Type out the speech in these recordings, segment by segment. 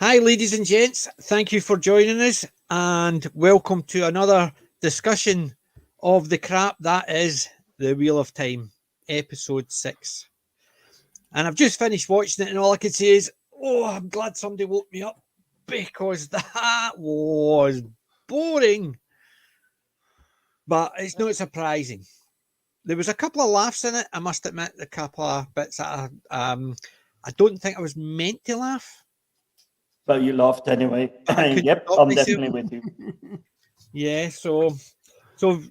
Hi, ladies and gents. Thank you for joining us, and welcome to another discussion of the crap that is The Wheel of Time, episode 6. And I've just finished watching it, and all I could say is, oh, I'm glad somebody woke me up because that was boring. But it's not surprising. There was a couple of laughs in it, I must admit, a couple of bits that I don't think I was meant to laugh. But you laughed anyway. Yep, stop I'm myself. definitely with you. Yeah, so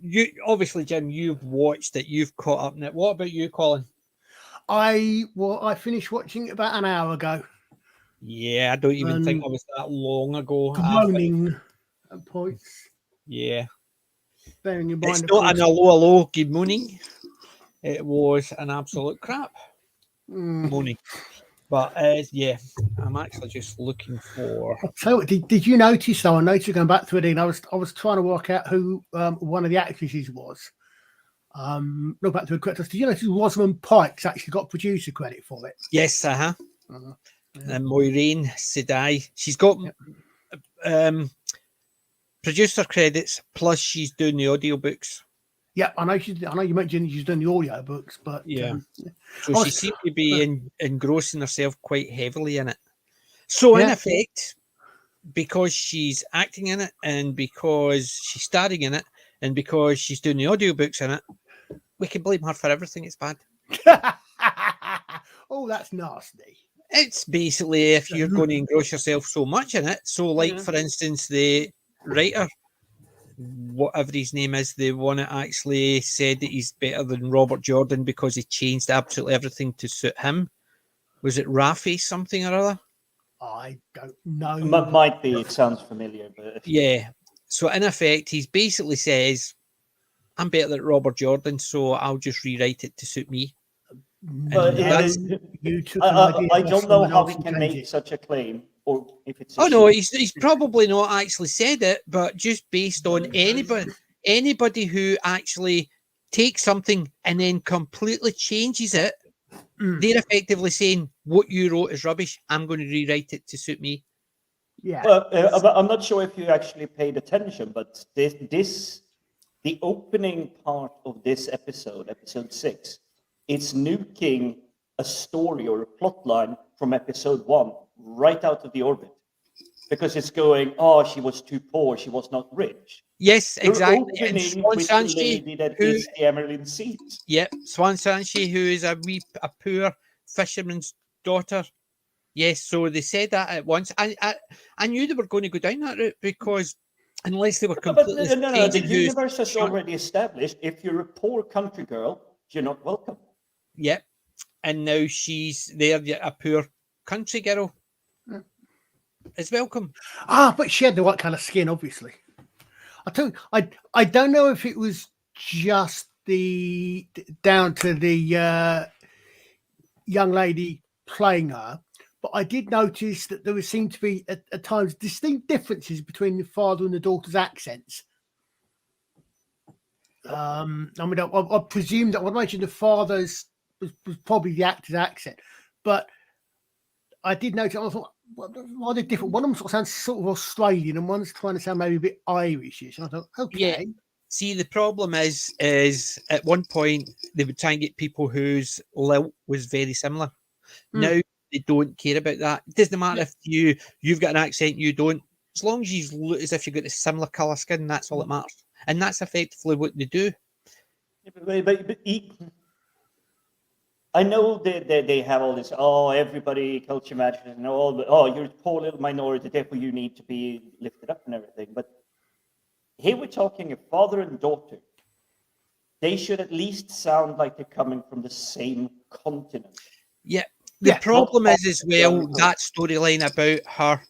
you obviously, Jim, you've watched it, you've caught up in it. What about you, Colin? I finished watching it about an hour ago. Yeah, I don't even think it was that long ago. Groaning at points. Yeah. Bearing in mind, It's not an hello, good morning. It was an absolute crap morning. But yeah, I'm actually just looking for. So, did you notice though? I noticed you going back through it, and I was trying to work out who one of the actresses was. Look back to the credits. Did you notice Rosamund Pike's actually got producer credit for it? Yes, yeah. And Maureen Sedai, she's got producer credits plus she's doing the audiobooks. Yeah, I know you mentioned she's doing the audiobooks, but yeah. So she seemed to be engrossing herself quite heavily in it. So in effect, because she's acting in it, and because she's starring in it, and because she's doing the audiobooks in it, we can blame her for everything. It's bad. Oh, that's nasty. It's basically if you're going to engross yourself so much in it. So, like for instance, the writer, whatever his name is, the one that actually said that he's better than Robert Jordan because he changed absolutely everything to suit him. Was it Rafi something or other? I don't know. Might be. It sounds familiar, but yeah. So in effect, he basically says, "I'm better than Robert Jordan, so I'll just rewrite it to suit me." But I don't know how he can make such a claim, or if it's. No, he's probably not actually said it, but just based on anybody who actually takes something and then completely changes it, they're effectively saying what you wrote is rubbish. I'm going to rewrite it to suit me. Yeah. I'm not sure if you actually paid attention, but the opening part of this episode 6, it's nuking a story or a plot line from episode 1 right out of the orbit, because it's going, oh, she was too poor, she was not rich. Yes, exactly. And Swan Sanchi, that is the Emerald Seat. Yep, Swan Sanchi, who is a poor fisherman's daughter. Yes, so they said that at once. I knew they were going to go down that route, because unless they were completely... No, the universe has already established if you're a poor country girl, you're not welcome. Yep, and now she's there, a poor country girl is welcome. But she had the right kind of skin, obviously. I don't know if it was just down to the young lady playing her, but I did notice that there seemed to be at times distinct differences between the father and the daughter's accents. I mean, I presume that I would imagine the father's was probably the actor's accent, but I did notice. I thought, why are they different? One of them sort of sounds sort of Australian, and one's trying to sound maybe a bit Irishish. And I thought, okay. Yeah. See, the problem is at one point they would try and get people whose lilt was very similar. Now they don't care about that. It doesn't matter if you've got an accent, you don't. As long as you look as if you've got a similar colour skin, that's all that matters. And that's effectively what they do. But I know they have all this, everybody culture matches and all, but you're a poor little minority, therefore you need to be lifted up and everything. But here we're talking a father and daughter. They should at least sound like they're coming from the same continent. Yeah. The problem is as well, that storyline about her.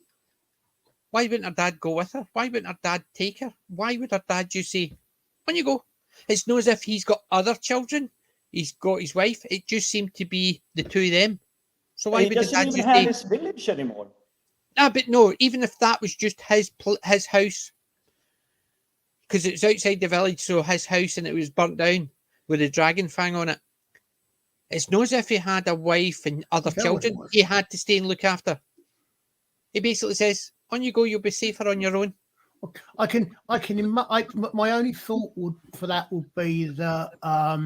Why wouldn't her dad go with her? Why wouldn't her dad take her? Why would her dad just say, when you go? It's not as if he's got other children. He's got his wife. It just seemed to be the two of them. So why would the dad just have his village anymore? But no, even if that was just his house, because it's outside the village, so his house, and it was burnt down with a dragon fang on it. It's not as if he had a wife and other children he had to stay and look after. He basically says, "On you go. You'll be safer on your own." My only thought for that would be that I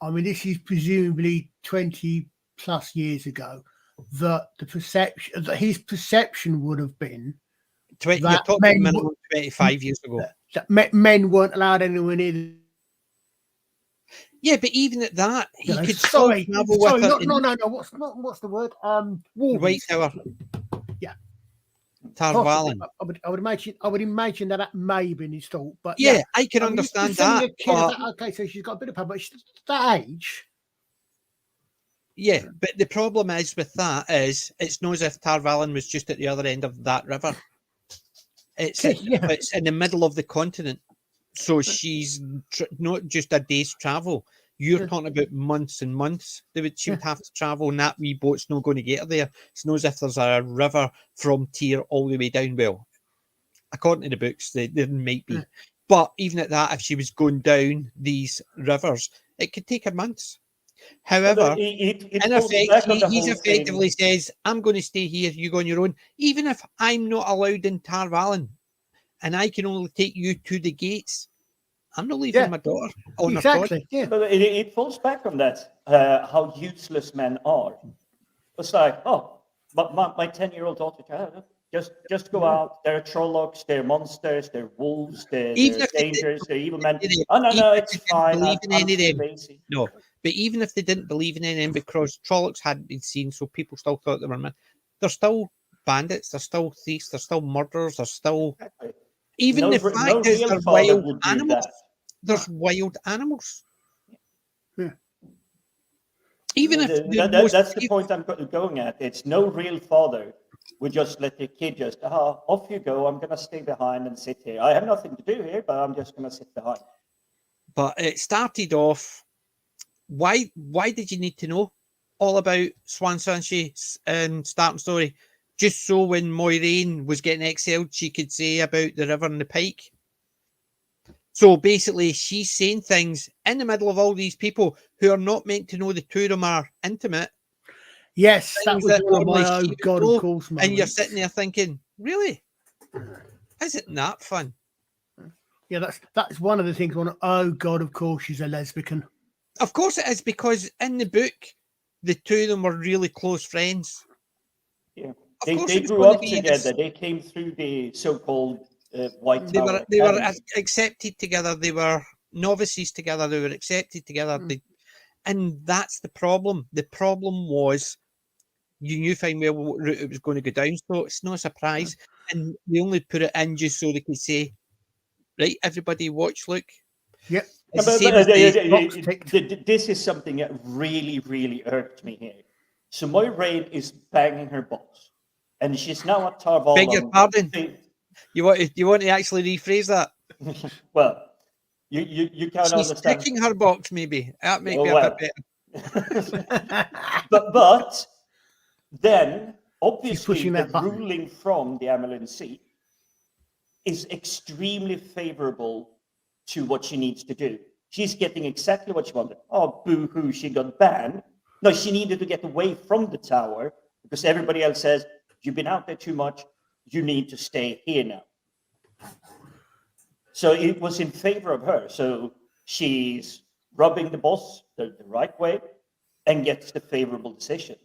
mean, this is presumably 20 plus years ago, that his perception would have been You're that talking minimum 25 years ago. that men weren't allowed anywhere near the. Yeah, but even at that, he could sorry, still travel with her. no. What's the word? White Walgreens. Tower. Yeah. Tarvalin. I would imagine that may have been his thought, but Yeah, I can I mean, understand you're that. a kid of okay, so she's got a bit of power, but she's that age. Yeah, but the problem is with that is it's not as if Tarvalin was just at the other end of that river. It's in the middle of the continent, so she's not just a day's travel. You're talking about months and months. She would have to travel, and that wee boat's not going to get her there. It's not as if there's a river from Tyr all the way down. Well, according to the books, there might be. But even at that, if she was going down these rivers, it could take her months. However, he's effectively says, "I'm going to stay here, you go on your own, even if I'm not allowed in Tarvalin, and I can only take you to the gates. I'm not leaving my daughter on exactly. Yeah, but it falls back on that how useless men are. It's like, oh, my 10-year-old daughter, just go out. There are Trollocs, there are monsters, there are wolves, there are dangers, there are evil men. Oh no, it's fine. I'm too lazy. No, but even if they didn't believe in anything, because Trollocs hadn't been seen, so people still thought they were men. They're still bandits. They're still thieves. They're still murderers. They're still even the fact is they're wild animals. There's wild animals. Yeah. Even if that's the point I'm going at. It's no real father would just let the kid just off you go. I'm going to stay behind and sit here. I have nothing to do here, but I'm just going to sit behind. But it started off. Why did you need to know all about Swan Sanchi and starting story? Just so when Moiraine was getting exiled, she could say about the river and the pike. So basically, she's saying things in the middle of all these people who are not meant to know the two of them are intimate. Yes, that was one of my own God of course moments. And you're sitting there thinking, really? Isn't that fun? Yeah, that's one of the things. Oh God, of course she's a lesbian. Of course it is, because in the book, the two of them were really close friends. Yeah, they grew up together. They came through the so-called White Tower. They were accepted together. They were novices together. They were accepted together. And that's the problem. The problem was you knew fine well what route it was going to go down, so it's no surprise. And they only put it in just so they could say, right, everybody watch, look. Yep. This is something that really, really irked me here. So Moiraine is banging her boss, and she's now at Tarvalin. Beg your pardon. You want to actually rephrase that? Well, you can't She's understand. ticking her box, maybe. That might be a bit better. but then, obviously, the ruling from the Amelin Sea is extremely favorable to what she needs to do. She's getting exactly what she wanted. Oh, boo-hoo, she got banned. No, she needed to get away from the tower because everybody else says, you've been out there too much. You need to stay here now. So it was in favor of her. So she's rubbing the boss the right way and gets the favorable decision.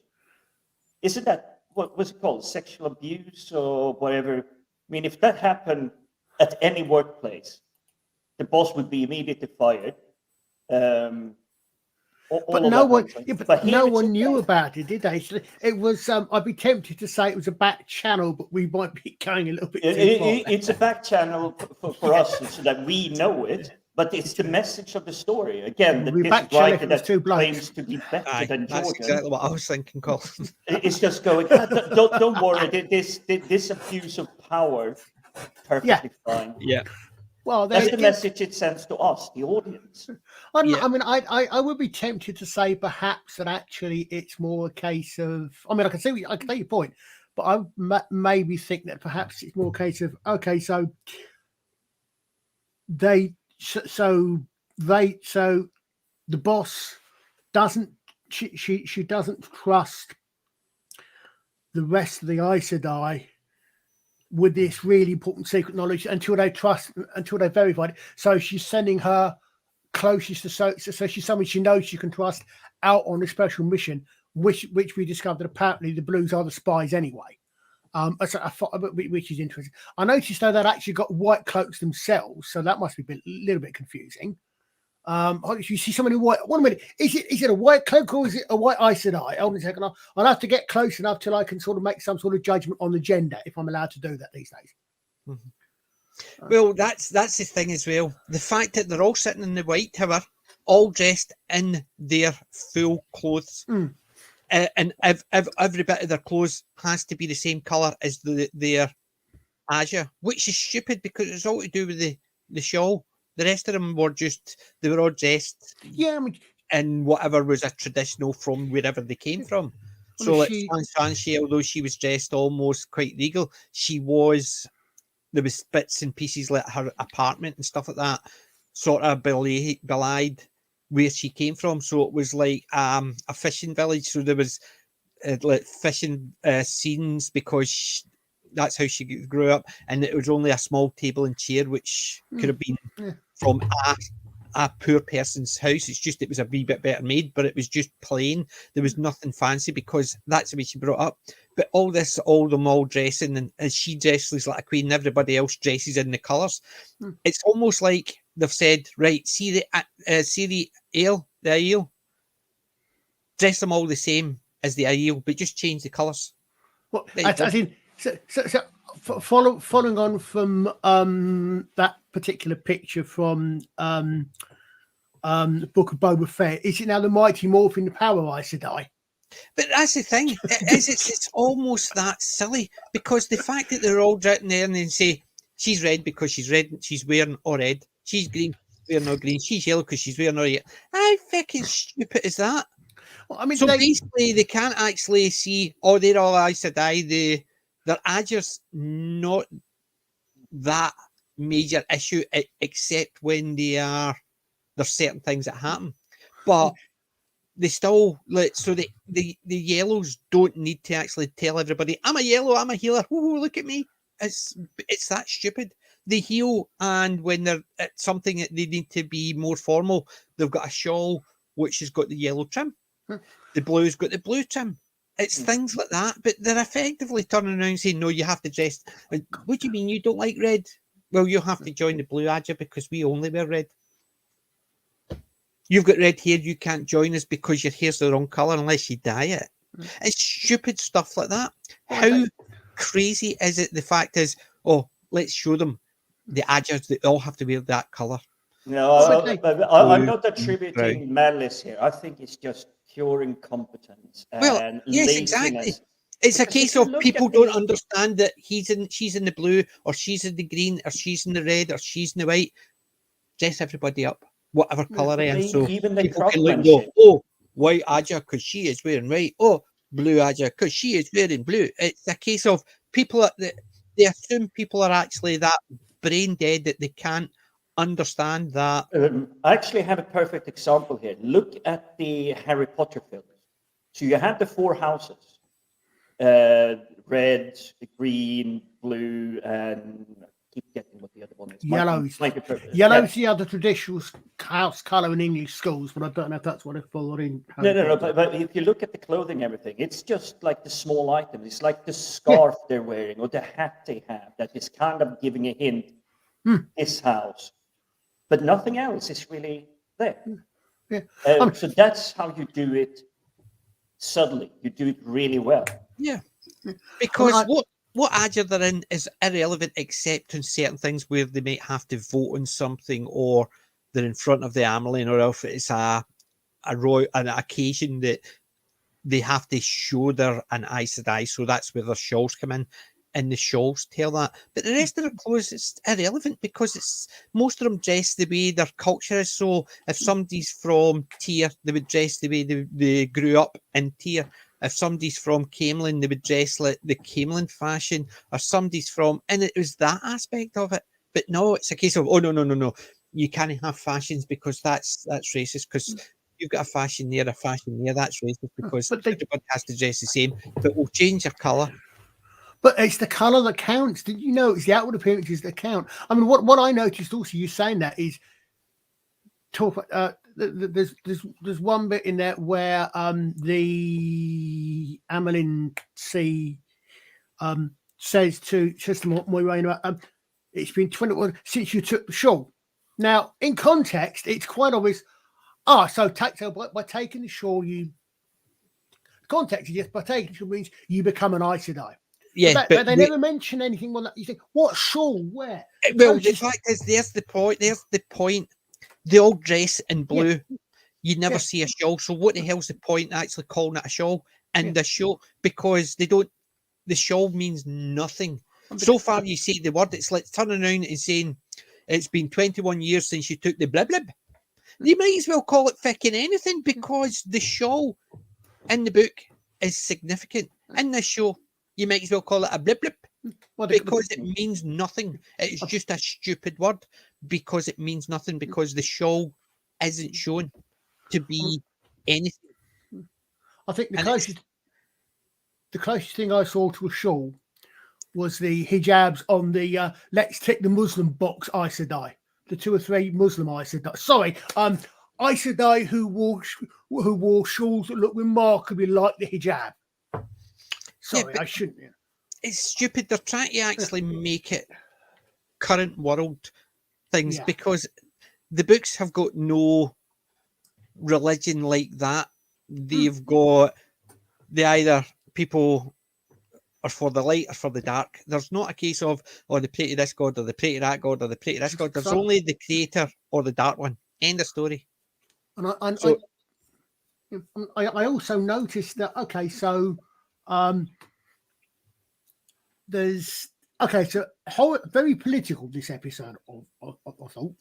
Isn't that, what was it called, sexual abuse or whatever? I mean, if that happened at any workplace, the boss would be immediately fired. But no one knew about it, did they? It was. I'd be tempted to say it was a back channel, but we might be going a little bit too far. It's a back channel for us, so that we know it. But it's the message of the story. Again, this writer that claims to be better than Jordan. That's exactly what I was thinking, Colin. It's just going, don't worry, this abuse of power, perfectly fine. Yeah. Well, that's the message it sends to us, the audience. I mean, I would be tempted to say perhaps that actually it's more a case of. I mean, I can take your point, but I maybe think that perhaps it's more a case of so the boss doesn't she doesn't trust the rest of the Aes Sedai with this really important secret knowledge until they verified it. So she's sending her closest associates, so she's someone she knows she can trust, out on a special mission, which we discovered apparently the Blues are the spies anyway. Which is interesting. I noticed though they'd actually got white cloaks themselves, so that must be a little bit confusing. You see someone in white. 1 minute, is it a white cloak or is it a white Aes Sedai? Hold on a second. I'll have to get close enough till I can sort of make some sort of judgment on the gender, if I'm allowed to do that these days. Mm-hmm. Well, that's the thing as well. The fact that they're all sitting in the White Tower, all dressed in their full clothes, and every bit of their clothes has to be the same colour as their azure, which is stupid because it's all to do with the shawl. The rest of them were they were all dressed in whatever was a traditional from wherever they came from. So like Sanshai, although she was dressed almost quite regal, there was bits and pieces like her apartment and stuff like that sort of belied where she came from. So it was like a fishing village. So there was like fishing scenes because that's how she grew up, and it was only a small table and chair, which could have been from a poor person's house. It's just it was a wee bit better made, but it was just plain. There was nothing fancy because that's the way she brought up. But all them all dressing, and as she dresses like a queen, and everybody else dresses in the colours. It's almost like they've said, right, see the Aiel, dress them all the same as the Aiel, but just change the colours. Well, following on from that particular picture from the Book of Boba Fett, is it now the Mighty Morphin Power Aes Sedai? But that's the thing. It's almost that silly because the fact that they're all written there and they say she's red because she's red, she's wearing or red. She's green, wearing or green. She's yellow because she's wearing or yellow. How fucking stupid is that? Well, I mean, basically, they can't actually see. Oh, they're all Aes Sedai. Their Aegir's not that major issue, except when there's certain things that happen, but they still the yellows don't need to actually tell everybody I'm a yellow, I'm a healer. Ooh, look at me. It's that stupid. They heal, and when they're at something that they need to be more formal, they've got a shawl which has got the yellow trim. The blue's got the blue trim. It's things like that, but they're effectively turning around and saying, no, you have to dress. What do you mean you don't like red? Well, you have to join the blue Aegir because we only wear red. You've got red hair, you can't join us because your hair's the wrong colour unless you dye it. It's stupid stuff like that. How crazy is it? The fact is, let's show them the Aegirs, they all have to wear that colour. No, I'm not attributing malice here. I think it's just pure incompetence and laziness. Exactly. It's a case of people don't understand that she's in the blue, or she's in the green, or she's in the red, or she's in the white. Dress everybody up, whatever colour I am. So even the people can look and go, white Aegir because she is wearing white. Oh, blue Aegir because she is wearing blue. It's a case of people they assume people are actually that brain dead that they can't understand that. I actually have a perfect example here. Look at the Harry Potter films. So you have the four houses: red, green, blue, and I keep getting what the other one is. Yellow's the other traditional house colour in English schools, but I don't know if that's what they follow in. No. But if you look at the clothing, everything, it's just like the small items. It's like the scarf they're wearing or the hat they have that is kind of giving a hint. This house. But nothing else is really there. So that's how you do it subtly. You do it really well. Yeah. Because what Aegir they're in is irrelevant except in certain things where they might have to vote on something, or they're in front of the Amelin, or if it's an occasion that they have to show they're an Aes Sedai, so that's where their shawls come in. And the shawls tell that, but the rest of their clothes is irrelevant because most of them dress the way their culture is. So if somebody's from Tyr, they would dress the way they grew up in Tyr. If somebody's from Camelin, they would dress like the Camelin fashion. Or somebody's and it was that aspect of it. But no, it's a case of no, you can't have fashions because that's racist. Because you've got a fashion there, that's racist because everybody has to dress the same. But we'll change your colour. But it's the colour that counts. Did you know it's the outward appearances that count? I mean, what I noticed also, you saying that is there's one bit in there where the Amelin C says to Moiraine, it's been 21 since you took the shawl. Now, in context, it's quite obvious. So tactile by taking the shawl, context is yes, by taking the shawl means you become an Aes Sedai. Yeah, but they never mention anything on that. You think, what shawl? Where? Well, the fact is, there's the point. They all dress in blue. Yeah. You never see a shawl. So what the hell's the point of actually calling it a shawl in the show? Because they don't. The shawl means nothing. So far, you see the word. It's like turning around and saying, "It's been 21 years since you took the blib blib." You might as well call it fucking anything, because the shawl in the book is significant. In this show, you might as well call it a blip blip, because it means nothing. It's just a stupid word, because it means nothing, because the shawl isn't shown to be anything. I think the closest thing I saw to a shawl was the hijabs on the Let's Tick the Muslim box Aes Sedai. The 2 or 3 Muslim Aes Sedai. Sorry, Aes Sedai who wore shawls that look remarkably like the hijab. Sorry, I shouldn't. Yeah. It's stupid. They're trying to actually make it current world things, because the books have got no religion like that. They've got either people are for the light or for the dark. There's not a case of, they pray to this god or they pray to that god or they pray to this god. There's only the creator or the dark one. End of story. And I also noticed that, there's very political this episode I thought,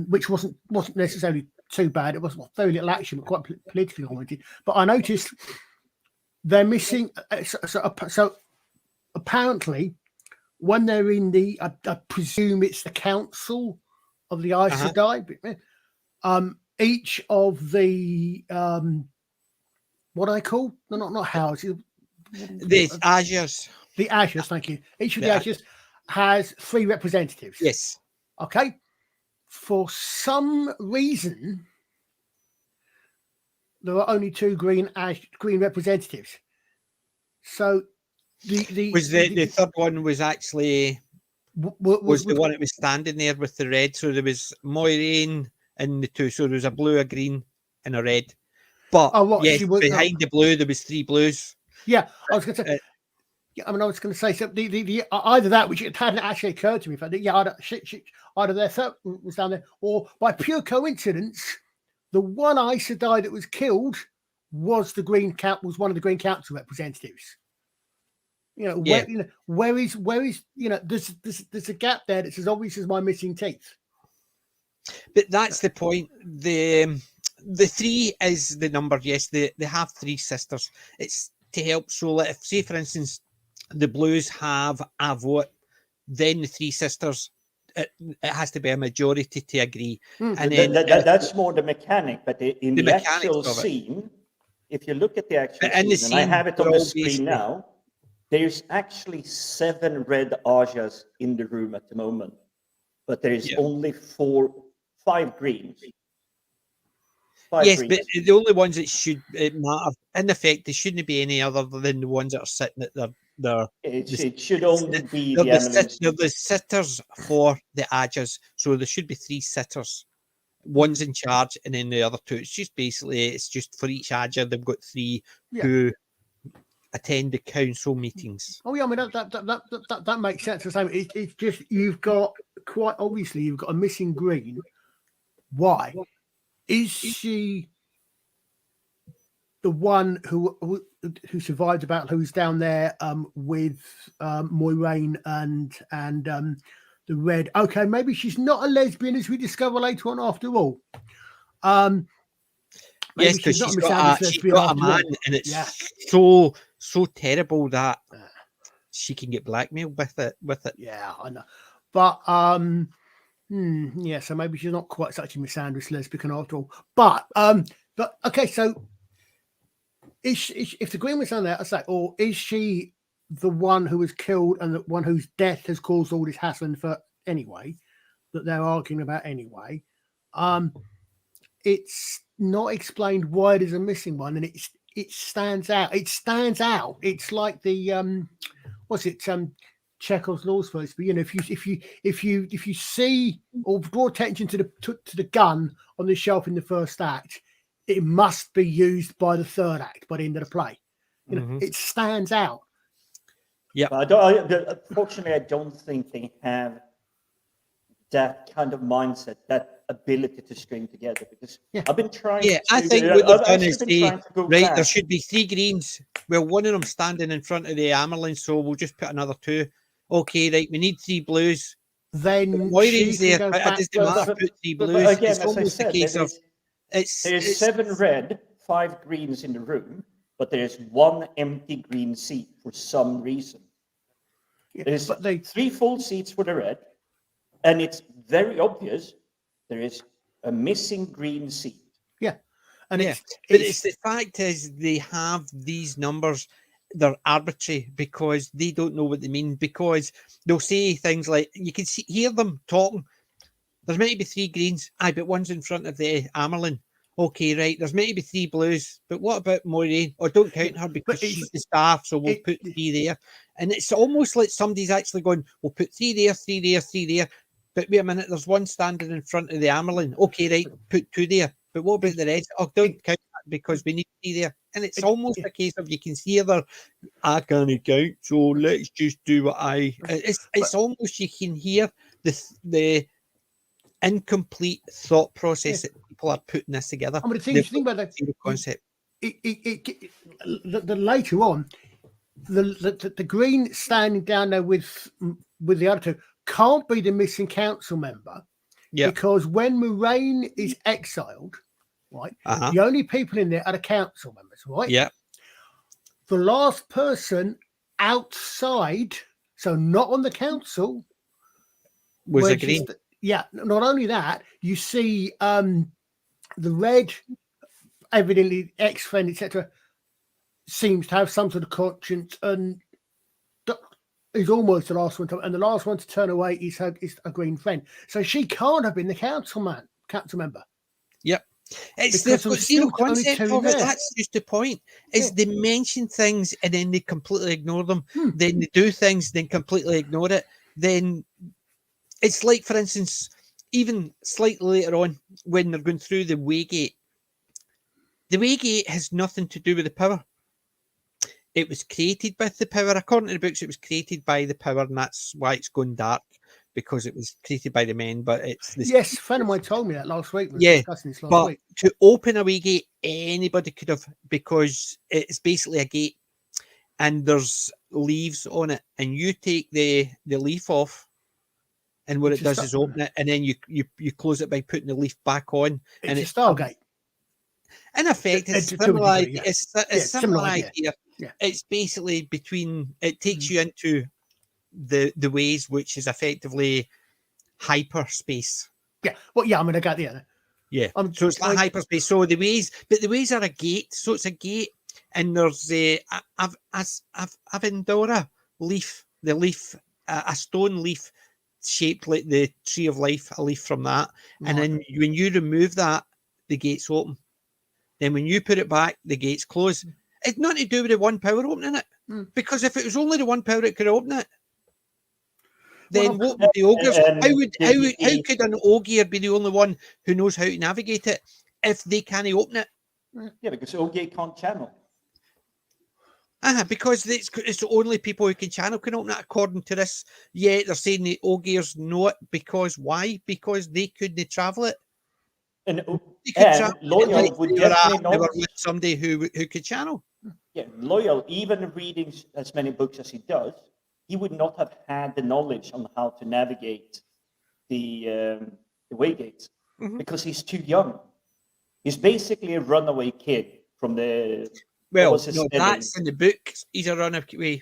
which wasn't necessarily too bad. It was very little action, but quite politically oriented. But I noticed they're missing. So apparently, when they're in the, I presume it's the council of the Aes Sedai. Each of the what I call not houses, the Azures. The Azures, thank you. Each of the Azures has 3 representatives. Yes. Okay. For some reason, there are only 2 green representatives. So the third one was actually was the one that was standing there with the red. So there was Moiraine and the 2. So there was a blue, a green, and a red. But behind the blue there was 3 blues. Yeah, I was going to say. I was going to say something. The either that, which it hadn't actually occurred to me, either their third was down there, or by pure coincidence, the one Aes Sedai that was killed was one of the Green Council representatives. Where is there's a gap there that's as obvious as my missing teeth. But that's the point. The 3 is the number. Yes, they have 3 sisters. It's to help. So, if, say, for instance, the Blues have a vote, then the 3 sisters, it has to be a majority to agree. And then that's more the mechanic. But in the actual scene, if you look at the actual scene, and I have it on the screen now, there's actually 7 red Ajas in the room at the moment, but there is only 5 greens. 5 yes, greens. But the only ones that should matter, in effect, they shouldn't be any other than the ones that are sitting at their. It should only be they're the sitters for the Ajas, so there should be 3 sitters. One's in charge, and then the other 2. It's just for each Aja, they've got 3 who attend the council meetings. Oh yeah, I mean that makes sense. The same. It's just you've got a missing green. Why? Is she the one who survived the battle, who's down there with Moiraine and the red? Okay, maybe she's not a lesbian, as we discover later on. After all, yes, because she's got a man, and it's so terrible that she can get blackmailed with it. Yeah, I know, but so maybe she's not quite such a misandrous lesbian after all. But okay, so if the green was down there, I say, or is she the one who was killed and the one whose death has caused all this hassle for anyway, that they're arguing about anyway. It's not explained why there's a missing one, and it stands out. It stands out. It's like the what's it? Chekhov's law supposed to be. You know, if you see or draw attention to the gun on the shelf in the first act, it must be used by the third act, by the end of the play. You know, it stands out. Yeah. Unfortunately, I don't think they have that kind of mindset, that ability to string together. Because I've been trying. Yeah, to, I think what they've done is right. back. There should be 3 greens. Well, one of them standing in front of the Amerlin, so we'll just put another 2. Okay, right. We need 3 blues. Then Moira's there, but it doesn't matter. Put 3 blues. But again, it's almost a case of there's 7 red, 5 greens in the room, but there's 1 empty green seat for some reason. There's 3 full seats for the red, and it's very obvious there is a missing green seat. Yeah, and it's the fact is they have these numbers. They're arbitrary because they don't know what they mean, because they'll say things like, you can hear them talking. There's meant to be 3 greens. Aye, but one's in front of the Amerlin. Okay, right. There's meant to be 3 blues. But what about Moiraine? Or don't count her because she's the star, so we'll put 3 there. And it's almost like somebody's actually going, we'll put 3 there, 3 there, 3 there. But wait a minute, there's one standing in front of the Amerlin. Okay, right, put 2 there. But what about the rest? Oh, don't count that because we need 3 there. And it's almost a case of you can hear I can't count, so let's just do what It's almost you can hear the incomplete thought process that people are putting this together. I mean, the thing about that concept. The later on, the green standing down there with the other 2 can't be the missing council member. Yeah. Because when Moiraine is exiled, right, the only people in there are the council members, right? Yeah. The last person outside, so not on the council, was a green. Not only that, you see the red, evidently ex-friend, etc., seems to have some sort of conscience and is almost the last one to, and the last one to turn away is a green friend. So she can't have been the council member. Yep. It's the zero concept of it. That's just the point. Is they mention things and then they completely ignore them. Then they do things, then completely ignore it. Then it's like, for instance, even slightly later on when they're going through the Waygate. The Waygate has nothing to do with the power. It was created with the power. According to the books, it was created by the power, and that's why it's gone dark, because it was created by the men. But it's this. Yes, a friend of mine told me that last week. Discussing this last week. To open a Waygate, anybody could have, because it's basically a gate, and there's leaves on it, and you take the leaf off, and what it does is open it, and then you close it by putting the leaf back on, and it's a Stargate. In effect, it's a similar idea. It's a similar idea. Yeah. It's basically between. It takes you into the ways, which is effectively hyperspace. Yeah. Well, yeah. I'm gonna get there. Yeah. So it's like hyperspace. So the ways, but the ways are a gate. So it's a gate, and there's a Avendora leaf. The leaf, a stone leaf shaped like the tree of life. A leaf from that, and then when you remove that, the gate's open. Then when you put it back, the gates close. It's nothing to do with the one power opening it. Because if it was only the one power it could open it, then what would the ogres? How could an ogre be the only one who knows how to navigate it if they can't open it? Yeah, because ogre can't channel. Because it's the only people who can channel can open it according to this. Yeah, they're saying the ogres know it because why? Because they couldn't travel it. And Loyal would definitely know. They were with somebody who could channel. Yeah, Loyal, even reading as many books as he does, he would not have had the knowledge on how to navigate the Waygates because he's too young. He's basically a runaway kid from the. Well, no, that's in the books. He's a runaway.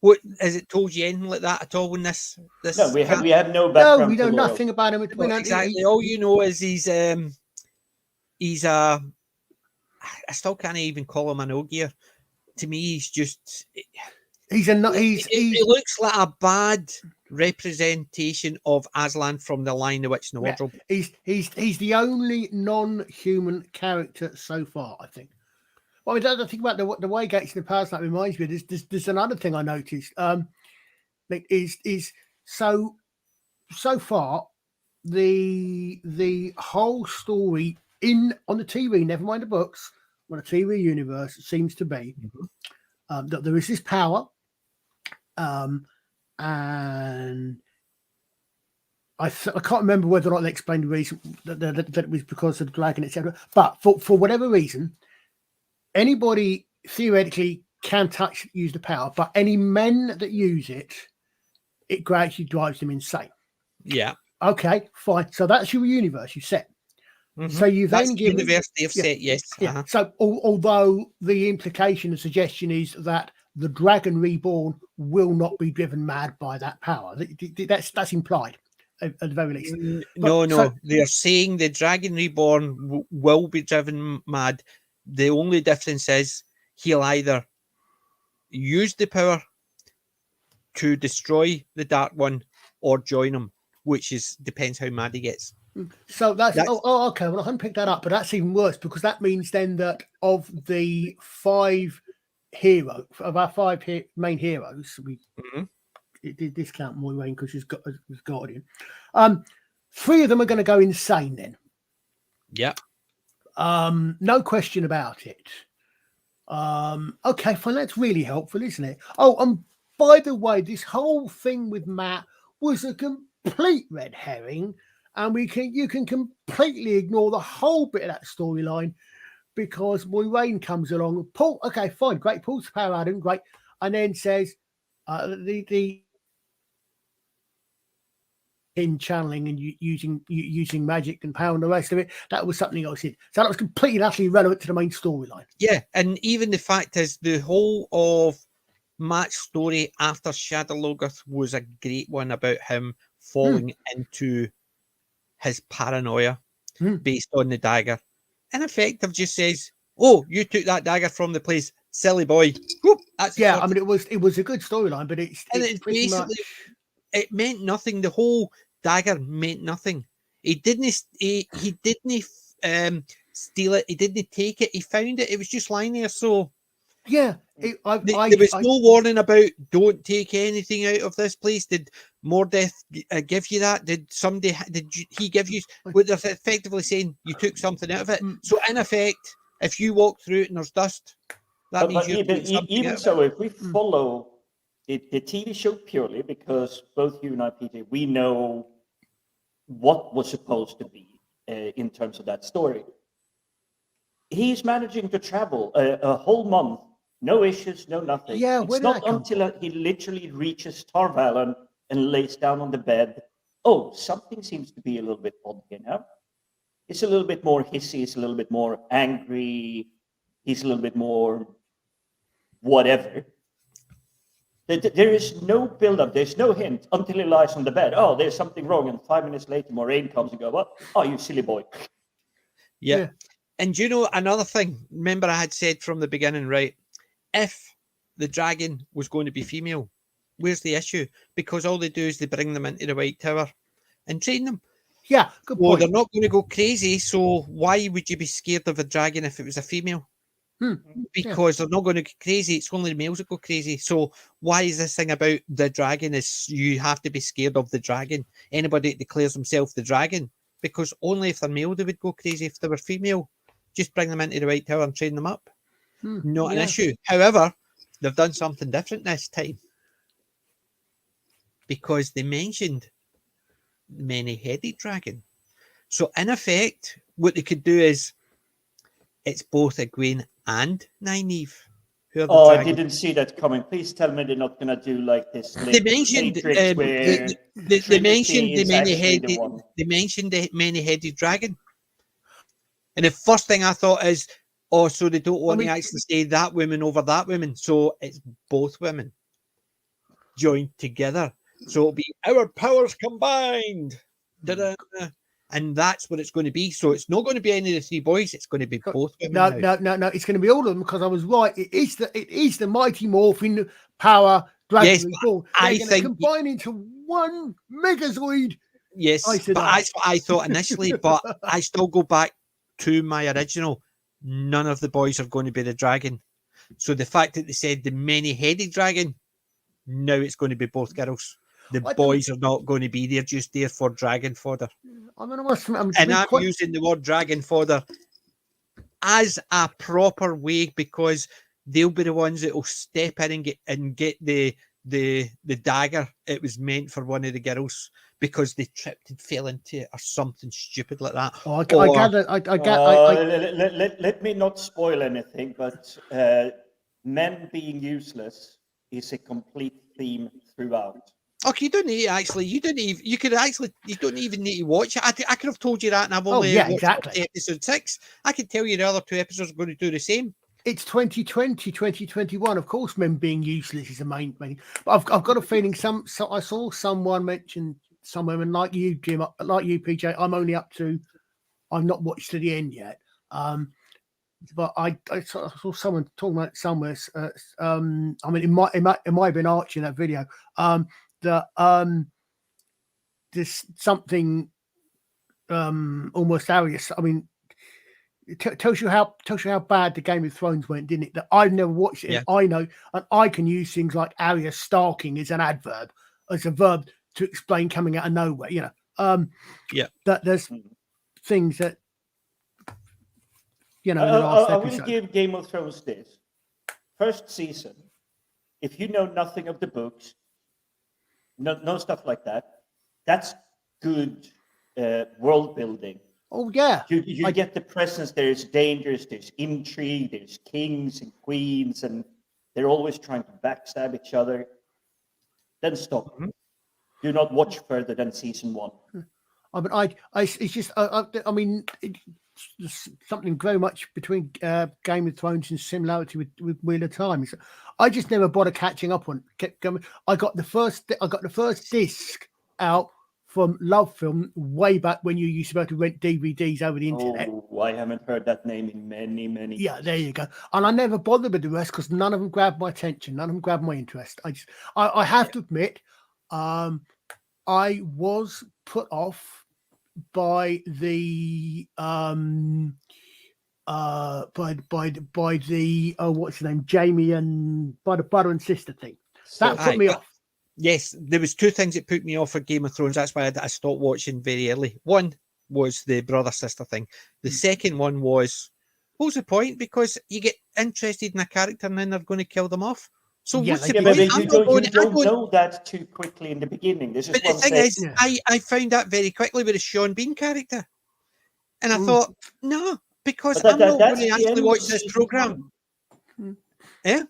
What has it told you anything like that at all? When this no, we have no background. No, we know nothing about him. Exactly. All you know is he's a. I still can't even call him an ogre. To me, he's just. It looks like a bad representation of Aslan from The Lion, the Witch, and the Wardrobe. He's the only non-human character so far, I think. Well, I mean, think about the way Gates in the Past. That reminds me. There's another thing I noticed. Is so far the whole story on the TV, never mind the books, on the TV universe, seems to be that there is this power, and I can't remember whether or not they explained the reason that it was because of the dragon, etc. But for whatever reason, anybody theoretically can use the power, but any men that use it, it gradually drives them insane. Yeah. Okay, fine. So that's your universe you set. So you've then given universe they've set, yes. Yeah. So although the implication and suggestion is that the dragon reborn will not be driven mad by that power, that's implied at the very least. No, they're saying the dragon reborn will be driven mad. The only difference is he'll either use the power to destroy the Dark One or join him, which depends how mad he gets. So that's okay. Well, I haven't picked that up, but that's even worse because that means then that of the five heroes, of our five main heroes, we did discount Moiraine because she's got as Guardian. 3 of them are going to go insane then. Yeah. No question about it. Okay, fine. That's really helpful, isn't it? Oh, and by the way, this whole thing with Matt was a complete red herring, and you can completely ignore the whole bit of that storyline because Moiraine comes along. Paul, okay, fine, great. Paul's power Adam, great, and then says the in channeling and using magic and power and the rest of it, that was something else. So that was completely and utterly irrelevant to the main storyline. Yeah, and even the fact is the whole of Matt's story after Shadow Logoth was a great one about him falling into his paranoia based on the dagger. In effect, just says, "Oh, you took that dagger from the place, silly boy." Whoop, that's I mean, it was a good storyline, but it's basically much... it meant nothing. The whole dagger meant nothing. He didn't steal it. He didn't take it. He found it. It was just lying there. So yeah, there was no warning about don't take anything out of this place. Did Mordeth give you that? Did he give you? What they're effectively saying, you took something out of it. So in effect, if you walk through it and there's dust, that means even so, if we follow the TV show purely, because both you and I, Peter, we know what was supposed to be in terms of that story. He's managing to travel a whole month, no issues, no nothing. Yeah, it's not until he literally reaches Tarvalon and lays down on the bed. Oh, something seems to be a little bit odd here now. It's a little bit more hissy. It's a little bit more angry. He's a little bit more whatever. There is no build-up. There's no hint until he lies on the bed. Oh, there's something wrong. And 5 minutes later, Moiraine comes and goes, "What? Oh, you silly boy." Yeah. And you know, another thing, remember I had said from the beginning, right? If the dragon was going to be female, where's the issue? Because all they do is they bring them into the White Tower and train them. Yeah, good point. They're not going to go crazy. So why would you be scared of a dragon if it was a female? Because they're not going to go crazy. It's only the males that go crazy. So why is this thing about the dragon is you have to be scared of the dragon? Anybody that declares themselves the dragon, because only if they're male they would go crazy. If they were female, just bring them into the White Tower and train them up. Not an issue. However, they've done something different this time because they mentioned the many-headed dragon. So in effect, what they could do is it's both Egwene and Nynaeve. I didn't see that coming. Please tell me they're not going to do like this. They mentioned they mentioned the many-headed dragon, and the first thing I thought is, oh, so they don't want to actually say that woman over that woman, so it's both women joined together. So it'll be our powers combined. And and that's what it's going to be. So it's not going to be any of the three boys. It's going to be both women now. No. It's going to be all of them because I was right. It is the Mighty Morphin power Yes, gradually born. They're I going to think combine into one Megazoid. yes, but that's what I thought initially. But I still go back to my original. None of the boys are going to be the dragon. So the fact that they said the many-headed dragon, now it's going to be both girls. The boys are not going to be there, just there for dragon fodder. I'm using the word dragon fodder as a proper way because they'll be the ones that will step in and get the dagger. It was meant for one of the girls because they tripped and fell into it or something stupid like that. Let me not spoil anything, but men being useless is a complete theme throughout. Okay, you don't need you don't even need to watch it. I could have told you that, and I've only watched up to episode 6. I could tell you the other 2 episodes are going to do the same. It's 2020, 2021. Of course, men being useless is the main thing. But I've got a feeling I saw someone mention some women like you, Jim, like you, PJ. I've not watched to the end yet. But I saw someone talking about somewhere. I mean, it might have been Archie in that video. That there's something almost Arius. I mean, it tells you how bad the Game of Thrones went, didn't it? That I've never watched it. Yeah. I know, and I can use things like Arius stalking as an adverb, as a verb to explain coming out of nowhere. You know, that there's things that. You know, I will give Game of Thrones this. First season, if you know nothing of the books, no stuff like that, that's good world building. Oh, yeah. You get the presence, there's dangers, there's intrigue, there's kings and queens, and they're always trying to backstab each other. Then stop. Mm-hmm. Do not watch further than season 1. I mean, it's just, I mean, there's something very much between Game of Thrones and similarity with Wheel of Time. I just never bothered catching up on. Kept going. I got the first disc out from Love Film way back when you used to be able to rent DVDs over the internet. Oh, I haven't heard that name in many years. Yeah, there you go. And I never bothered with the rest because none of them grabbed my attention. None of them grabbed my interest. I have to admit, I was put off by the what's his name, Jamie, and by the brother and sister thing. That put me off. Yes, there was 2 things that put me off for Game of Thrones. That's why I stopped watching very early. One was the brother sister thing. The second one was, what was the point? Because you get interested in a character and then they're going to kill them off. So what's the point? You don't know that too quickly in the beginning. This is but the thing is, I found that very quickly with the Sean Bean character. And I thought, no, because I'm not going to actually watch this program. Yeah?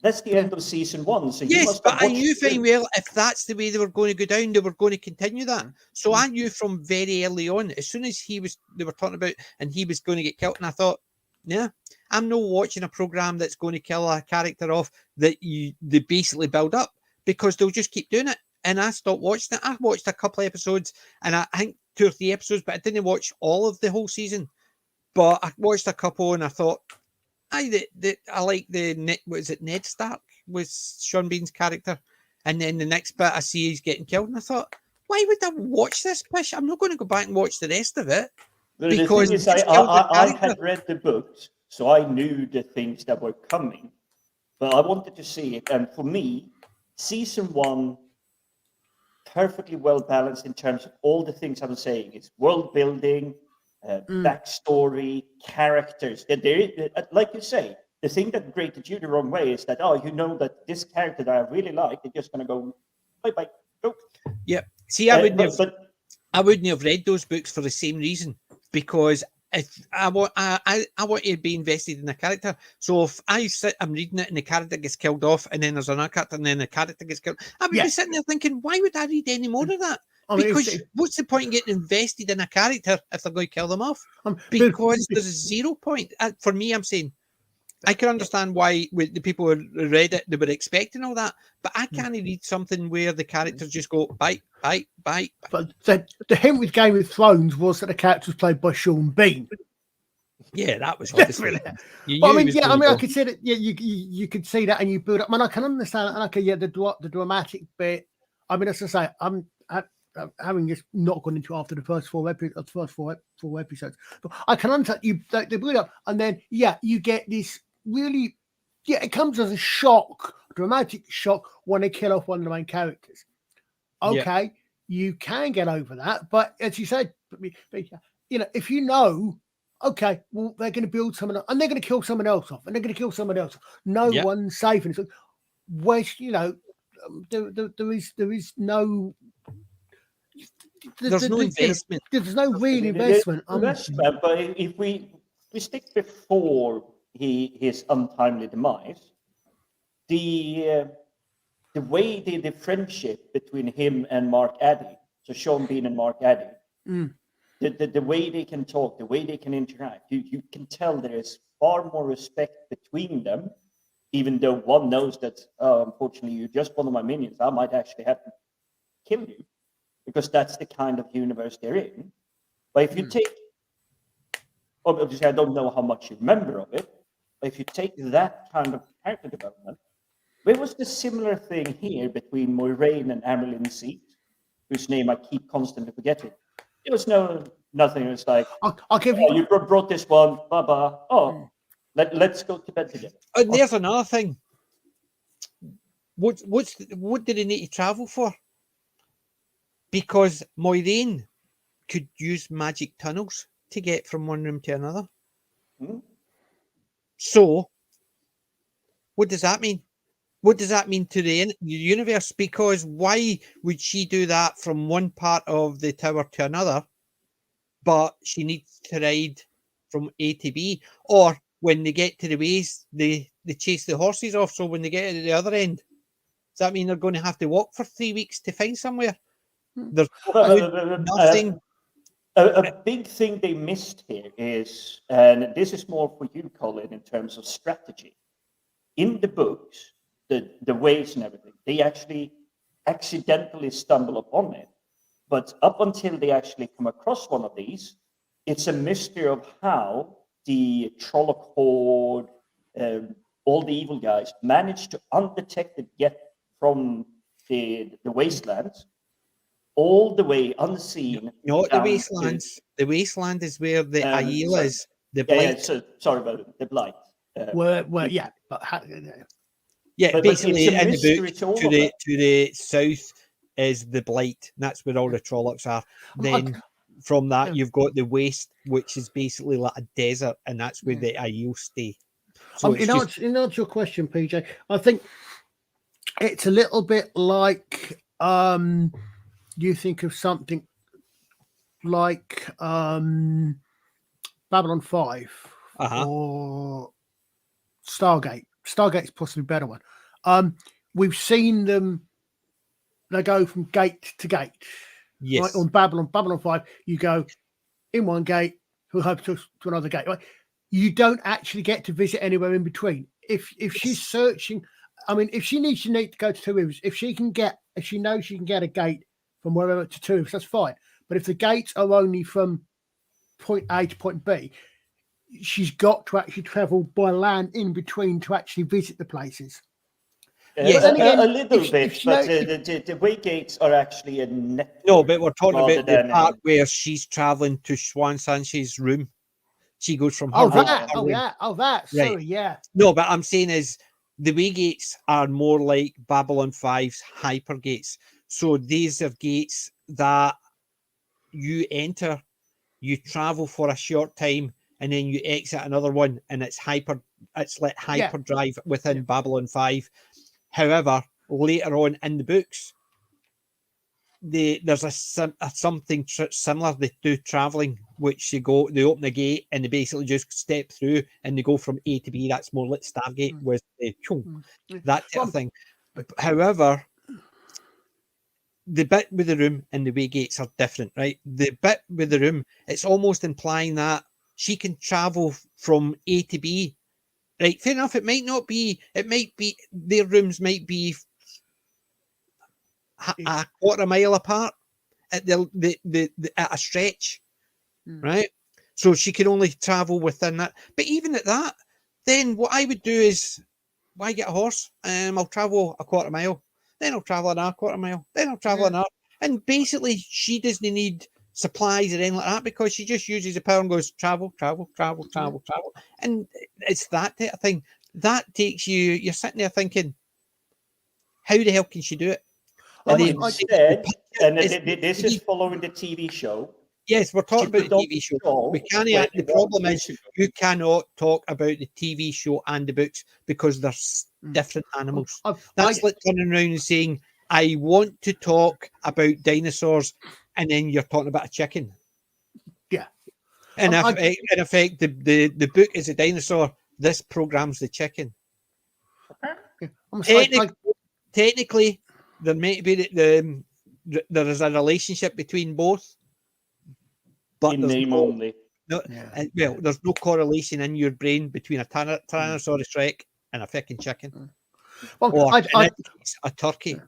That's the end of season 1. So yes, but I knew very well if that's the way they were going to go down, they were going to continue that. So I knew from very early on, as soon as they were talking about, and he was going to get killed, and I thought, yeah, I'm not watching a program that's going to kill a character off that they basically build up because they'll just keep doing it. And I stopped watching it. I watched a couple of episodes, and I think 2 or 3 episodes, but I didn't watch all of the whole season. But I watched a couple, and I thought, I like Ned Stark was Sean Bean's character, and then the next bit I see he's getting killed, and I thought, why would I watch this pish? I'm not going to go back and watch the rest of it. Because the thing is, I had read the books, so I knew the things that were coming, but I wanted to see it. And for me, season 1, perfectly well balanced in terms of all the things I'm saying. It's world building, backstory, characters. Like you say, the thing that grated you the wrong way is that, you know that this character that I really like is just going to go, bye-bye, go. Yeah. See, I wouldn't have read those books for the same reason. Because if I want to be invested in a character. So if I'm reading it and the character gets killed off, and then there's another character, and then the character gets killed, I would be sitting there thinking, why would I read any more of that? Because what's the point in getting invested in a character if they're going to kill them off? Because there's 0 point. For me, I'm saying I can understand why with the people who read it, they were expecting all that, but I can't read something where the characters just go bite, bite, bite. But the hint with Game of Thrones was that the character was played by Sean Bean. Yeah, that was obviously. But I mean, I could see that. Yeah, you could see that, and you build up. I mean, I can understand. And okay, yeah, the dramatic bit. I mean, as I say, I'm having just not gone into after the first four episodes, but I can understand they build up, and then you get this really, it comes as a shock, dramatic shock when they kill off one of the main characters. Okay, you can get over that, but as you said, if you know. Okay, well, they're going to build someone else, and they're going to kill someone else off, and they're going to kill someone else. No one's safe. And so, there is no. There's no investment. There's no real investment. But if we stick before his untimely demise, the way the friendship between him and Mark Addy, so Sean Bean and Mark Addy. The way they can talk, the way they can interact, you can tell there is far more respect between them, even though one knows that, unfortunately, you're just one of my minions. I might actually have to kill you, because that's the kind of universe they're in. But if you take, obviously, I don't know how much you remember of it, but if you take that kind of character development, there was the similar thing here between Moiraine and Amerlin Seat, whose name I keep constantly forgetting. It was nothing. It was like, I'll give you. You brought this one, Baba. Oh, let's go to bed together. And there's another thing. What did he need to travel for? Because Moiraine could use magic tunnels to get from one room to another. So, what does that mean? What does that mean to the universe? Because why would she do that from one part of the tower to another, but she needs to ride from A to B? Or when they get to the base, they chase the horses off. So when they get to the other end, does that mean they're going to have to walk for 3 weeks to find somewhere? There's nothing. A big thing they missed here is, and this is more for you, Colin, in terms of strategy. In the books, the ways and everything, they actually accidentally stumble upon it. But up until they actually come across one of these, it's a mystery of how the Trolloc Horde, all the evil guys, managed to undetected get from the wastelands all the way unseen. Not the wastelands. The wasteland is where the Aiel is. The blight. Sorry about it. The blight. But basically, in the book, to the south is the blight. That's where all the Trollocs are. Then from that, you've got the waste, which is basically like a desert, and that's where the Aiel stay. So in answer to your question, PJ, I think it's a little bit like you think of something like Babylon 5 or Stargate. Stargate's possibly a better one. We've seen them, they go from gate to gate. Yes. Right? On Babylon 5, you go in one gate, who hopes to another gate. Right? You don't actually get to visit anywhere in between. If she's searching, I mean, if she needs to go to two rivers, if she knows she can get a gate from wherever to two rivers, that's fine. But if the gates are only from point A to point B, she's got to actually travel by land in between to actually visit the places. Yes, a little bit, but the way gates are actually a net. No, but we're talking about the part where she's traveling to Juan Sanchez's room. She goes from her that. Sorry, yeah. No, but I'm saying is the way gates are more like Babylon 5's hyper gates. So these are gates that you enter, you travel for a short time, and then you exit another one, and it's like hyperdrive within Babylon 5. However, later on in the books, there's something similar. They do traveling, which they open the gate and they basically just step through and they go from A to B. That's more like Stargate with that type of thing. However, the bit with the room and the way gates are different, right? The bit with the room, it's almost implying that she can travel from A to B Right, fair enough. It might not be. It might be their rooms might be a quarter mile apart at at a stretch, right? So she can only travel within that. But even at that, then what I would do is, why get a horse? I'll travel a quarter mile, then I'll travel another quarter mile, then I'll travel another. And basically, she doesn't need supplies or anything like that because she just uses the power and goes travel, travel, travel, travel, travel. And it's that type of thing. That takes you, you're sitting there thinking, how the hell can she do it? And instead, and this is following the TV show. Yes, we're talking about the TV show. We can't. The problem is you cannot talk about the TV show and the books because they're different animals. That's like turning around and saying, "I want to talk about dinosaurs," and then you're talking about a chicken. Yeah. And in effect, the book is a dinosaur. This program's the chicken. Technically, there may be there is a relationship between both. But in name only. Well, there's no correlation in your brain between a Tyrannosaurus Rex and a fucking chicken. Or a turkey.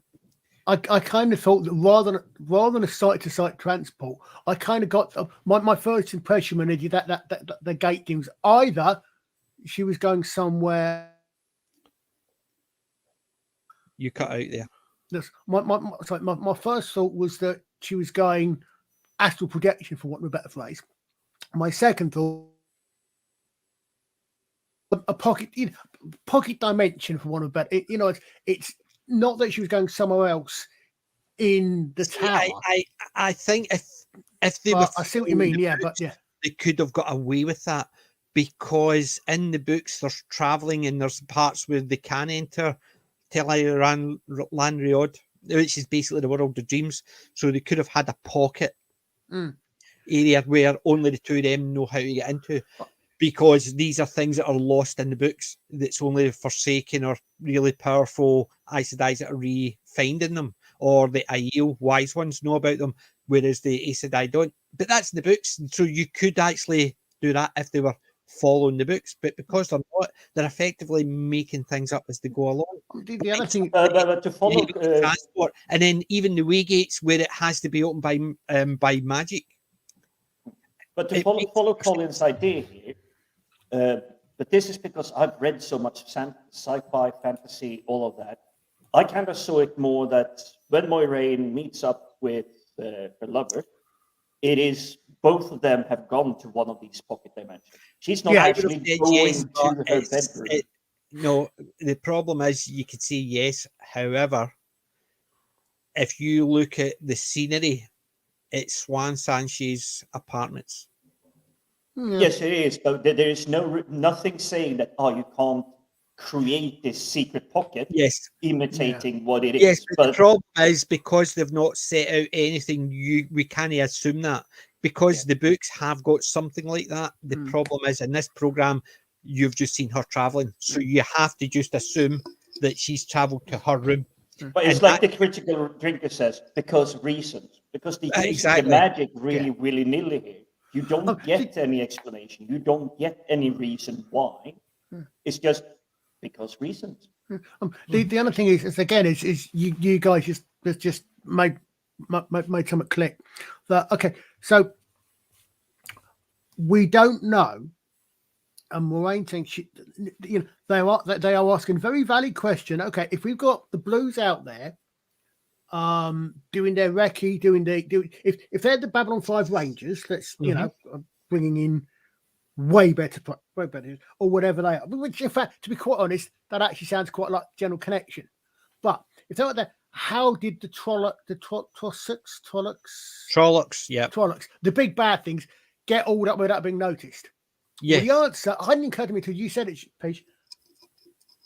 I kind of thought that rather than a site-to-site transport, I kind of got my first impression when they did that the gate thing was either she was going somewhere. You cut out there. Yes, my first thought was that she was going astral projection, for want of a better phrase. My second thought, a pocket dimension, for want of a better. It's not that she was going somewhere else in the tower. I think if they were, I see what you mean. Yeah, books, they could have got away with that because in the books there's traveling and there's parts where they can enter Landriod, which is basically the world of dreams. So they could have had a pocket area where only the two of them know how to get into, because these are things that are lost in the books. That's only Forsaken or really powerful Aes Sedai that are finding them, or the Aiel wise ones know about them, whereas the Aes Sedai don't. But that's in the books, so you could actually do that if they were following the books. But because they're not, they're effectively making things up as they go along. The other thing, to follow transport, and then even the waygates where it has to be opened by magic. But to follow Colin's idea here, but this is because I've read so much sci-fi, fantasy, all of that. I kind of saw it more that when Moiraine meets up with her lover, it is both of them have gone to one of these pocket dimensions. She's not actually going to her bedroom. No, the problem is you could say yes. However, if you look at the scenery, it's Swan Sanche's apartments. Yes, it is. But there is nothing saying that you can't create this secret pocket. Yes, imitating what it is. Yes, but the problem is because they've not set out anything. We can't assume that because the books have got something like that. The problem is in this program, you've just seen her traveling, so you have to just assume that she's traveled to her room. But it's like the critical drinker says, because reasons, because they use the magic really willy-nilly here. You don't get any explanation. You don't get any reason why. It's just because reasons. The other thing is again is you guys just made something click. That okay, so we don't know. And Moiraine thinks they are asking a very valid question. Okay, if we've got the Blues out there, doing their recce, if they're the Babylon 5 Rangers, let's bringing in way better, or whatever they are. Which, in fact, to be quite honest, that actually sounds quite like General Connection. But if they're out there, how did the Trollocs, the big bad things, get all up without being noticed? Yes. Well, the answer hadn't occurred to me until you said it, Paige.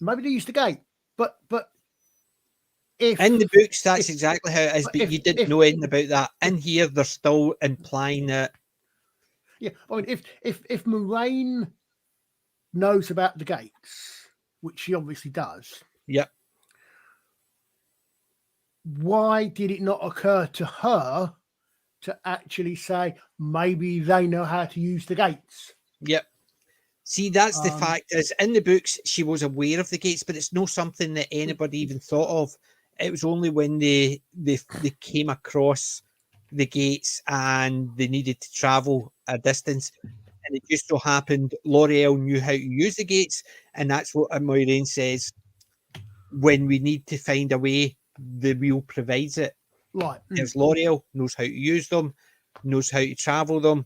Maybe they used the gate, but if in the books that's exactly how it is. But you didn't know anything about that. In here, they're still implying that. Yeah, I mean, if Moiraine knows about the gates, which she obviously does. Yep. Why did it not occur to her to actually say maybe they know how to use the gates? Yep. See, that's the fact is in the books she was aware of the gates, but it's not something that anybody even thought of. It was only when they came across the gates and they needed to travel a distance, and it just so happened L'Oreal knew how to use the gates, and that's what Moiraine says. When we need to find a way, the wheel provides it. Right. There's L'Oreal, knows how to use them, knows how to travel them.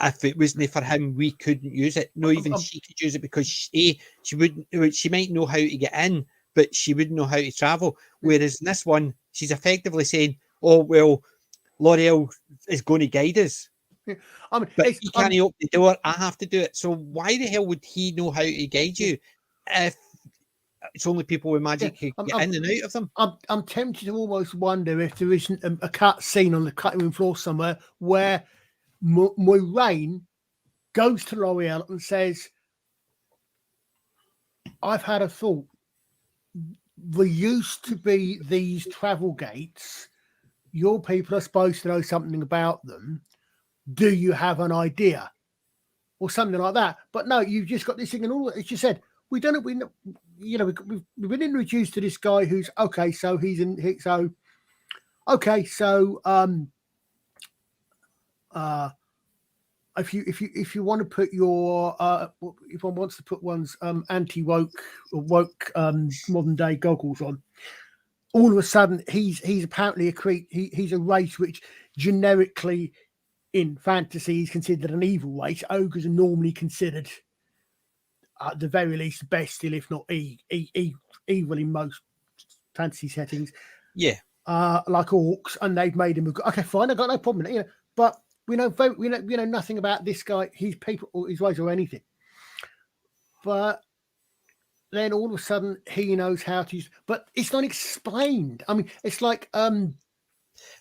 If it wasn't for him, we couldn't use it. Not even she could use it because she wouldn't. She might know how to get in, but she wouldn't know how to travel. Whereas in this one, she's effectively saying, "Oh well, L'Oreal is going to guide us." I mean, But he can't open the door. I have to do it. So why the hell would he know how to guide you if it's only people with magic who get in and out of them? I'm tempted to almost wonder if there isn't a cut scene on the cutting room floor somewhere where Moiraine goes to L'Oreal and says, "I've had a thought. There used to be these travel gates. Your people are supposed to know something about them. Do you have an idea?" Or something like that. But no, you've just got this thing, and all as you said, we don't know. We've been introduced to this guy who's okay. So he's in. So okay. So if you want to put your if one wants to put one's anti-woke or woke modern day goggles on, all of a sudden he's apparently he's a race which generically in fantasy is considered an evil race. Ogres are normally considered at the very least bestial, if not evil in most fantasy settings. Yeah, like orcs, and they've made him okay. Fine, I got no problem. But we know nothing about this guy, his people, or his ways, or anything. But then all of a sudden he knows how to use. But it's not explained. I mean, it's like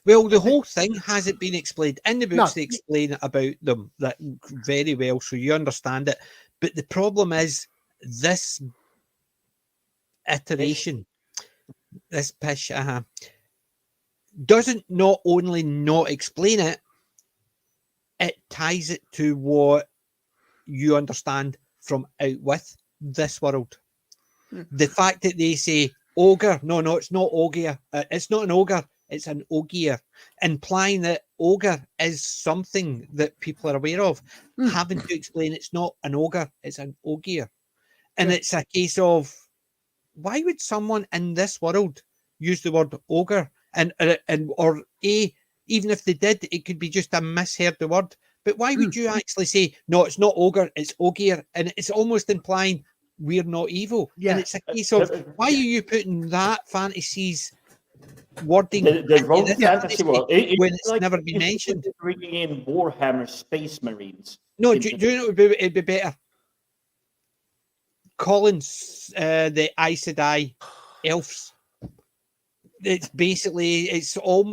well, the whole thing hasn't been explained in the books. No. They explain about them that very well, so you understand it. But the problem is this iteration, this pish, doesn't not only not explain it, it ties it to what you understand from out with this world. The fact that they say ogre, no, it's not ogre. It's not an ogre. It's an ogier, implying that ogre is something that people are aware of. Having to explain it's not an ogre, it's an ogier. And it's a case of, why would someone in this world use the word ogre? Or even if they did, it could be just a misheard the word. But why would you actually say, no, it's not ogre, it's ogier? And it's almost implying we're not evil. Yeah. And it's a case of, why are you putting that fantasies wording the wrong fantasy world when it's like never been mentioned? Bringing in Warhammer Space Marines. No, do you know it'd be better? Collins, the Aes Sedai elves. It's basically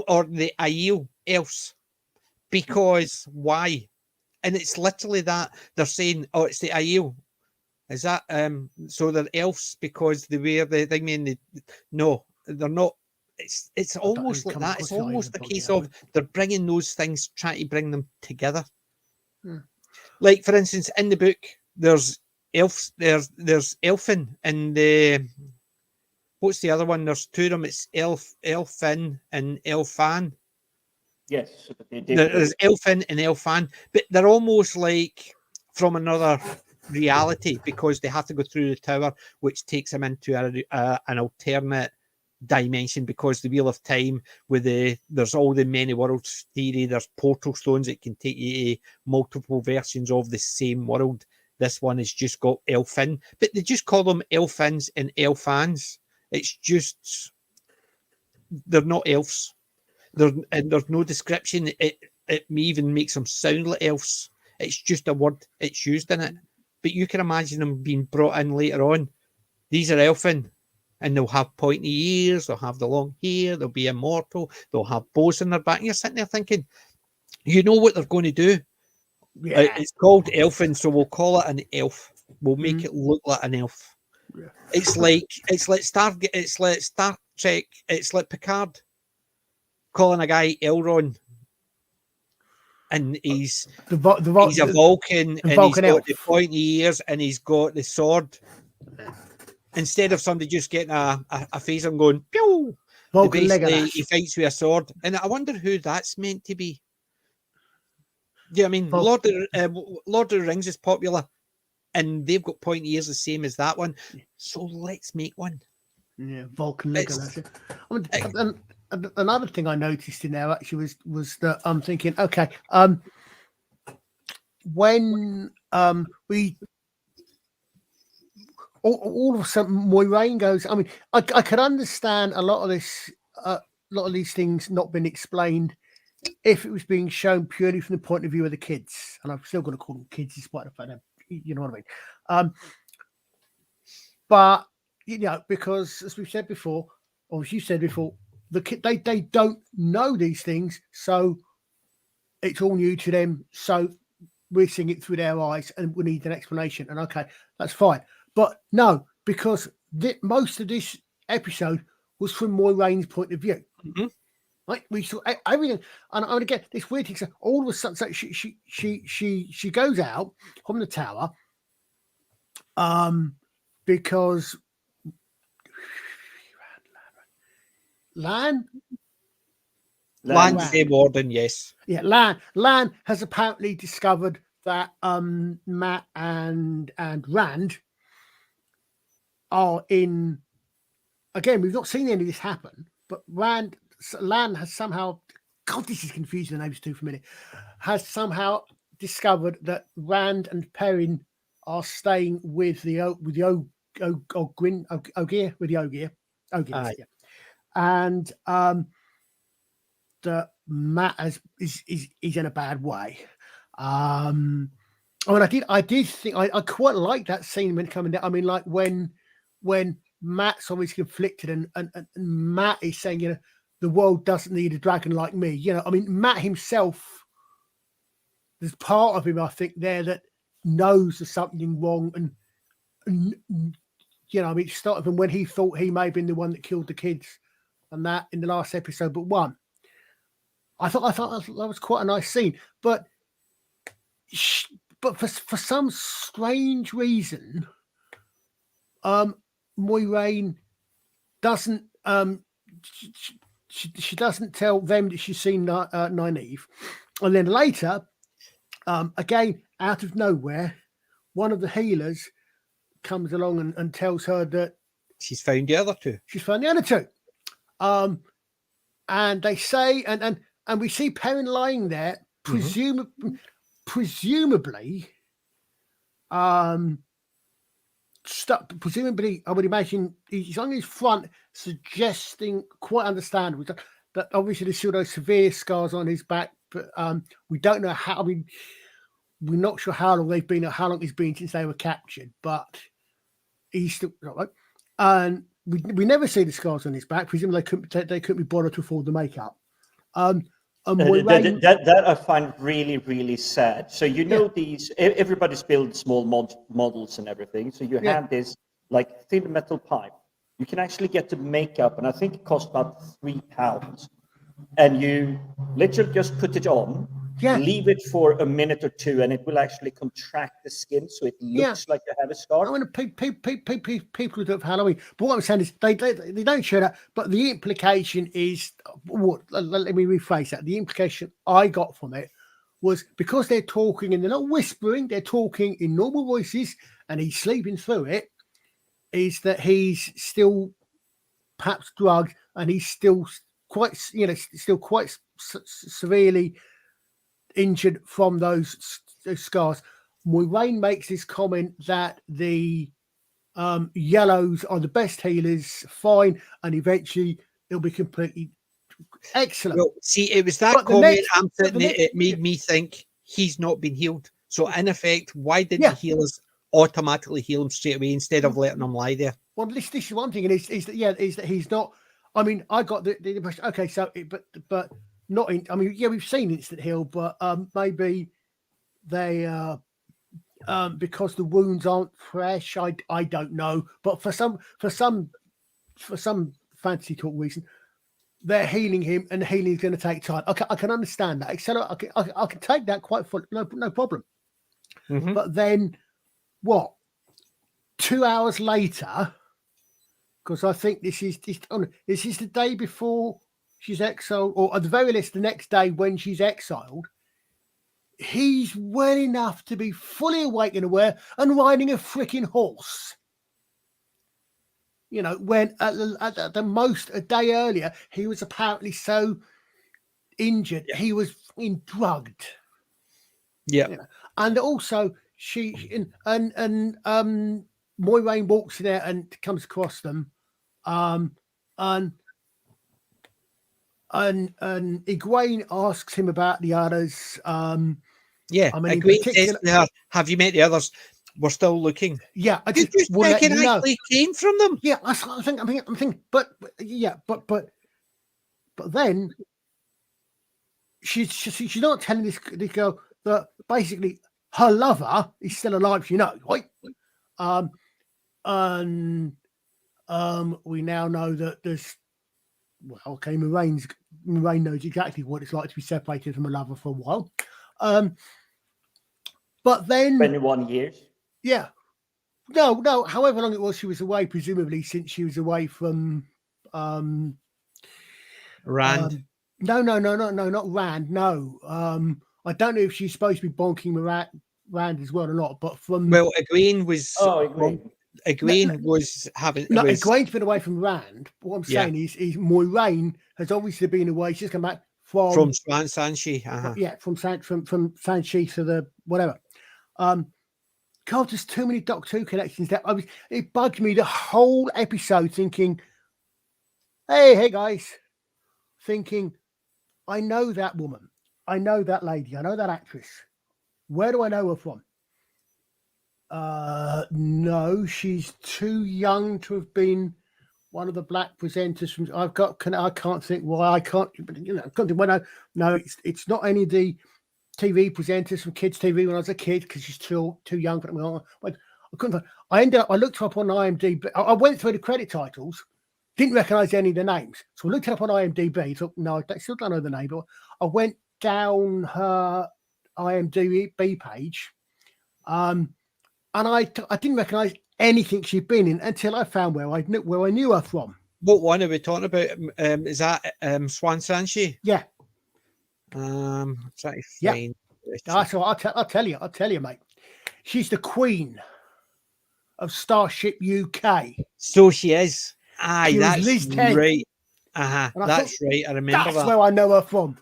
or the Aiel elves. Because why? And it's literally that they're saying, oh, it's the Aiel. Is that so they're elves because they wear the thing? No, they're not. It's almost like that. It's almost a case of they're bringing those things, trying to bring them together. Like for instance, in the book, there's elves. There's elfin and the what's the other one? There's two of them. It's elfin and elfan. Yes, there's elfin and elfan, but they're almost like from another reality because they have to go through the tower, which takes them into an alternate dimension because the Wheel of Time there's all the many worlds theory, there's portal stones that can take you to multiple versions of the same world. This one has just got elfin, but they just call them elfins and elfans. It's just they're not elves. There's no description. It even makes them sound like elves. It's just a word it's used in it. But you can imagine them being brought in later on. These are elfin, and they'll have pointy ears, they'll have the long hair, they'll be immortal, they'll have bows in their back. And you're sitting there thinking, you know what they're going to do. Yeah. It's called elfin, so we'll call it an elf. We'll make it look like an elf. Yeah. It's like Star Trek, it's like Picard calling a guy Elrond. and he's the he's a Vulcan, and Vulcan he's got elf. the pointy ears, and he's got the sword. Instead of somebody just getting a phaser and going pew, Vulcan basically Legolas. he fights with a sword. And I wonder who that's meant to be. Yeah, I mean, Vul- Lord of the Rings is popular, and they've got pointy ears the same as that one. So let's make one. Yeah, Vulcan It's- Legolas. I mean, and another thing I noticed in there actually was that I'm thinking, okay, when we all of a sudden Moiraine goes, I mean, I could understand a lot of this, a lot of these things not being explained if it was being shown purely from the point of view of the kids, and I'm still going to call them kids despite the fact that you know what I mean. But you know, because as we've said before, or as you said before, the kid they don't know these things, so it's all new to them. So we're seeing it through their eyes, and we need an explanation. And okay, that's fine. But no, because most of this episode was from Moiraine's point of view. Mhm. Right, we saw everything, and again, this weird thing. So all of a sudden, so she goes out from the tower, because Lan Lance Warden, yes. Yeah, Lan has apparently discovered that Matt and Rand are in. Again, we've not seen any of this happen, but Lan has somehow. God, this is confusing. The names too familiar. Has somehow discovered that Rand and Perrin are staying with the Ogier, Aye. yeah. And that Matt is in a bad way. I mean, I did think I quite like that scene when coming down. I mean, like when Matt's always conflicted and Matt is saying, you know, the world doesn't need a dragon like me. You know, I mean, Matt himself, there's part of him, I think, there that knows there's something wrong. And you know, I mean, it started from when he thought he may have been the one that killed the kids and that in the last episode, but one. I thought that was quite a nice scene. But for some strange reason, Moiraine doesn't she doesn't tell them that she's seen Nynaeve, and then later, again out of nowhere, one of the healers comes along and tells her that She's found the other two. she's found the other two, and they say and we see Perrin lying there, presumably. Presumably, I would imagine he's on his front, suggesting quite understandable that obviously there's still those severe scars on his back, but we don't know how. I mean, we're not sure how long they've been or how long it's been since they were captured, but he's still right. And we never see the scars on his back. Presumably, they couldn't be bothered to afford the makeup. That I find really, really sad. So you know, these everybody's built small models and everything. So you have this like thin metal pipe. You can actually get the makeup, and I think it costs about £3. And you literally just put it on, leave it for a minute or two, and it will actually contract the skin so it looks like you have a scar. I mean, people who do it for Halloween. But what I'm saying is they don't show that. But the implication is what? Let me rephrase that. The implication I got from it was because they're talking and they're not whispering, they're talking in normal voices, and he's sleeping through it. Is that he's still perhaps drugged and he's still quite, severely injured from those scars. Moiraine makes this comment that the yellows are the best healers, fine, and eventually it'll be completely excellent. Well, see, it was that comment it made me think he's not been healed. So in effect, why didn't the healers automatically heal him straight away instead of letting him lie there? Well, this is one thing, and is that he's not. I mean, I got the impression. Okay, so but not in. I mean, we've seen instant heal, but maybe they because the wounds aren't fresh. I don't know, but for some fantasy talk reason, they're healing him, and the healing is going to take time. I can understand that. I can take that quite full, no problem. Mhm. But then, what? 2 hours later, because I think this is the day before she's exiled, or at the very least, the next day when she's exiled. He's well enough to be fully awake and aware and riding a freaking horse. You know, when at the most a day earlier, he was apparently so injured, he was drugged. Yeah. You know? And also, Moiraine walks in there and comes across them, and Egwene asks him about the others. Yeah. I mean, in Egwene particular, says to her, "Have you met the others? We're still looking." yeah, I Did just you want to think let it you know. actually came from them? Yeah, I'm thinking, but then she's not telling this girl that basically her lover is still alive. You know, right? And we now know that there's Moraine knows exactly what it's like to be separated from a lover for a while. But then 21 years. Yeah. No, however long it was she was away, presumably since she was away from Rand. No, not Rand. No. I don't know if she's supposed to be bonking Rand as well or not, but from Egwene was. Egwene. Was having. No, was, Egwene's been away from Rand. What I'm saying is Moiraine has obviously been away. She's come back from Sanchi. Yeah, from Sanchi to the whatever. God, there's too many Doctor Who connections there. It bugged me the whole episode thinking, hey guys, thinking, I know that woman. I know that lady. I know that actress. Where do I know her from? No, she's too young to have been one of the black presenters from. I can't think why I can't. No, it's not any of the TV presenters from Kids TV when I was a kid because she's too young. But I couldn't. I looked her up on IMDb. I went through the credit titles, didn't recognise any of the names, so I looked it up on IMDb. Thought, no, I still don't know the name. But I went down her IMDb page, and I didn't recognise anything she'd been in until I found where I knew her from. What one are we talking about? Is that Swan Sanchi? Yeah. Trying to find. So I'll tell you, mate. She's the queen of Starship UK. So she is. Aye, that's Liz 10. right. That's right. I remember that's that. where I know her from.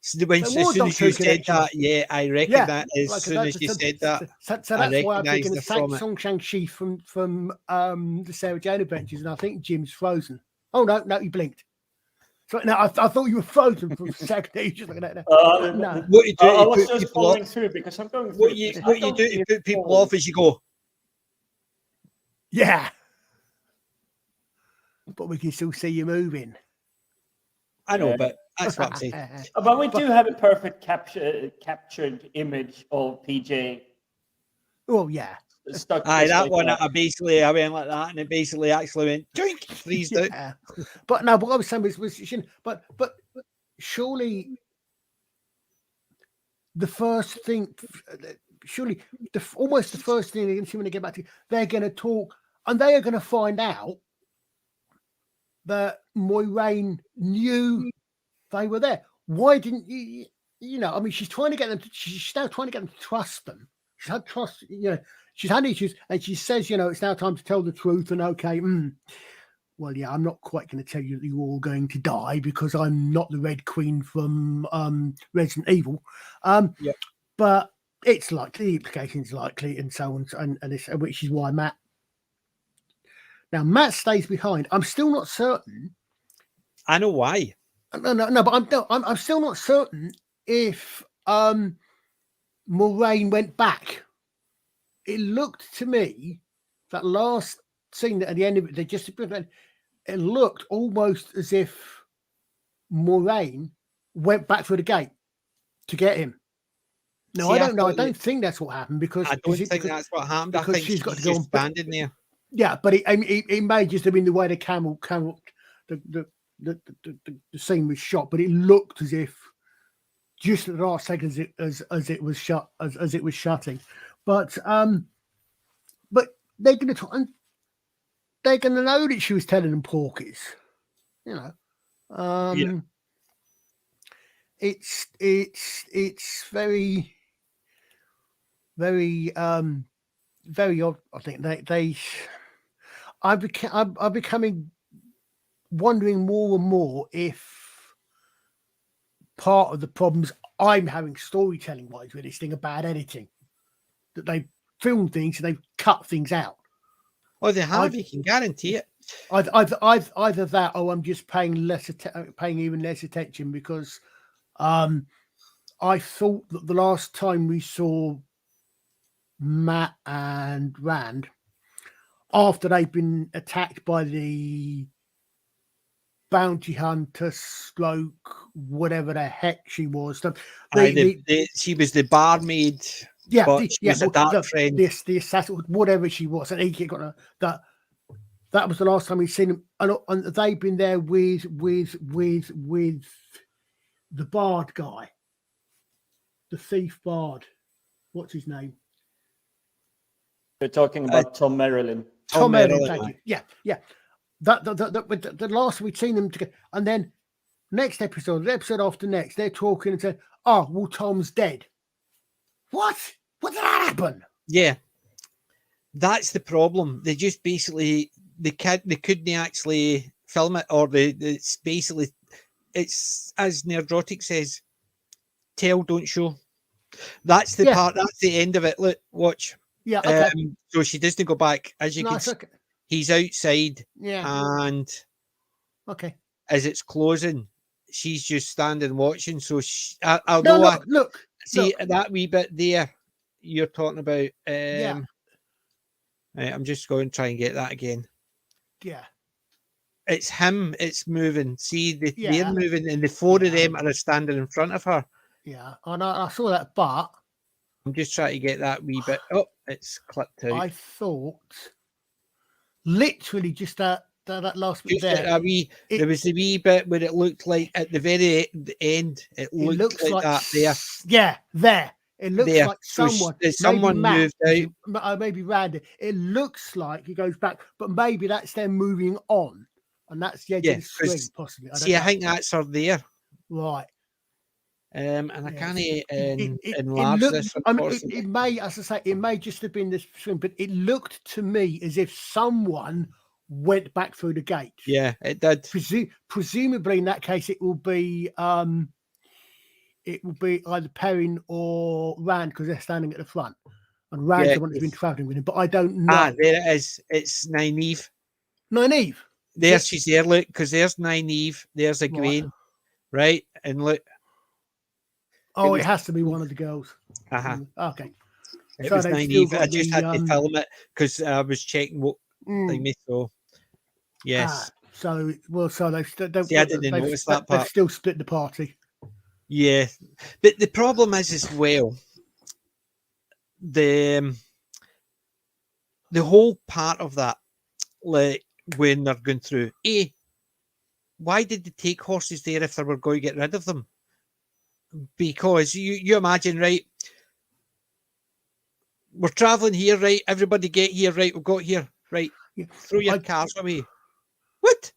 So as soon as you said that, yeah, I reckon that as soon as you said that. So that's why I'm thinking of Song Shang-Chi from the Sarah Jane Adventures, and I think Jim's frozen. Oh no, he blinked. So now I thought you were frozen for a second. You just looking at that. No. What you do? I was just following through because I'm going. What you do to put people off as you go. Yeah, but we can still see you moving. I know, but that's what I'm saying. But we do have a perfect captured image of PJ. Oh yeah. That one I went like that, and it basically actually went drink freezed out. But no, what I was saying was but surely the first thing, almost the first thing they're going to see when they get back to, they're going to talk, and they are going to find out that Moiraine knew they were there. Why didn't you? I mean, she's trying to get them. She's now trying to get them to trust them. She's had trust. She's had issues, and she says, it's now time to tell the truth. And okay, well, yeah, I'm not quite going to tell you that you're all going to die because I'm not the Red Queen from Resident Evil. But it's likely, the implication's likely, and so on, and which is why Matt stays behind. I'm still not certain. I know why. No, but I'm still not certain if Moiraine went back. It looked to me, that last scene at the end of it, it looked almost as if Moiraine went back through the gate to get him. No, I don't know. I don't think that's what happened because I don't think that's what happened. I think she's got to go on standing there. Yeah, but it may just have been the way the camel the the scene was shot, but it looked as if just at the last second as it was shut as it was shutting. But they're going to know that she was telling them porkies, you know. It's very very very odd. I think I'm becoming wondering more and more if part of the problems I'm having storytelling wise with this thing about editing, that they film things and they cut things out. Oh, they have. You can guarantee it. Either that, or I'm just paying even less attention because I thought that the last time we saw Matt and Rand, after they've been attacked by the bounty hunter stroke whatever the heck she was, she was the barmaid. Yeah, but she was a dark friend. The assassin, whatever she was, and he got that. That was the last time we've seen them, and they've been there with the Bard guy, the thief Bard. What's his name? You're talking about Tom Merrilin. Tom Merrilin, thank you. Yeah. The last we'd seen them together, and then next episode, the episode after next, they're talking and saying, "Oh, well, Tom's dead." What? What did that happen? Yeah, that's the problem. They just basically they couldn't actually film it, or it's basically it's as Nerdrotic says, tell don't show. That's the part. That's the end of it. Look, watch. Yeah. Okay. So she doesn't go back. As you can see, he's outside. Yeah. And as it's closing, she's just standing watching. So look. See that wee bit there you're talking about. Right, I'm just going to try and get that again. Yeah. It's him. It's moving. See, they're moving, and the four of them are standing in front of her. Yeah, and I saw that, but I'm just trying to get that wee bit. Oh, it's clipped out. I thought literally just that last bit there. There was a wee bit where it looked like at the very end. It looks like that there. Yeah, there. It looks there. like someone moved out. Maybe Randy. It looks like he goes back, but maybe that's them moving on, and that's the edge of the screen, possibly. I think that's her there. Right. And I can't enlarge this. It may, as I say, it may just have been this swing, but it looked to me as if someone went back through the gate. Yeah, it did. Presumably, in that case, it will be either Perrin or Rand because they're standing at the front, and Rand's the one who's been traveling with him. But I don't know. Ah, there it is. It's Nynaeve. Nynaeve. There she's there. Look, because there's Nynaeve. There's Egwene, right? And look. Oh, it has to be one of the girls. Okay. It was Nynaeve. I just had to film it because I was checking what they made. So, yes. So they've I didn't notice that part. They've still split the party. Yeah, but the problem is as well the whole part of that, like when they're going through. Why did they take horses there if they were going to get rid of them? Because you imagine, right? We're traveling here, right? Everybody get here, right? We've got here, right? Throw your cars away. What?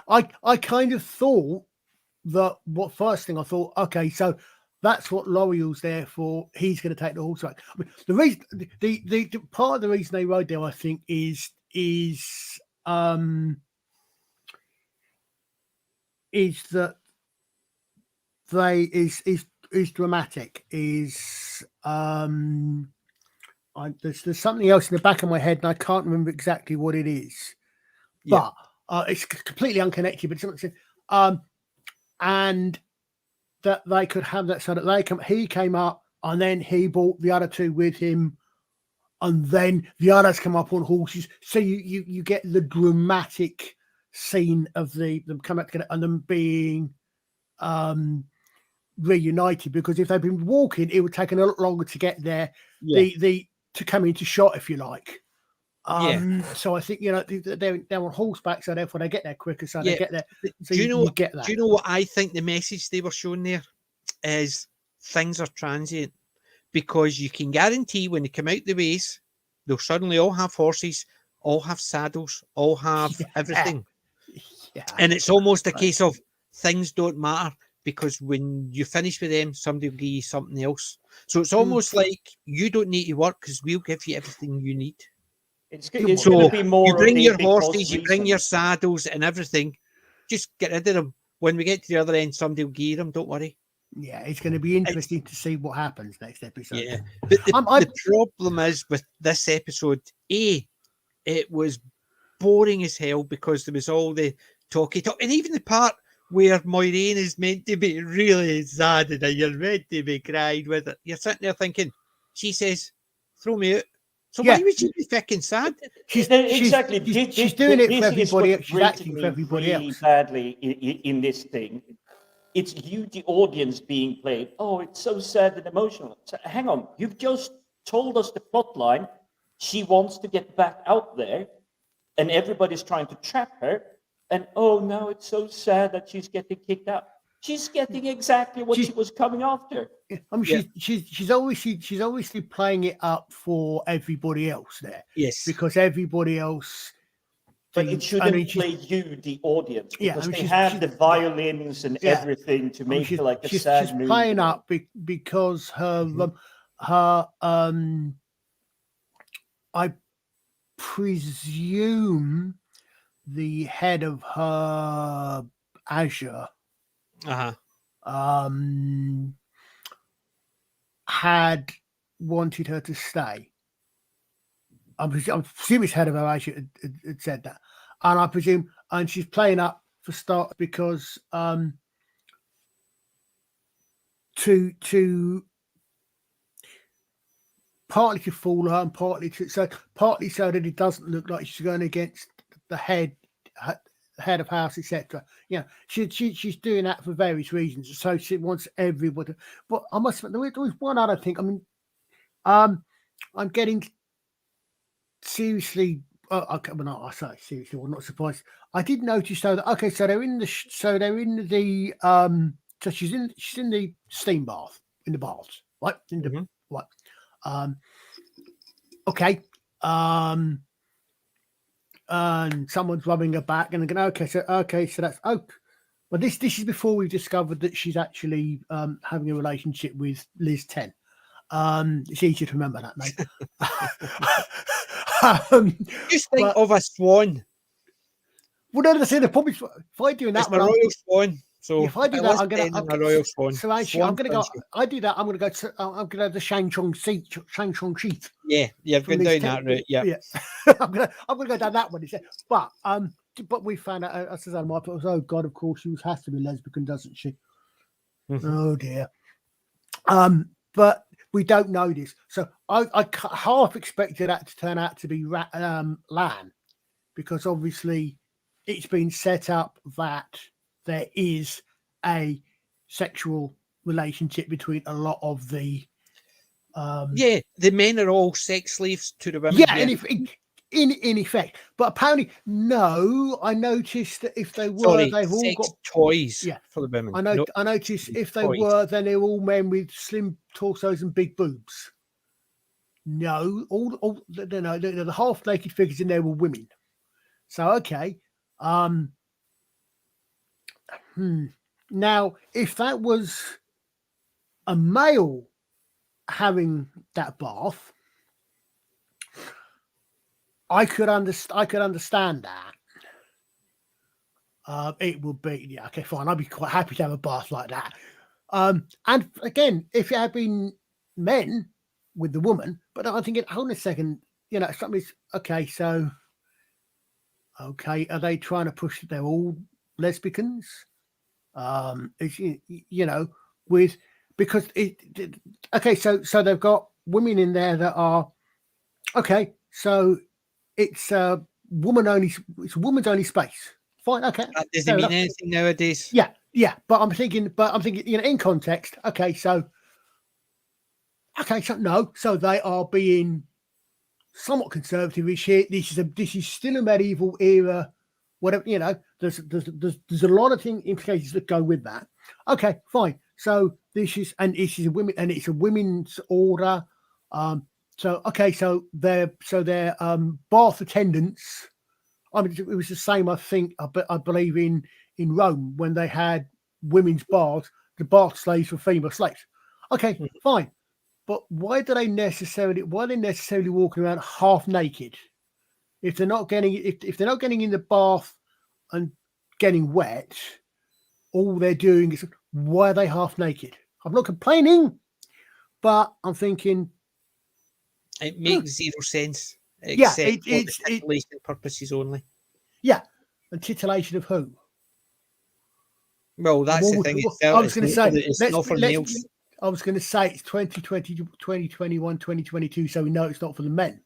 I kind of thought that first thing I thought, okay, so that's what L'Oreal's there for. He's going to take the horse back. I mean, the reason, the part of the reason they rode there, I think, is that is dramatic. There's something else in the back of my head, and I can't remember exactly what it is. But it's completely unconnected. But something. And that they could have that so that he came up and then he brought the other two with him, and then the others come up on horses. So you get the dramatic scene of them coming up together and them being reunited, because if they've been walking, it would take a lot longer to get there. To come into shot, if you like. So I think they're on horseback, so therefore they get there quicker, so they get there. So do you get that. Do you know what I think the message they were showing there is? Things are transient, because you can guarantee when they come out the ways, they'll suddenly all have horses, all have saddles, all have everything. Yeah. And it's almost a case of things don't matter, because when you finish with them, somebody will give you something else. So it's almost like you don't need to work because we'll give you everything you need. It's going to be more. You bring of your the horses, you reason. bring your saddles and everything. Just get rid of them. When we get to the other end, somebody will gear them. Don't worry. Yeah, it's going to be interesting to see what happens next episode. Yeah, but the problem is with this episode, it was boring as hell, because there was all the talky talk, and even the part where Maureen is meant to be really sad and you're meant to be crying with it. You're sitting there thinking, she says, "Throw me out." So why would she be fucking sad? She's doing it for everybody else. She's acting for everybody else. Badly in this thing. It's you, the audience, being played. Oh, it's so sad and emotional. So, hang on, you've just told us the plot line. She wants to get back out there, and everybody's trying to trap her. And oh no, it's so sad that she's getting kicked out. She's getting exactly what she was coming after. I mean, she's obviously playing it up for everybody else there. Yes, because everybody else. But it shouldn't play you, the audience, because they have the violins and everything to make it like a sad movie. She's playing up because her I presume the head of her Azure had wanted her to stay. I'm assuming it's head of her Azure had said that, and I presume, and she's playing up for start because to partly to fool her and partly so that it doesn't look like she's going against the head of house, etc. Yeah, she's doing that for various reasons. So she wants everybody. But I must admit, there was one other thing. I mean, I'm getting seriously. I say seriously. Well, not surprised. I did notice though that so they're in the so she's in the steam bath, in the baths, right? In the right. Okay. And someone's rubbing her back, and they're going, so that's Well, this is before we've discovered that she's actually having a relationship with Liz 10. It's easy to remember that name. Just think of a swan. Well, no, the problem is if I do that, it's a royal swan. So if I do that, I'm going to a royal swan. So actually, I'm going to go. I do that. I'm going to have the Shang Chong sheet. Yeah, you've gone down that route. Yeah. I'm going to go down that one. But we found out. I said, oh God, of course she has to be lesbian, doesn't she? Mm-hmm. Oh dear. But we don't know this, so I half expected that to turn out to be Lan, because obviously it's been set up that there is a sexual relationship between a lot of the the men are all sex slaves to the women. Yeah. In effect, but apparently no. I noticed that if they were, they've all got toys for the women. I noticed if they were, then they're all men with slim torsos and big boobs. No, the half naked figures in there were women. So okay. Now, if that was a male having that bath, I could understand that. It would be okay, fine. I'd be quite happy to have a bath like that. And again, if it had been men with the woman, but I'm thinking, hold on a second, something's okay. So, okay, are they trying to push that they're all lesbians? So they've got women in there that are okay. So it's a woman's only space. Fine, okay. That doesn't mean anything nowadays. Yeah. But I'm thinking, in context, okay, so no, so they are being somewhat conservative-ish here. This is still a medieval era. Whatever, you know, there's a lot of implications that go with that. Okay, fine. So it's a women's order. So their bath attendants. I mean, it was the same. I think I believe in Rome when they had women's baths. The bath slaves were female slaves. Okay, fine. But why are they necessarily walking around half naked? If they're not getting in the bath and getting wet, all they're doing is, why are they half naked? I'm not complaining, but I'm thinking it makes zero sense. Except for the titillation purposes only. Yeah, and titillation of who? Well, that's the thing. I was going to say it's not for males. I was going to say it's 2020, 2021, 2022, so we know it's not for the men.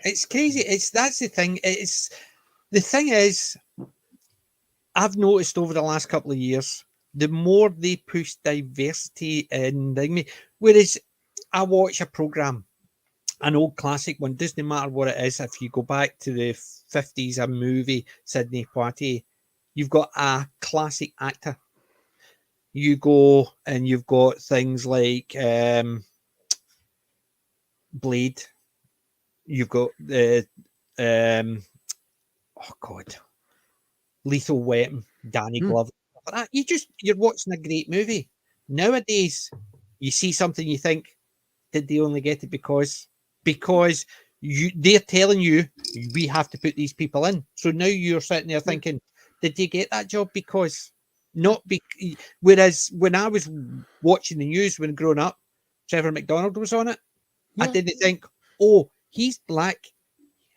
It's crazy. That's the thing. The thing is, I've noticed over the last couple of years, the more they push diversity in, whereas I watch a program, an old classic one, doesn't matter what it is. If you go back to the 50s, a movie, Sidney Poitier, you've got a classic actor. You go and you've got things like Blade. You've got Lethal Weapon, Danny Glover. You're watching a great movie. Nowadays, you see something, you think, did they only get it because they're telling you we have to put these people in. So now you're sitting there thinking, did they get that job because? Whereas when I was watching the news when growing up, Trevor McDonald was on it. I didn't think, oh, he's black.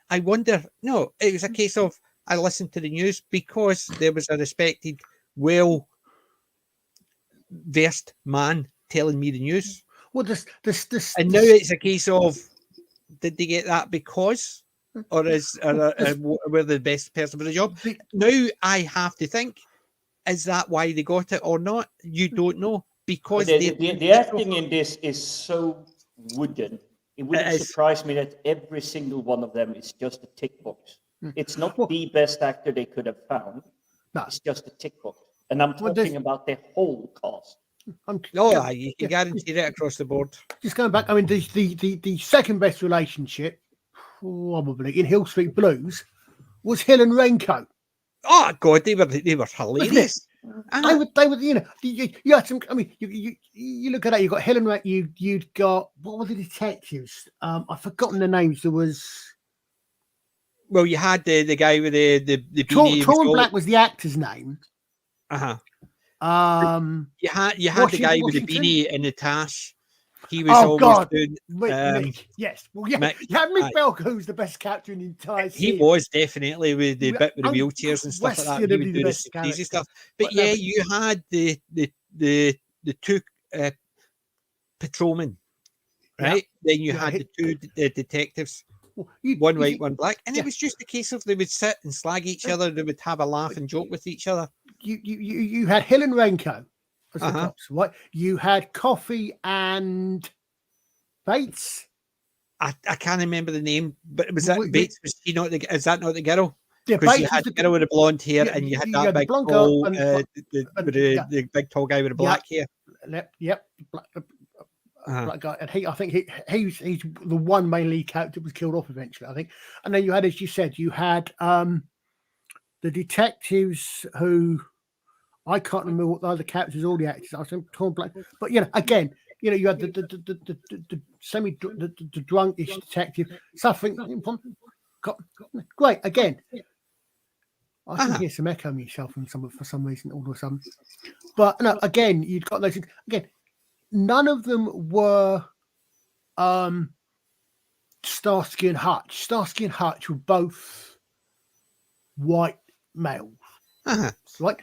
I wonder. No, it was a case of I listened to the news because there was a respected, well-versed man telling me the news. Well, and now it's a case of, did they get that because, or were the best person for the job? Now I have to think, is that why they got it or not? You don't know, because the acting in this is so wooden. It wouldn't surprise me that every single one of them is just a tick box. It's not the best actor they could have found. No. It's just a tick box. And I'm talking about the whole cast. You can guarantee that across the board. Just going back, I mean, the second best relationship, probably in Hill Street Blues, was Hill and Renko. Oh God, they were hilarious. They were, you know, you had some. I mean, you look at that. You got Hill and Renko. You'd got, what were the detectives? I've forgotten the names. There was. Well, you had the guy with the Torn Black was the actor's name. You had the guy with the beanie and the tash. He was always doing. Mick. Yes. Well, yeah. You had Mick Belko, who's the best character in the entire series. He was definitely with the bit with the wheelchairs and stuff like that. He would do this crazy stuff. But yeah, you had the two patrolmen, right? Then you had the two detectives. One white, one black, and it was just a case of they would sit and slag each other. They would have a laugh and joke with each other. You had Hill and Renko as the cops, right? You had Coffey and Bates. I can't remember the name, but was that Bates? Was she not? Is that not the girl? Yeah, because you had the girl with the blonde hair, and you had that big tall, the big tall guy with the black hair. Yep. Black guy, and I think he's the one main lead character that was killed off eventually, I think. And then you had, as you said, you had the detectives who I can't remember what the other characters, all the actors. I think Torn Black, but again, you had the drunkish detective suffering. Great again. I can hear some echo myself for some reason all of a sudden. But no, again, you've got those things again. None of them were Starsky and Hutch. Starsky and Hutch were both white males, right?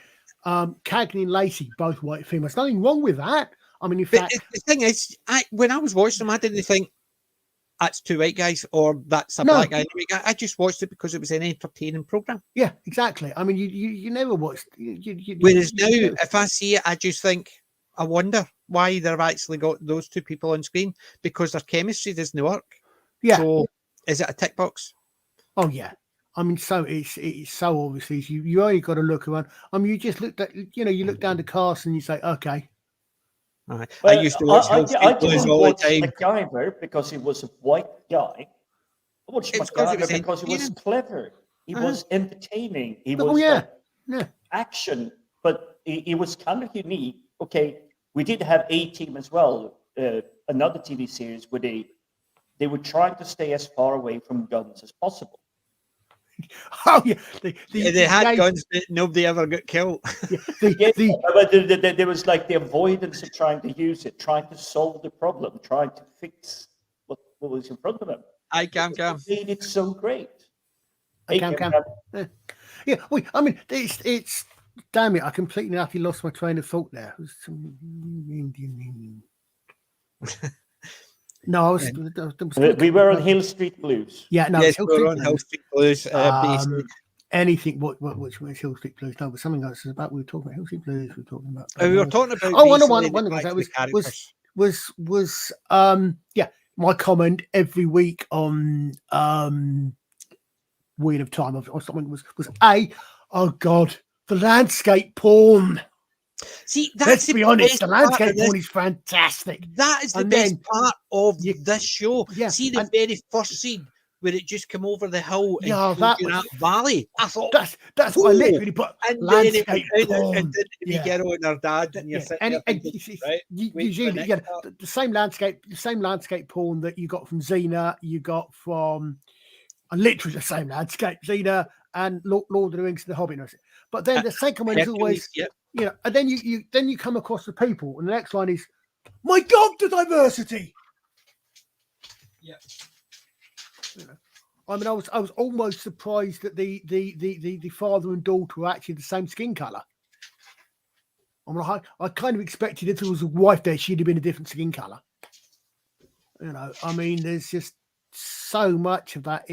Cagney and Lacey, both white females. Nothing wrong with that. I mean, in fact, the thing is, when I was watching them, I didn't think that's two white guys or that's a black guy. I just watched it because it was an entertaining program. Yeah, exactly. I mean, you never watched. Whereas now, if I see it, I just think, I wonder why they've actually got those two people on screen, because their chemistry doesn't work. Yeah. So is it a tick box? Oh yeah. I mean, so it's so obviously you only got to look around. I mean, you just looked at, you look down the cast and you say, okay. I Well, used to watch Hill Street Blues didn't all the watch time. MacGyver because he was a white guy. I watched It's 'cause it was MacGyver because he was entertaining. clever. He was entertaining. He Oh was yeah. like Yeah. action, but it was kind of unique. Okay, we did have A-Team as well, another TV series where they were trying to stay as far away from guns as possible. Oh yeah. They had guns, but nobody ever got killed. But there was like the avoidance of trying to use it, trying to solve the problem, trying to fix what was in front of them. I cam. They made it so great. Cam. Yeah. Wait, I mean, it's damn it, I completely and utterly lost my train of thought there. No, I was. We were on Hill Street Blues. Yeah, no, Yes, we're on Hill Street Blues. Basically. Anything? Which was Hill Street Blues? No, but something else is about. We were talking about Hill Street Blues. We were talking about. We were talking about. Oh, one was yeah. My comment every week on Wheel of Time or something was oh God, the landscape porn. See, that's let's be honest, the landscape porn is fantastic. That is the best part of this show. Yeah, see the very first scene where it just come over the hill and that valley. I thought that's what I literally put. And landscape porn. And the girl and her dad, and you're sitting there thinking, right? Usually, the same landscape porn that you got from Xena, you got from literally the same landscape, Xena and Lord of the Rings, The Hobbit. But then the second one is always, and then you come across the people, and the next line is, "My God, the diversity." Yeah. I mean, I was almost surprised that the father and daughter were actually the same skin color. I mean, I kind of expected if there was a wife there, she'd have been a different skin color. I mean, there's just so much of that,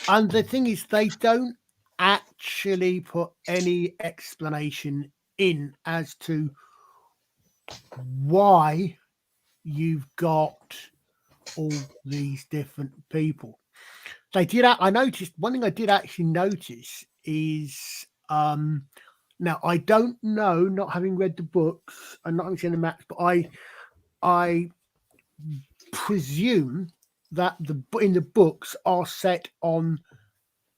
And the thing is, they don't actually put any explanation in as to why you've got all these different people. They did. I noticed one thing I did actually notice is now I don't know, not having read the books and not having seen the maps, but I presume that in the books are set on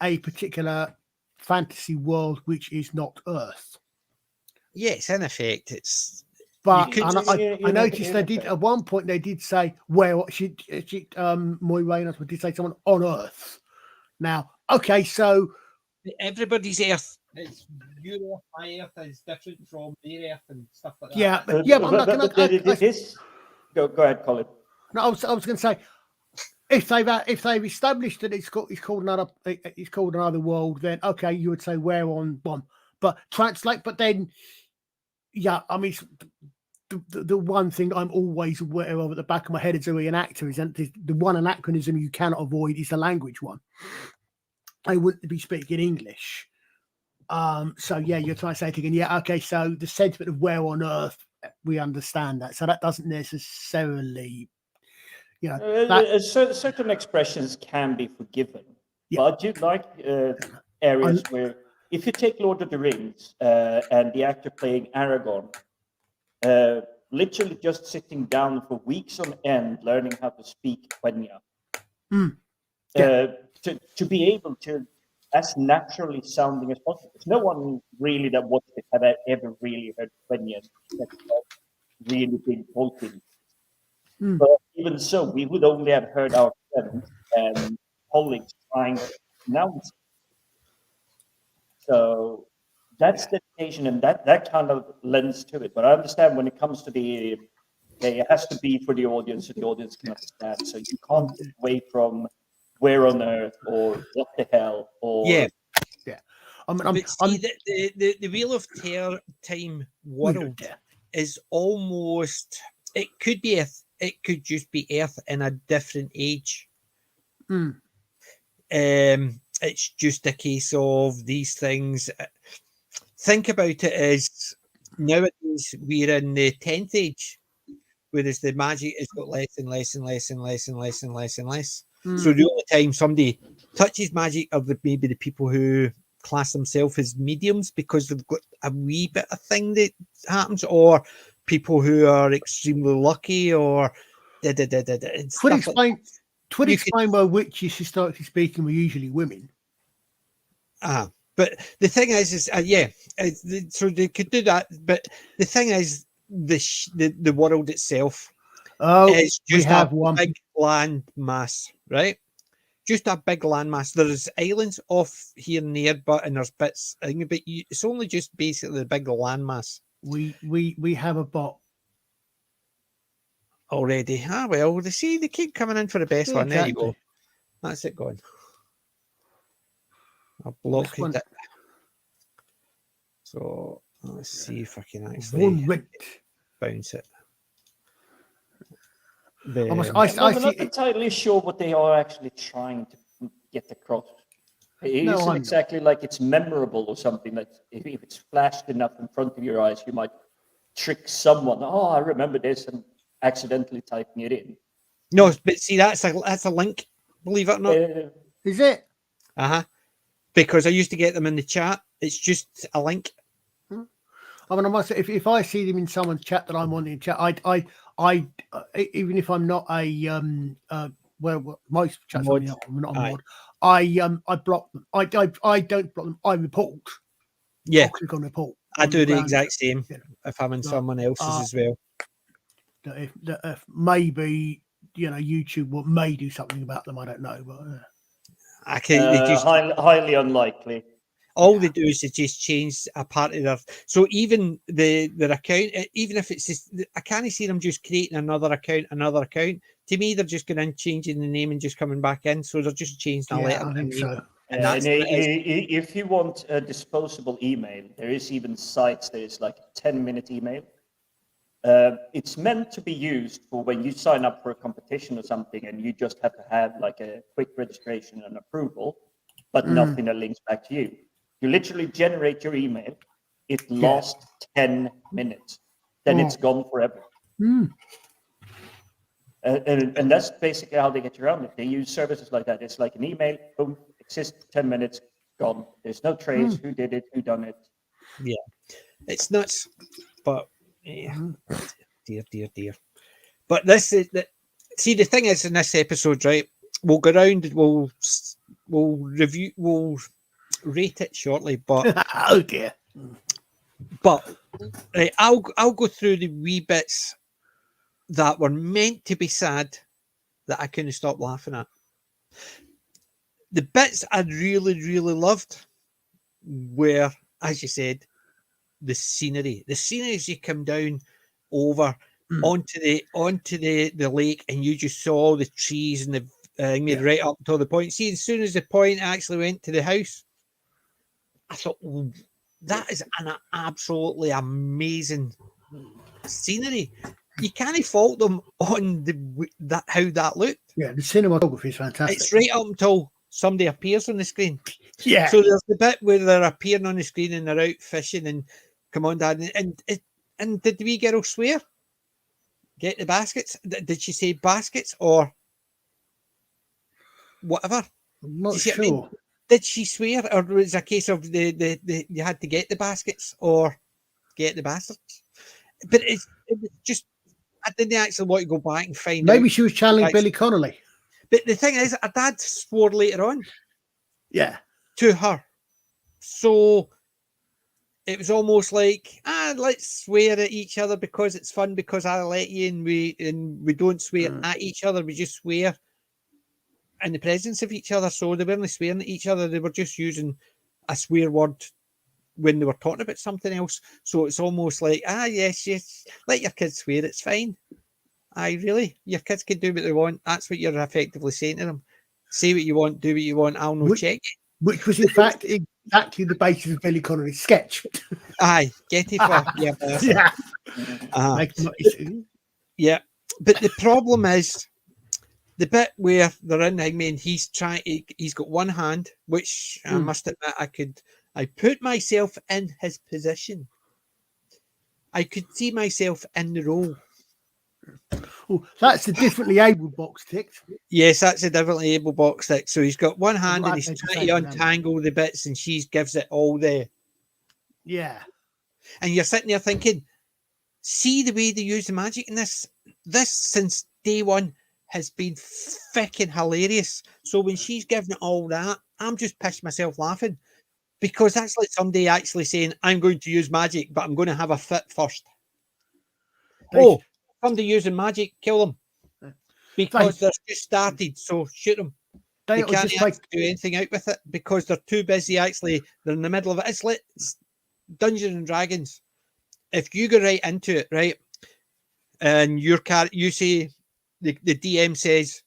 a particular fantasy world which is not Earth. Yes, in effect, it's. But I noticed they did at one point. They did say where Moira did say someone on Earth. Now, okay, so everybody's Earth. It's your Earth is different from their Earth and stuff like that. Yeah, but I'm not going to. Go ahead, Colin. No, I was going to say if they've established that it's called another world, then okay, you would say where on one, but translate. But then, yeah, I mean. The one thing I'm always aware of at the back of my head as an actor is that the one anachronism you cannot avoid is the language one. I wouldn't be speaking English. So yeah, you're trying to say it again. Yeah, okay. So the sentiment of where on earth, we understand that. So that doesn't necessarily, certain expressions can be forgiven. Yeah. But you'd like areas where, if you take Lord of the Rings and the actor playing Aragorn, literally just sitting down for weeks on end, learning how to speak Quenya, to be able to, as naturally sounding as possible. There's no one really that watched it have ever really heard Quenya really big talking. But even so, we would only have heard our friends and colleagues trying to pronounce it. So that's dedication, and that kind of lends to it. But I understand when it comes to it has to be for the audience, so the audience can understand. So you can't get away from where on earth or what the hell or yeah. The Wheel of Time world is almost. It could be Earth. It could just be Earth in a different age. It's just a case of these things. Think about it as nowadays we're in the 10th age, whereas the magic has got less and less and less and less and less and less and less. So the only time somebody touches magic are maybe the people who class themselves as mediums because they've got a wee bit of thing that happens, or people who are extremely lucky, or and Would stuff like explain, would You explain why witches, historically speaking, were usually women. But the thing is so they could do that. But the thing is, the world itself Oh, is we just have a one. big land mass, right? Just a big landmass. There's islands off here and there, and there's bits. But it's only just basically the big landmass We have a bot. already. Well, they keep coming in for the best Yeah, one. There you exactly. go. That's it gone. I This blocked one. it. So let's see if I can actually One red. bounce it. I I'm not see. entirely sure what they are actually trying to get across. It No, isn't I'm exactly like it's memorable or something that if it's flashed enough in front of your eyes, you might trick someone. Oh, I remember this, and accidentally typing it in. No, but see, that's a link. Believe it or not. Is it? Because I used to get them in the chat. It's just a link. I mean, I must say, if I see them in someone's chat that I'm on in chat, I even if I'm not a well, most chats I'm not a mod, I block them. I don't block them. I report. Yeah, I'll click on report. I do the exact same if I'm in someone else's as well. If maybe YouTube may do something about them, I don't know, but I can. They just highly unlikely. all they do is they just change a part of their. So even their account, even if it's just, I can't see them just creating another account. To me, they're just going in, changing the name and just coming back in. So they're just changing a letter. I think so. And if you want a disposable email, there is even sites that is like a 10-minute email. It's meant to be used for when you sign up for a competition or something, and you just have to have like a quick registration and approval, but nothing that links back to you. You literally generate your email. It lasts 10 minutes. Then it's gone forever. And that's basically how they get around it. They use services like that. It's like an email, boom, exists 10 minutes, gone. There's no trace, who did it, who done it. Yeah, it's nuts. But dear. But this is see, the thing is, in this episode, right? We'll go around. We'll review. We'll rate it shortly. But oh dear. But right, I'll go through the wee bits that were meant to be sad that I couldn't stop laughing at. The bits I really loved were, as you said, the scenery. The scenery as you come down over onto the lake, and you just saw all the trees and the right up to the point. See, as soon as the point actually went to the house, I thought, that is an absolutely amazing scenery. You can't fault them on how that looked. Yeah, the cinematography is fantastic. It's right up until somebody appears on the screen. Yeah. So there's the bit where they're appearing on the screen and they're out fishing, and come on, Dad, and did the wee girl swear? Get the baskets? Did she say baskets or whatever? I'm not sure. I mean, did she swear, or was it a case of the you had to get the baskets or get the bastards? But it was just, I didn't actually want to go back and find out. Maybe she was channeling Billy Connolly. But the thing is, her dad swore later on. Yeah. To her. So it was almost like, let's swear at each other because it's fun, because I let you, and we don't swear at each other. We just swear in the presence of each other. So they weren't swearing at each other. They were just using a swear word when they were talking about something else. So it's almost like, yes, let your kids swear, it's fine. Really? Your kids can do what they want. That's what you're effectively saying to them. Say what you want, do what you want, I'll no check. Which was in fact exactly the basis of Billy Connolly's sketch. Get it for yeah. Yeah. But the problem is the bit where they're in Hangman, he's got one hand, which I must admit I put myself in his position. I could see myself in the role. Oh, that's the differently able box ticked. Yes, that's a differently able box tick. So he's got one hand and he's Adaptation trying to for them. untangle the bits, and she gives it all there. Yeah. And you're sitting there thinking, see the way they use the magic in this. This since day one has been freaking hilarious. So when she's giving it all that, I'm just pissed myself laughing, because that's like somebody actually saying, I'm going to use magic, but I'm going to have a fit first. Oh, somebody using magic, kill them. Because they're just started, so shoot them. They can't just do anything out with it because they're too busy. Actually, they're in the middle of it. It's like Dungeons and Dragons. If you go right into it, right, and you say the DM says,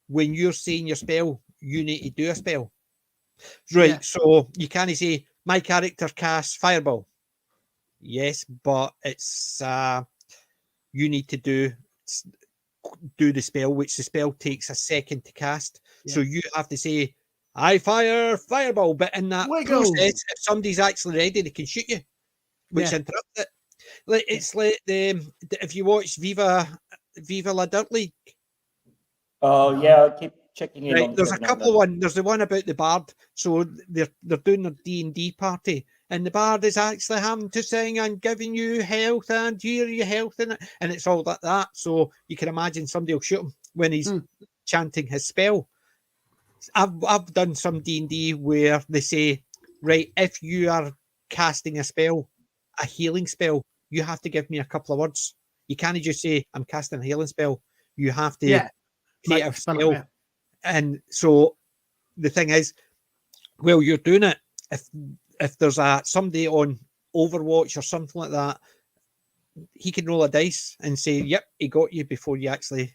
when you're saying your spell, you need to do a spell, right? Yeah. So you can't say my character casts fireball. Yes, but it's you need to do the spell, which the spell takes a second to cast. Yeah. So you have to say, I fire fireball. But in that process, if somebody's actually ready, they can shoot you, which interrupts it. Like, it's like if you watch Viva La Dirt League. Oh, yeah, I keep checking in on there's a couple of one. There's the one about the bard. So they're doing their D&D party, and the bard is actually having to sing and giving you health and here your health in it, and it's all like that. So you can imagine somebody will shoot him when he's chanting his spell. I've done some D&D where they say, right, if you are casting a spell, a healing spell, you have to give me a couple of words. You can't just say, I'm casting a healing spell. You have to take a spell. And so the thing is, while you're doing it, if there's somebody on Overwatch or something like that, he can roll a dice and say, yep, he got you before you actually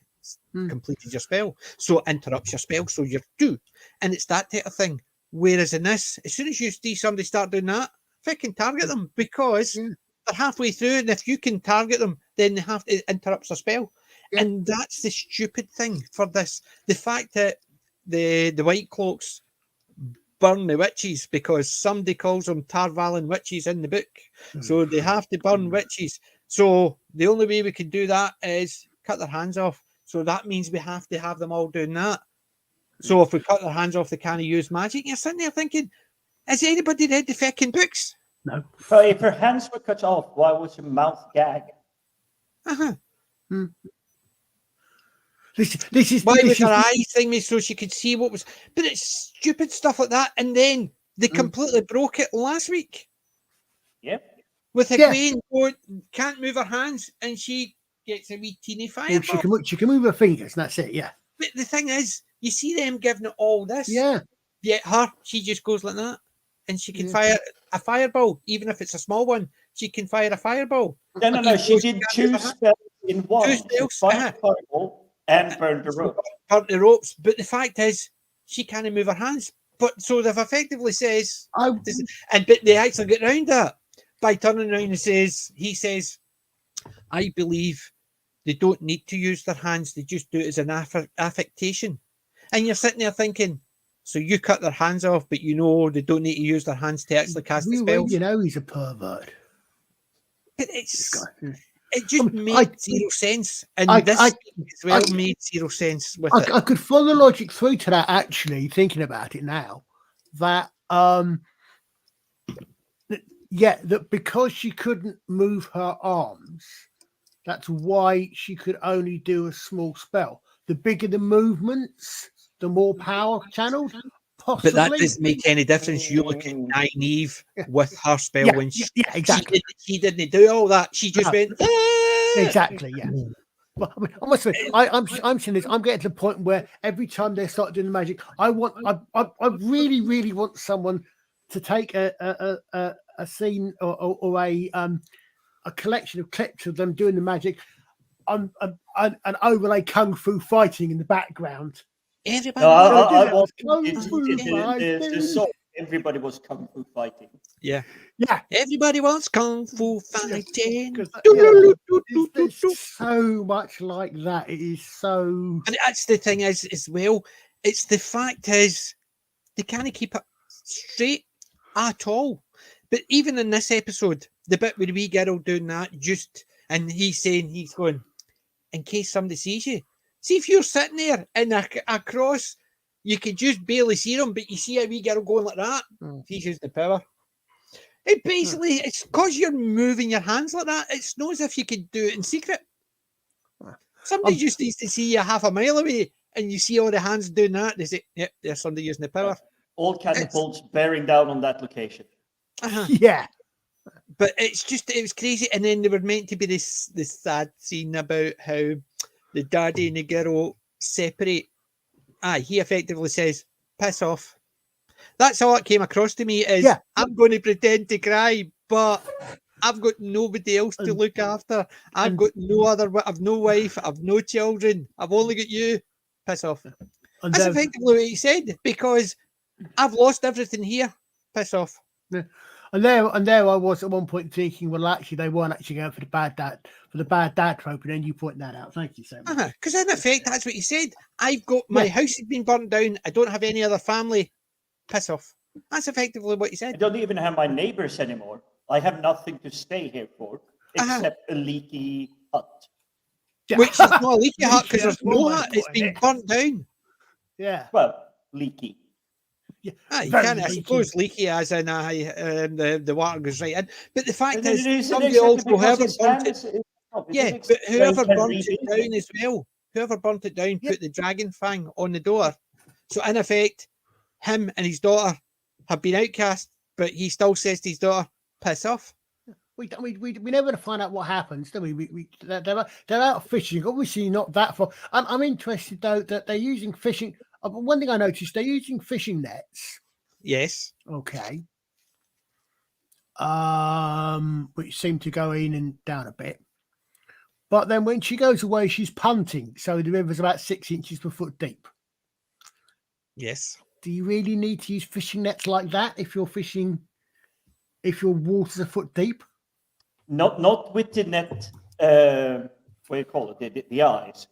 completed your spell. So it interrupts your spell, so you're due. And it's that type of thing. Whereas in this, as soon as you see somebody start doing that, freaking target them, because they're halfway through, and if you can target them, then it interrupts their spell. Yeah. And that's the stupid thing for this. The fact that the White Cloaks burn the witches because somebody calls them Tarvalin witches in the book. So they have to burn witches. So the only way we can do that is cut their hands off. So that means we have to have them all doing that. So if we cut their hands off, they can't use magic. You're sitting there thinking, has anybody read the fucking books? No. So if her hands were cut off, why was her mouth gagged? This is why was her eyes thingy so she could see what was, but it's stupid stuff like that. And then they completely broke it last week. Yep. With a queen who can't move her hands, and she gets a wee teeny fireball. Well, she can move her fingers, and that's it. Yeah. But the thing is, you see them giving it all this. Yeah. Yet she just goes like that, and she can fire a fireball, even if it's a small one. She can fire a fireball. No. She did two spells in one. Two spells. Fired a fireball and burned the rope. Burnt the ropes. But the fact is, she can't move her hands. But so they've effectively says, but they actually get around that by turning around and he says, I believe they don't need to use their hands. They just do it as an affectation. And you're sitting there thinking, so you cut their hands off, but you know they don't need to use their hands to actually cast the spells. You know he's a pervert. But it just made zero sense. And this as well made zero sense with it. I could follow the logic through to that, actually, thinking about it now. That, that because she couldn't move her arms, that's why she could only do a small spell. The bigger the movements, the more power channeled, possibly. But that doesn't make any difference. You look at Nynaeve with her spell when exactly. She didn't do all that. She just went. Exactly, yeah. Well, I mean, I must admit, I'm saying this. I'm getting to the point where every time they start doing the magic, I really, really want someone to take a scene or a collection of clips of them doing the magic, and overlay kung fu fighting in the background. Everybody was kung fu fighting. Yeah. Everybody wants kung fu fighting. There's so much like that. It is so. And that's the thing is as well. It's the fact is they can't keep it straight at all. But even in this episode, the bit with the wee girl doing that, and he's going, in case somebody sees you. See, if you're sitting there in a cross, you could just barely see them, but you see a wee girl going like that. He's using the power. It basically, it's because you're moving your hands like that. It's not as if you could do it in secret. Somebody just needs to see you half a mile away, and you see all the hands doing that. They say, "Yep, there's somebody using the power." All catapults bearing down on that location. Yeah. But it was crazy. And then there were meant to be this sad scene about how the daddy and the girl separate. He effectively says, "Piss off." That's all it came across to me is, I'm going to pretend to cry, but I've got nobody else to look after. I've got I've no wife, I've no children. I've only got you. Piss off. That's effectively what he said, because I've lost everything here. Piss off. Yeah. And there I was at one point thinking, well, actually, they weren't actually going for the bad dad trope, and then you point that out. Thank you so much. Because in effect, that's what he said. I've got my house has been burnt down. I don't have any other family. Piss off. That's effectively what he said. I don't even have my neighbors anymore. I have nothing to stay here for except a leaky hut. Which is not a leaky hut because there's no hut. It's been burnt down. Yeah. Well, leaky. Yeah, you can, I suppose, leaky as in the water goes right in. But the fact is, somebody also, whoever burnt it, but whoever burnt it down as well, whoever burnt it down, put the dragon fang on the door. So in effect, him and his daughter have been outcast, but he still says to his daughter, "Piss off." We never find out what happens, do we? They're out fishing. Obviously, not that far. I'm interested though that they're using fishing. One thing I noticed, they're using fishing nets. Yes. Okay. Which seem to go in and down a bit. But then when she goes away, she's punting, so the river's about 6 inches per foot deep. Yes. Do you really need to use fishing nets like that if your water's a foot deep? Not with the net. What do you call it? The eyes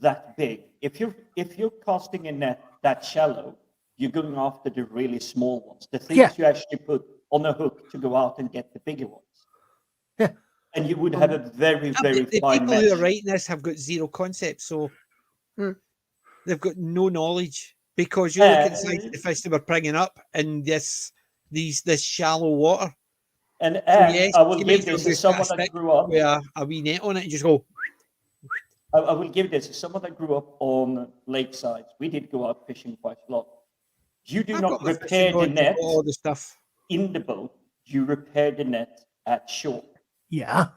that big. If you're casting a net that shallow, you're going after the really small ones. The things you actually put on a hook to go out and get the bigger ones. Yeah. And you would have a very, very the fine people mesh. who are writing this have got zero concept, so they've got no knowledge, because you look at the size of the fish they were bringing up in this shallow water. And So yes, I will give this as someone that grew up with a wee net on it and just go. I will give this as someone that grew up on lakesides. We did go out fishing quite a lot. You do not repair the net all the stuff in the boat. You repair the net at shore. Yeah.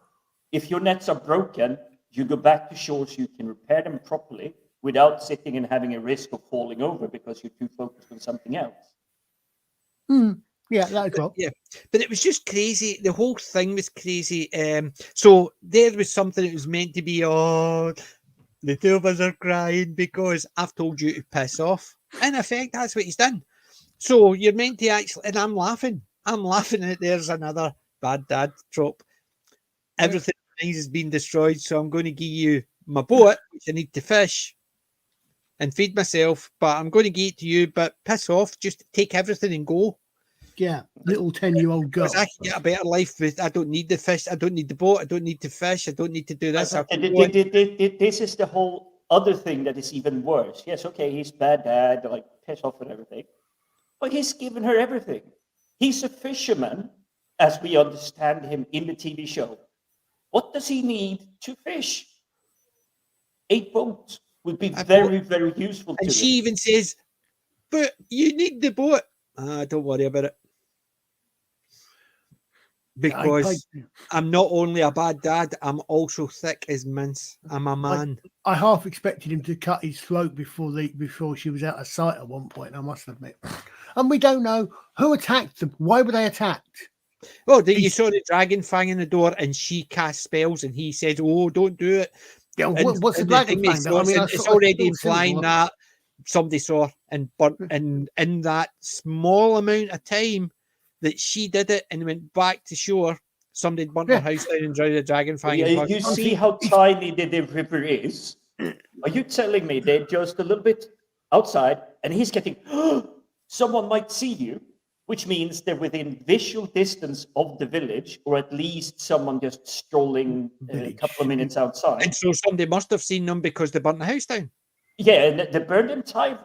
If your nets are broken, you go back to shore so you can repair them properly without sitting and having a risk of falling over because you're too focused on something else. Yeah, that's well. Yeah, but it was just crazy. The whole thing was crazy. So there was something that was meant to be, the two of us are crying because I've told you to piss off. In effect, that's what he's done. So you're meant to actually, and I'm laughing at there's another bad dad trope. Everything has been destroyed, so I'm going to give you my boat, which I need to fish and feed myself, but I'm going to give it to you, but piss off, just take everything and go. Yeah, little 10-year-old girl. I can get a better life with. I don't need the fish. I don't need the boat. I don't need to fish. I don't need to do this. This is the whole other thing that is even worse. Yes, okay, he's bad dad, like piss off and everything, but he's given her everything. He's a fisherman, as we understand him in the TV show. What does he need to fish? 8 boats would be very, very useful to him. And she even says, "But you need the boat." Don't worry about it. Because I'm not only a bad dad, I'm also thick as mince. I'm a man. I half expected him to cut his throat before she was out of sight at one point, I must admit. And we don't know who attacked them. Why were they attacked? Well, you saw the dragon fang in the door and she cast spells and he said, "Oh, don't do it." Yeah, what's the dragon fang? It's already implying that somebody saw and burnt, and in that small amount of time that she did it and went back to shore, somebody burnt her house down and drowned a dragon fang. You see how tiny the river is? Are you telling me they're just a little bit outside and he's getting, someone might see you? which means they're within visual distance of the village, or at least someone just strolling a couple of minutes outside. And so somebody must have seen them because they burnt the house down. Yeah, and they burned the entire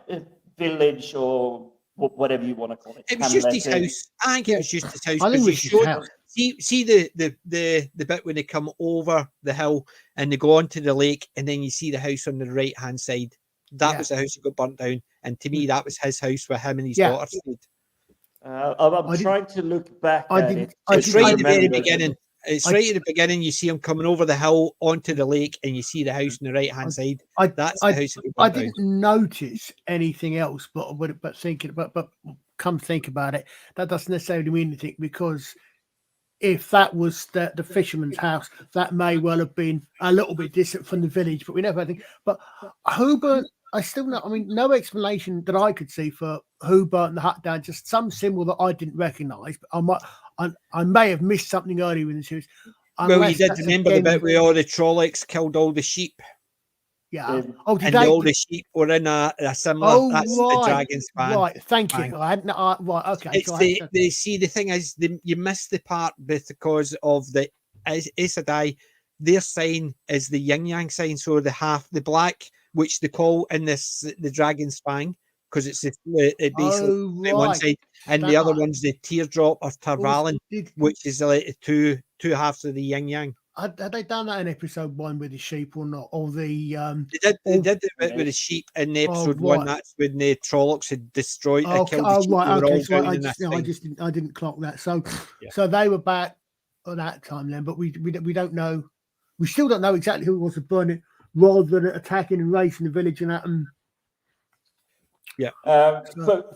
village, or whatever you want to call it. It was just his house. I think it was just his house. I think it because was he his showed, house. see the bit when they come over the hill and they go onto the lake, and then you see the house on the right hand side. That was the house that got burnt down, and to me, that was his house where him and his daughter stayed. I'm trying to look back at it. It's right at the very beginning. It's right at the beginning. You see him coming over the hill onto the lake, and you see the house on the right hand side. That's the house that got burnt down. I didn't notice anything else, but come think about it, that doesn't necessarily mean anything, because if that was the fisherman's house, that may well have been a little bit distant from the village, but we never had anything. But who burnt? I still know. I mean, no explanation that I could see for who burnt the hut down. Just some symbol that I didn't recognise. But I may have missed something earlier in the series. Well, you did remember the bit where all the Trollocs killed all the sheep. Yeah. And all the sheep were in a similar. That's the dragon's fan. Right. Thank you. I hadn't. Right. Okay. It's see, the thing is, you missed the part because of the Aes Sedai. Their sign is the yin yang sign, so the black, which they call in the dragon's fang, because it's basically one side, and the other one's the teardrop of Tarvalin, which is like two halves of the yin yang. Had they done that in episode 1 with the sheep or not? Or the they did the bit with the sheep in episode 1. That's when the Trollocs had destroyed. Okay, okay. So I didn't clock that. So so they were back at that time then, but we don't know. We still don't know exactly who was to burn it, rather than attacking and racing the village and that.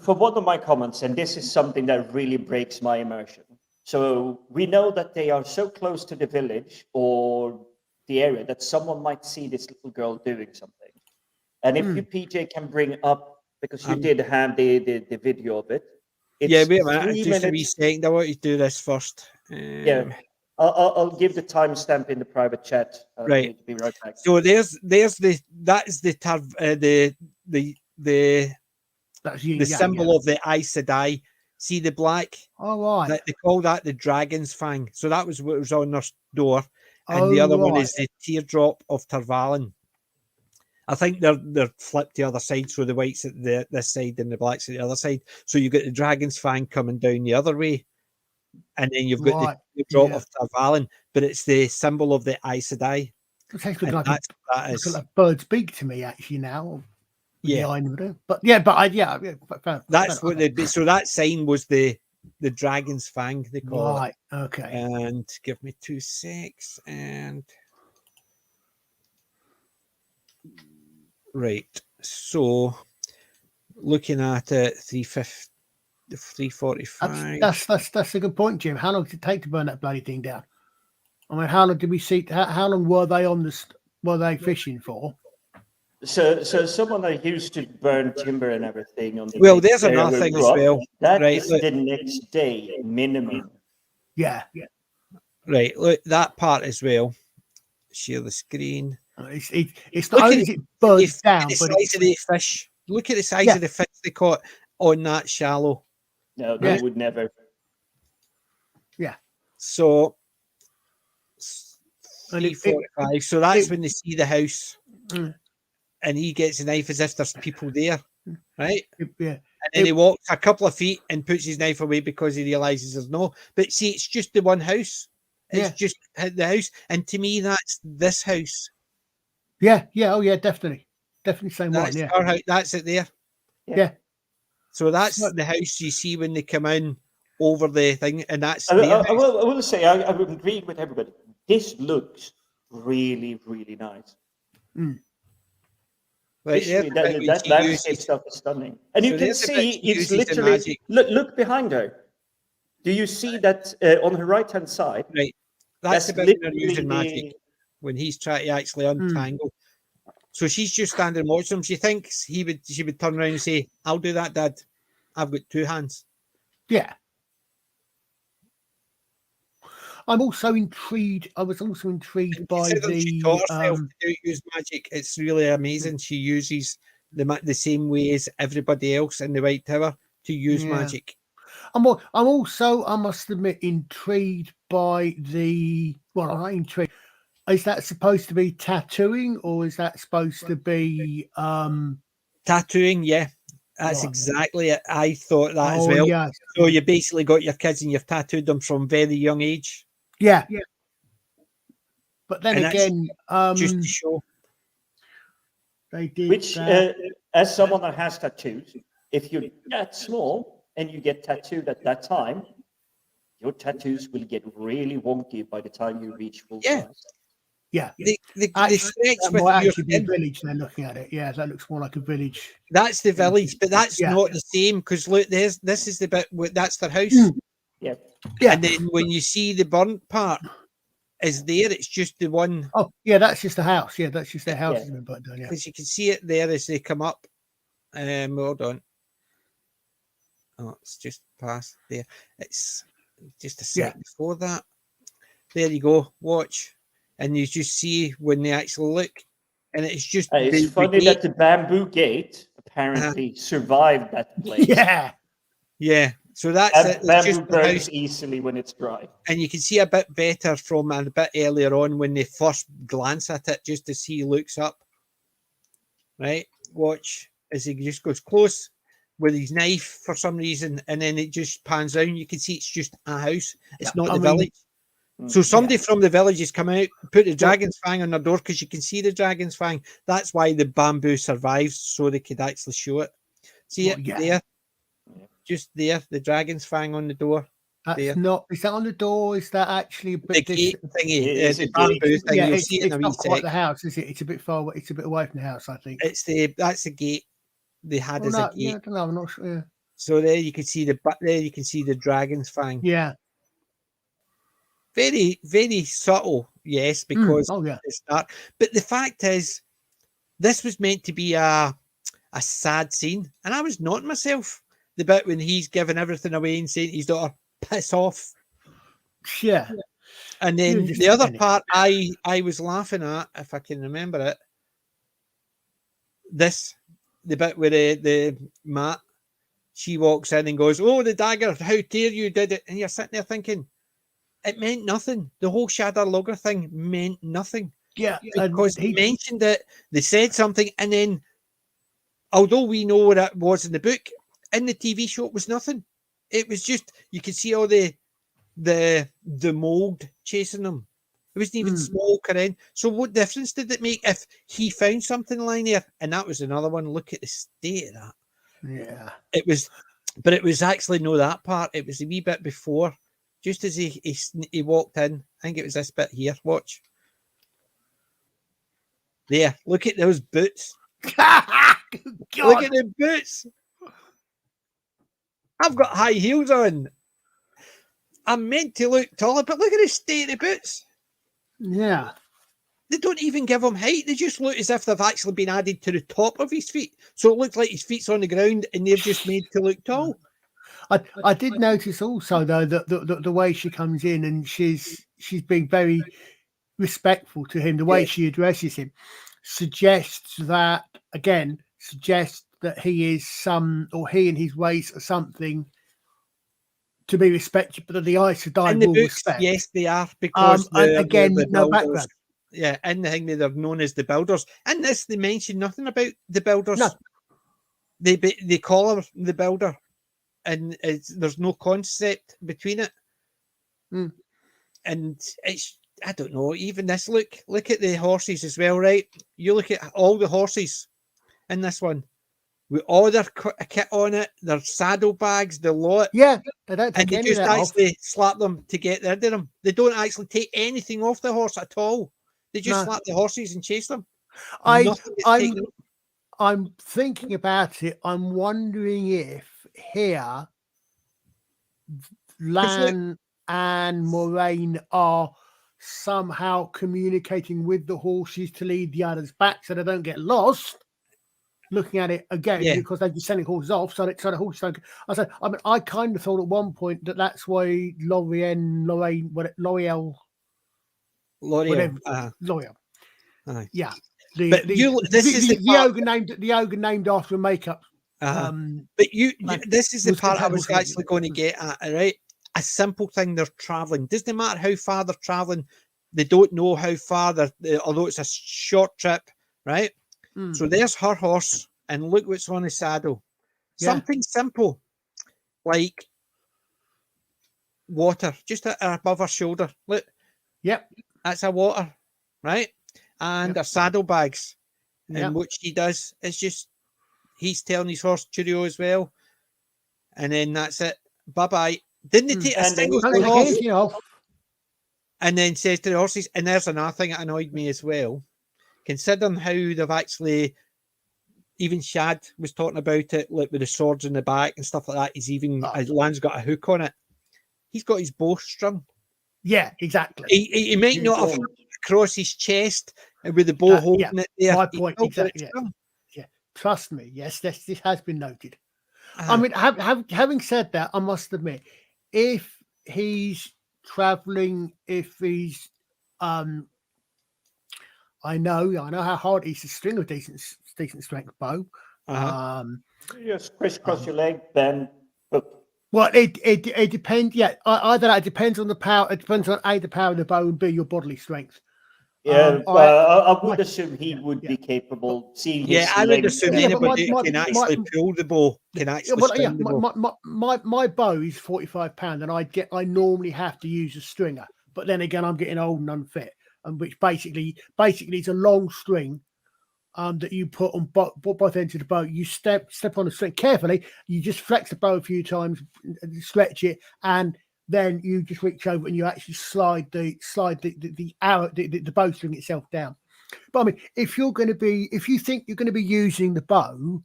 For one of my comments, and this is something that really breaks my immersion. So we know that they are so close to the village or the area that someone might see this little girl doing something. And if you, PJ, can bring up, because you did have the video of it. Wait a minute. Just a wee second. I want you to do this first. I'll give the timestamp in the private chat. Right. Be right back. So that's the symbol of the Aes Sedai. See the black? Oh, right. They call that the dragon's fang. So that was what was on their door. And the other one is the teardrop of Tarvalin. I think they're flipped the other side, so the white's at this side and the black's at the other side. So you get the dragon's fang coming down the other way. And then you've got the teardrop of Tarvalin, but it's the symbol of the Aes Sedai. It takes like a bird's beak to me, actually, now. But that's what they'd be. So that sign was the dragon's fang, they call it. Okay. And give me 2 secs. And right. So looking at it, 345. That's a good point, Jim. How long did it take to burn that bloody thing down? I mean, how long did we see? How long were they were they fishing for? So someone that used to burn timber and everything on the there's another thing as well. That is the next day minimum. Yeah. Right. Look, that part as well. Share the screen. It's not only it burns down, but the size of the fish. Look at the size of the fish they caught on that shallow. No, they would never. Yeah. So 3:45. So that's when they see the house. And he gets a knife as if there's people there, right? Yeah. And then he walks a couple of feet and puts his knife away because he realizes there's no. But see, it's just the one house. It's just the house. And to me, that's this house. Yeah. Oh, yeah, definitely. Definitely same one. Yeah. Our house. That's it there. Yeah. So that's the house you see when they come in over the thing. And that's I will say, I would agree with everybody. This looks really, really nice. Right, that landscape stuff is stunning, and you can see it's literally look behind her. Do you see that on her right hand side? Right, that's the bit when they're using magic when he's trying to actually untangle. So she's just standing watching him. She thinks she would turn around and say, "I'll do that, Dad. I've got 2 hands." Yeah. I'm also intrigued. I was also intrigued by she taught herself to use magic. It's really amazing. She uses the same way as everybody else in the White Tower to use magic. I'm also, I must admit, intrigued by the. Well, I'm not intrigued. Is that supposed to be tattooing, or is that supposed to be Tattooing? Yeah, that's Right. exactly it. I thought that as Oh well. yeah, So you basically got your kids and you've tattooed them from very young age, yeah. But then and that's again, just to show. they did Which, that. as someone that has tattoos, if you're that small and you get tattooed at that time, your tattoos will get really wonky by the time you reach full Yeah. size. Yeah, They Actually, stretch that with might your actually be a skin. village. They're looking at it. Yeah, that looks more like a village. That's the village, but that's Yeah. not the same because look, this is the bit that's their house, Yeah. Yeah. and then when you see the burnt part is there, it's just the one Oh, yeah, that's just the house. Yeah, that's just their house Yeah. has been burnt down. Yeah. because you can see it there as they come up. Hold on. Oh, it's just past there. It's just a sec before that. There you go. Watch, and you just see when they actually look, and it's just It's funny that the bamboo gate apparently survived that blaze. Yeah. Yeah. So that's it. And It's just bamboo the burns house, easily when it's dry. and you can see a bit better from a bit earlier on when they first glance at it, just to see he looks up. Right. Watch as he just goes close with his knife for some reason, and then it just pans down. You can see it's just a house. It's not the village. So somebody from the village has come out, put the dragon's fang on their door because you can see the dragon's fang. That's why the bamboo survives, so they could actually show it. See it there? Just there, the dragon's fang on the door. That's there. not. Is that on the door? Is that actually a The bit gate thingy, It's the a bamboo gate. thing. Yeah, You'll see it in it's a wee not quite sec. the house, is it? It's a bit far. It's a bit away from the house, I think. That's the gate they had as no, a gate. yeah, I don't know. I'm not sure. Yeah. So there you can see the dragon's fang. Yeah. Very, very subtle, yes, because Oh yeah. it's dark. But the fact is, this was meant to be a sad scene, and I was nodding myself. The bit when he's giving everything away and saying to his daughter, "Piss off." Yeah. And then the other part I was laughing at, if I can remember it, the bit where the Matt, she walks in and goes, "Oh, the dagger, how dare you did it." And you're sitting there thinking, it meant nothing. The whole Shadow Logger thing meant nothing. Yeah. Because he mentioned it, they said something, and then, although we know what it was in the book, in the TV show, it was nothing. It was just, you could see all the mold chasing them. It wasn't even smoke or anything. So what difference did it make if he found something lying there? And that was another one. Look at the state of that. Yeah. It was, but it was actually no that part. It was a wee bit before, just as he walked in. I think it was this bit here. Watch. There. Look at those boots. Look at the boots. I've got high heels on. I'm meant to look taller, but look at the state of the boots. Yeah. They don't even give him height. They just look as if they've actually been added to the top of his feet. So it looks like his feet's on the ground and they're just made to look tall. I did notice also though that the way she comes in and she's being very respectful to him. The way she addresses him suggests that he is he and his ways are something to be respected, but the Aes Sedai will respect. Yes, they are, because the no background. Yeah, in the thing they're known as the builders. In this, they mention nothing about the builders. No. They call her the builder, and there's no concept between it. And it's, I don't know. Even this, look at the horses as well, right? You look at all the horses in this one. With all their kit on it, their saddlebags, the lot. Yeah, they don't take and they any just of that actually slap them to get rid of them. They don't actually take anything off the horse at all. They just slap the horses and chase them. I'm thinking about it. I'm wondering if here Lan and Moraine are somehow communicating with the horses to lead the others back so they don't get lost. Looking at it again, because they're just sending horses off, so the horses don't. I kind of thought at one point that's why L'Oreal. Yeah, the ogre ogre named after a makeup But this is the was part I compatible was cable. actually going to get at, right? A simple thing, they're traveling. Doesn't matter how far they're traveling. They don't know how far although it's a short trip, right? So there's her horse, and look what's on the saddle. Yeah. Something simple, like water, just above her shoulder. Look, Yep. that's a water, right? And her saddlebags. Yep. And what she does is just, he's telling his horse cheerio as well. And then that's it. Bye-bye. Didn't they take a single thing off? And then says to the horses, and there's another thing that annoyed me as well. Considering how they've actually, even Shad was talking about it, like with the swords in the back and stuff like that. His land's got a hook on it. He's got his bow strung. Yeah, exactly. He might not have across his chest and with the bow holding it there. My point, exactly. Yeah, trust me. Yes, this has been noted. I mean, having said that, I must admit, if he's traveling, if he's, I know how hard it is to string a decent strength bow. Just crisscross your leg, bend, hook. Well, it depends. Yeah, either that, it depends on the power. It depends on A, the power of the bow, and B, your bodily strength. Yeah, I would assume he would be capable. Seeing his I would assume anybody can actually pull the bow, can actually string the bow. My bow is 45 pounds, and I normally have to use a stringer. But then again, I'm getting old and unfit, and which basically it's a long string that you put on both ends of the bow. You step on the string carefully. You just flex the bow a few times, stretch it, and then you just reach over and you actually slide the arrow, the bowstring itself down. But I mean, if you think you're going to be using the bow,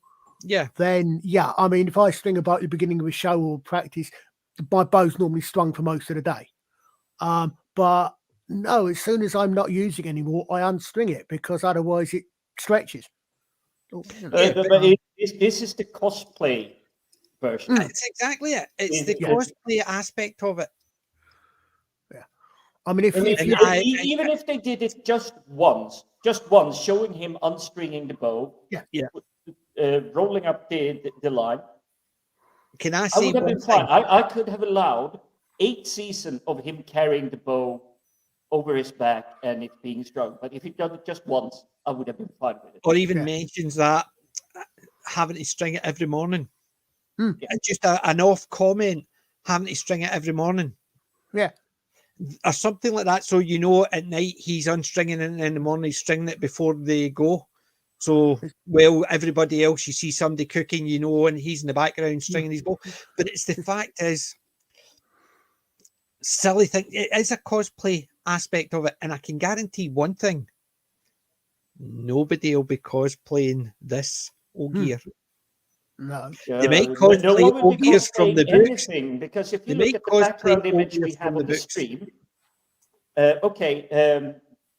then I mean, if I string a bow at the beginning of a show or practice, my bow's normally strung for most of the day. But no, as soon as I'm not using it anymore, I unstring it because otherwise it stretches. This is the cosplay version. That's exactly it. It's the cosplay aspect of it. Yeah, I mean, even if they did it just once, showing him unstringing the bow, rolling up the line. Can I I say would have been fine. I could have allowed 8 seasons of him carrying the bow over his back and it being strung. But if he'd done it just once, I would have been fine with it. Or even mentions that having to string it every morning. Just an off comment, having to string it every morning. Yeah. Or something like that. So, at night he's unstringing it and in the morning he's stringing it before they go. So, everybody else, you see somebody cooking, and he's in the background stringing his bow. But it's the fact is, silly thing, it is a cosplay aspect of it. And I can guarantee one thing. Nobody will be cosplaying this gear. No. They make cosplay gears from the books. Because if you look at the background image we have on the stream,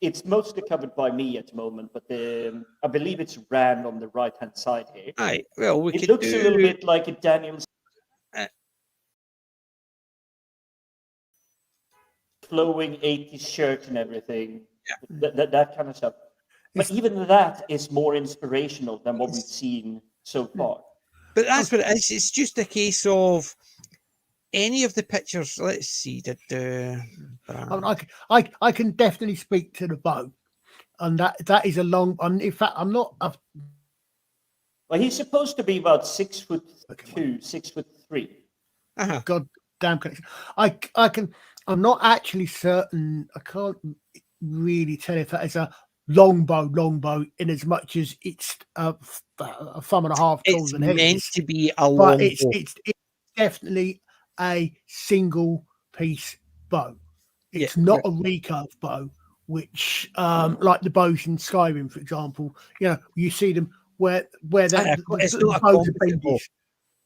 it's mostly covered by me at the moment, but I believe it's Rand on the right-hand side here. Aye, well, it looks a little bit like a Daniel's flowing 80s shirt and everything, that kind of stuff. But even that is more inspirational than what we've seen so far. But that's what it is. It's just a case of any of the pictures. Let's see. I can definitely speak to the bow, and that is a long. In fact, I'm not. Well, he's supposed to be about 6'2", 6'3". God damn connection. I can. I'm not actually certain. I can't really tell if that is a long bow in as much as it's a thumb and a half taller than meant his. To be a long bow. It's definitely a single piece bow. It's not a recurve bow, which like the bows in Skyrim, for example, you see them where the bows are bendish.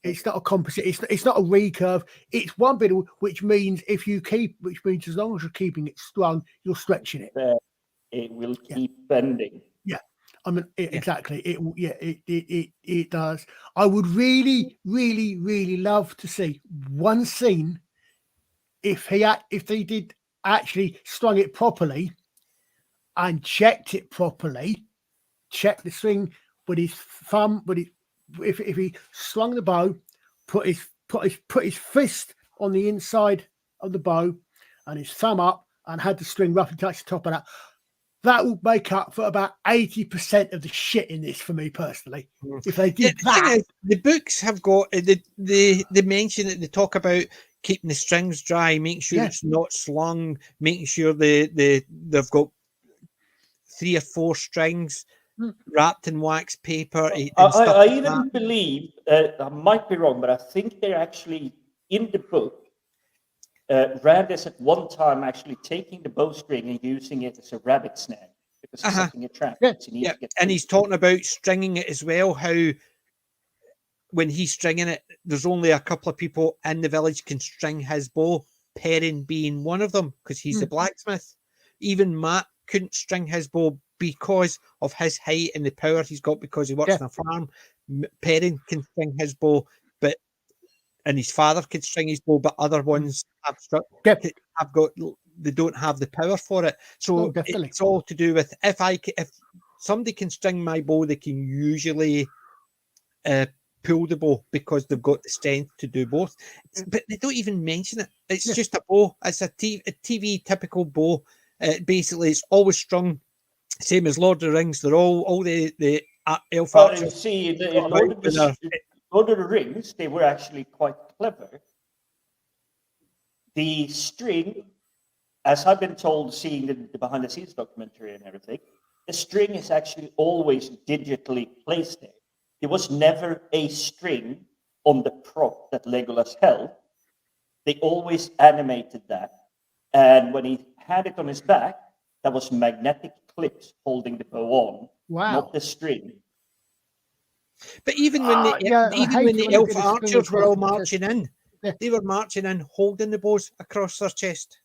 It's not a composite. It's not a recurve. It's one bit, which means as long as you're keeping it strung, you're stretching it. It will keep bending. Yeah, I mean exactly. It does. I would really, really, really love to see one scene if they did actually strung it properly and checked it properly, checked the string with his thumb, with if he swung the bow, put his fist on the inside of the bow and his thumb up and had the string roughly touch the top of that, that will make up for about 80% of the shit in this for me personally. If they did the thing that, is, the books have got they mention it. They talk about keeping the strings dry, making sure it's not slung, making sure they've got 3 or 4 strings wrapped in wax paper. And stuff I like even that. believe, I might be wrong, but I think they're actually in the book. Rand is at one time actually taking the bowstring and using it as a rabbit snare because he's setting a trap. Yeah, and he's talking about stringing it as well. How when he's stringing it, there's only a couple of people in the village can string his bow. Perrin being one of them because he's the blacksmith. Even Matt couldn't string his bow because of his height and the power he's got because he works on a farm. Perrin can string his bow, and his father could string his bow, but other ones have got, they don't have the power for it. So it's all to do with if somebody can string my bow, they can usually pull the bow because they've got the strength to do both. But they don't even mention it. It's just a bow. It's a TV typical bow. Basically, it's always strung, same as Lord of the Rings. They're all the elf archers. See, in Lord of the Rings, they were actually quite clever. The string, as I've been told, seeing the behind-the-scenes documentary and everything, the string is actually always digitally placed there. There was never a string on the prop that Legolas held. They always animated that. And when he had it on his back, that was magnetic clips holding the bow on, not the string. But even when the elf archers were all marching in, they were marching in holding the bows across their chest.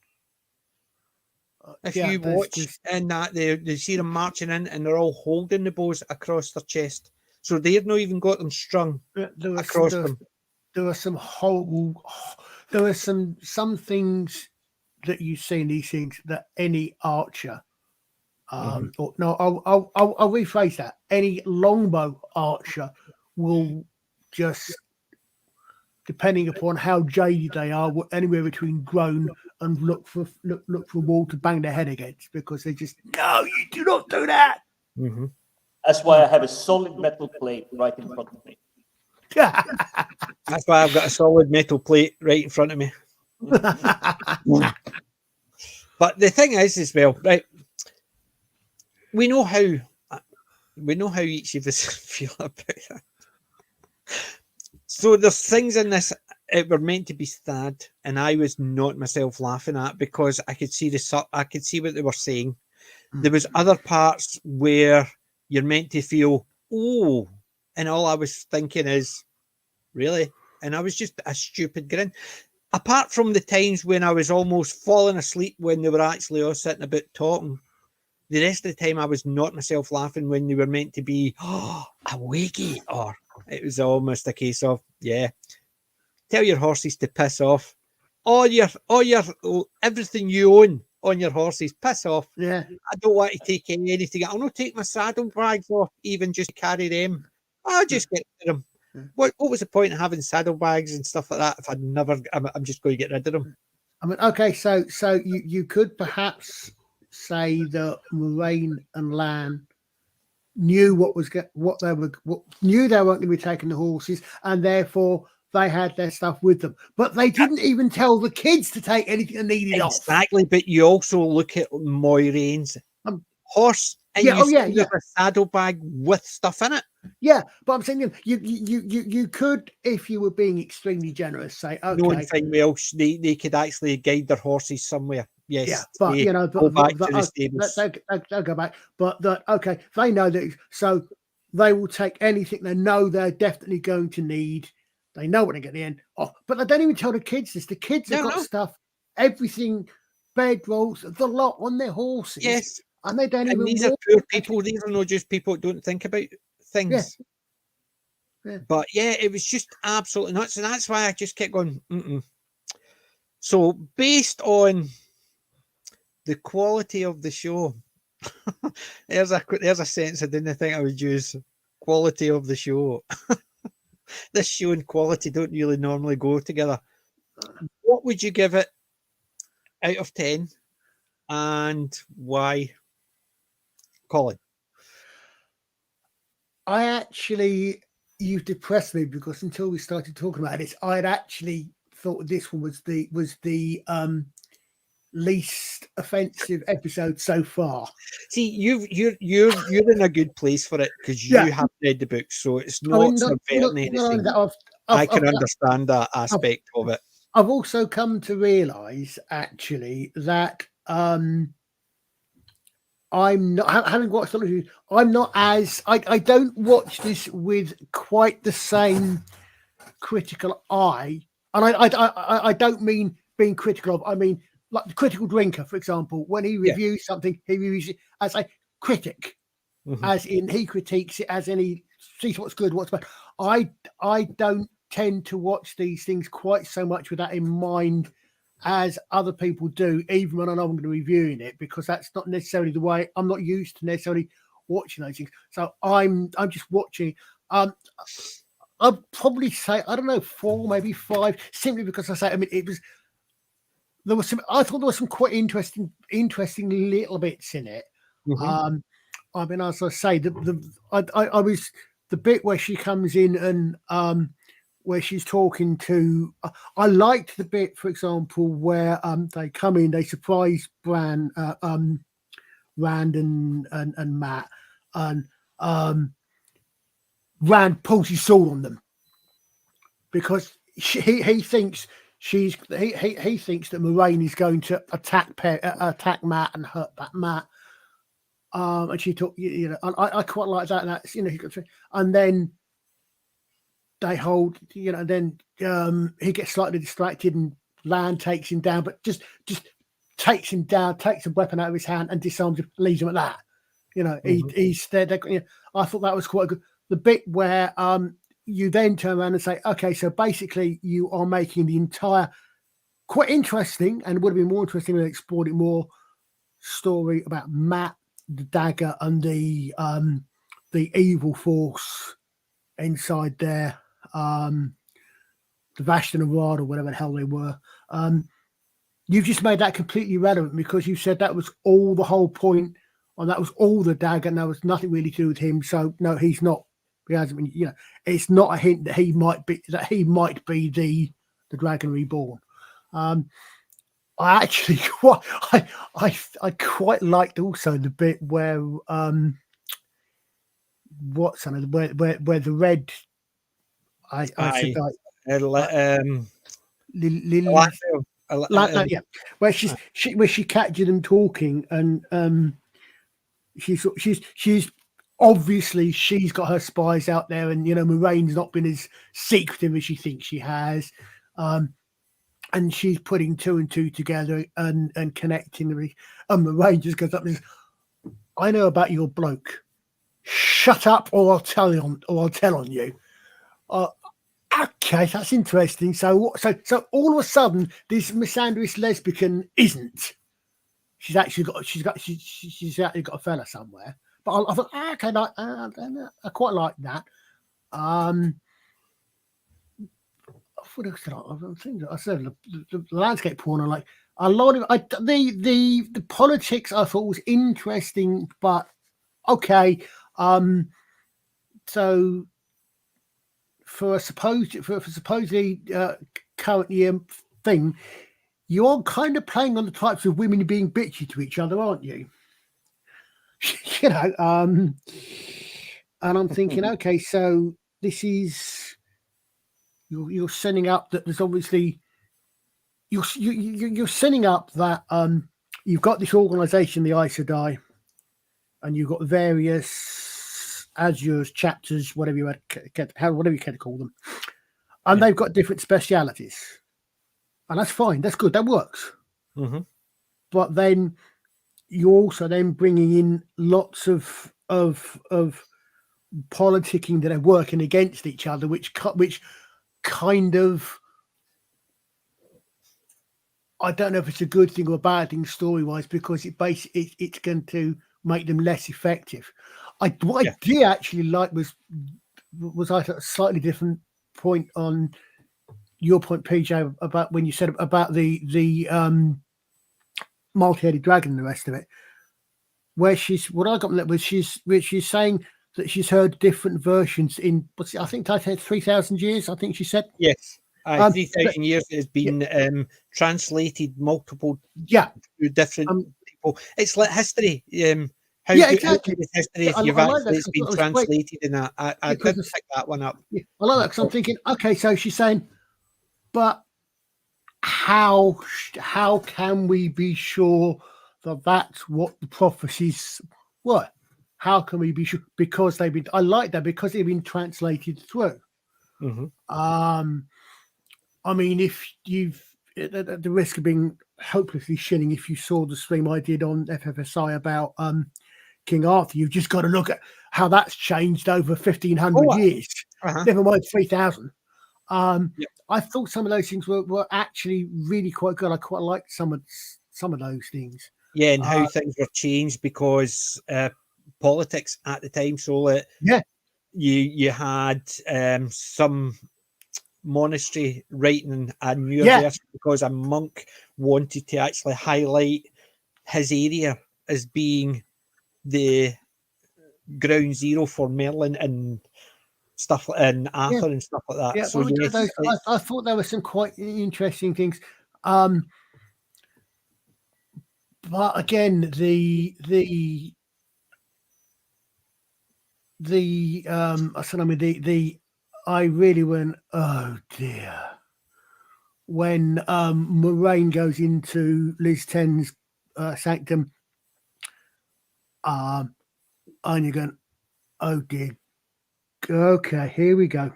If you watch in that, they see them marching in and they're all holding the bows across their chest. So they've not even got them strung across them. There were some some things that you see in these things that any archer, I'll rephrase that. Any longbow archer will just, depending upon how jaded they are, anywhere between groan and look for a wall to bang their head against because they just, no, you do not do that. Mm-hmm. That's why I have a solid metal plate right in front of me. That's why I've got a solid metal plate right in front of me. But the thing is, as well, right? We know how each of us feel about that. So there's things in this it were meant to be sad, and I was not myself laughing at because I could see what they were saying. There was other parts where you're meant to feel, oh, and all I was thinking is, really? And I was just a stupid grin. Apart from the times when I was almost falling asleep when they were actually all sitting about talking, the rest of the time I was not myself laughing when they were meant to be, oh, a wakey, or it was almost a case of, yeah, tell your horses to piss off. All your everything you own on your horses, piss off. Yeah. I don't want to take anything. I'll not take my saddlebags off, even just to carry them. I'll just get rid of them. What was the point of having saddlebags and stuff like that if I'm just going to get rid of them? I mean, okay, so you could perhaps say that Moraine and Lan knew they weren't going to be taking the horses, and therefore they had their stuff with them. But they didn't even tell the kids to take anything they needed off. Exactly, but you also look at Moiraine's horse, and there's a saddlebag with stuff in it. Yeah, but I'm saying you could, if you were being extremely generous, say, okay, knowing fine well they could actually guide their horses somewhere. Yes, yeah, but go back to the stables. They'll go back. But they know that, so they will take anything they know they're definitely going to need. They know what they're getting in. Oh, but they don't even tell the kids this. The kids have got stuff, everything, bed rolls, the lot on their horses. Yes. And they don't even. These are poor people. These are not just people who don't think about things. Yeah. But yeah, it was just absolutely nuts, and that's why I just kept going. So based on the quality of the show, there's a sense I didn't think I would use. Quality of the show. this show and quality don't really normally go together. What would you give it out of 10, and why, Colin? You've depressed me, because until we started talking about this, I'd actually thought this one was the least offensive episode so far. See, you're in a good place for it because you have read the book, so it's not subverting anything. I can understand that aspect of it. I've also come to realise actually that I'm not, having watched all of you, I'm not as I don't watch this with quite the same critical eye, and I don't mean being critical of. I mean, like the critical drinker, for example, when he reviews something, he reviews it as a critic, as in he critiques it as in he sees what's good, what's bad. I don't tend to watch these things quite so much with that in mind as other people do, even when I know I'm going to be reviewing it, because that's not necessarily the way. I'm not used to necessarily watching those things, so I'm just watching. I'd probably say, I don't know, 4, maybe 5, simply because I mean, I thought there was some quite interesting little bits in it. I mean, as I say, I was the bit where she comes in and where she's talking to. I liked the bit, for example, where they come in, they surprise Rand and Matt, and Rand pulls his sword on them because he thinks he thinks that Moraine is going to attack Matt and hurt that Matt. And she took, and I quite like that. And that's, and then they hold, then he gets slightly distracted and Rand takes him down, but just takes him down, takes a weapon out of his hand and disarms him, leaves him at that. He's there. I thought that was quite good. The bit where you then turn around and say, okay, so basically you are making the entire quite interesting, and would have been more interesting if they explored it more, story about Matt, the dagger, and the evil force inside there, the Vashton and Rod, or whatever the hell they were. You've just made that completely irrelevant because you said that was all the whole point, and that was all the dagger, and there was nothing really to do with him. So no, he's not. He hasn't been. It's not a hint that he might be the Dragon Reborn. I actually I quite liked also the bit where where the red where she captured them talking, and she's obviously she's got her spies out there, and Moraine's not been as secretive as she thinks she has, and she's putting 2 and 2 together and connecting them. And Moraine just goes up and says, "I know about your bloke. Shut up, or I'll tell on you." Okay, that's interesting. So all of a sudden, this misandrous lesbian isn't. She's actually got a fella somewhere. But I thought, okay, I quite like that. What else did I said the landscape porn. I like a lot of the politics. I thought was interesting, but okay. So for a supposedly current year thing, you're kind of playing on the types of women being bitchy to each other, aren't you? And I'm thinking, okay, so this is you're setting up that there's obviously you're setting up that you've got this organization, the Aes Sedai, and you've got various Azures, chapters, whatever you care to call them, and they've got different specialities, and that's fine, that's good, that works. But then you're also then bringing in lots of politicking that are working against each other, which kind of, I don't know if it's a good thing or a bad thing story wise, because it's going to make them less effective. I did actually like was I thought a slightly different point on your point, PJ, about when you said about the multi-headed dragon and the rest of it, where what I got from that was she's saying that she's heard different versions in, I think I said 3,000 years, I think she said. Yes. 3,000 years it has been translated multiple different people. It's like history. How exactly. good is history if it's been translated in that? I did pick that one up. Yeah, I like that because I'm thinking, okay, so she's saying, but how can we be sure that that's what the prophecies were? How can we be sure? Because I like that, because they've been translated through. Mm-hmm. I mean, if you've, at the risk of being hopelessly shilling, if you saw the stream I did on FFSI about King Arthur, you've just got to look at how that's changed over 1,500 years. Never mind 3,000. I thought some of those things were actually really quite good. I quite liked some of those things. Yeah, and how things were changed because politics at the time. So you had some monastery writing a new verse because a monk wanted to actually highlight his area as being the ground zero for Merlin and stuff, and Arthur and stuff like that. Yeah, so I thought there were some quite interesting things. But again, I really went, oh dear, when Moraine goes into Liz Ten's sanctum, and you're going, oh dear, okay, here we go.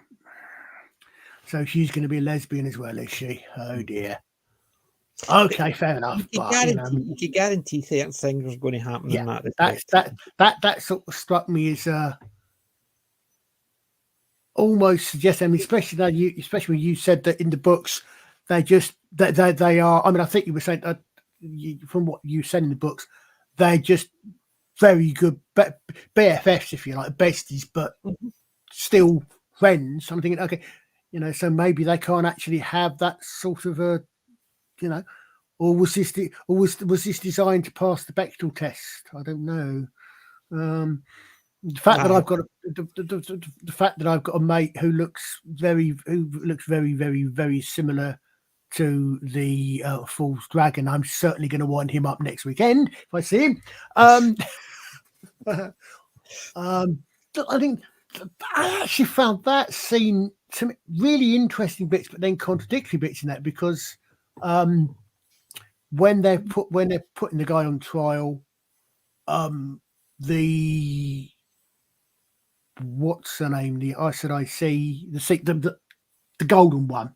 So she's going to be a lesbian as well, is she? Oh dear. Okay, fair enough. You can guarantee certain things are going to happen in that sort of struck me as almost suggesting. I mean, especially when you said that in the books, they are. I mean, I think you were saying from what you said in the books, they're just very good BFFs, if you like, besties, but still friends. I'm thinking, okay, so maybe they can't actually have that sort of a, or was this designed to pass the Bechdel test? I don't know. The fact that I've got the fact that I've got a mate who looks very, very, very similar to the Fool's Dragon, I'm certainly going to wind him up next weekend if I see him. I think I actually found that scene some really interesting bits, but then contradictory bits in that, because when they're putting the guy on trial, the what's her name? The the golden one.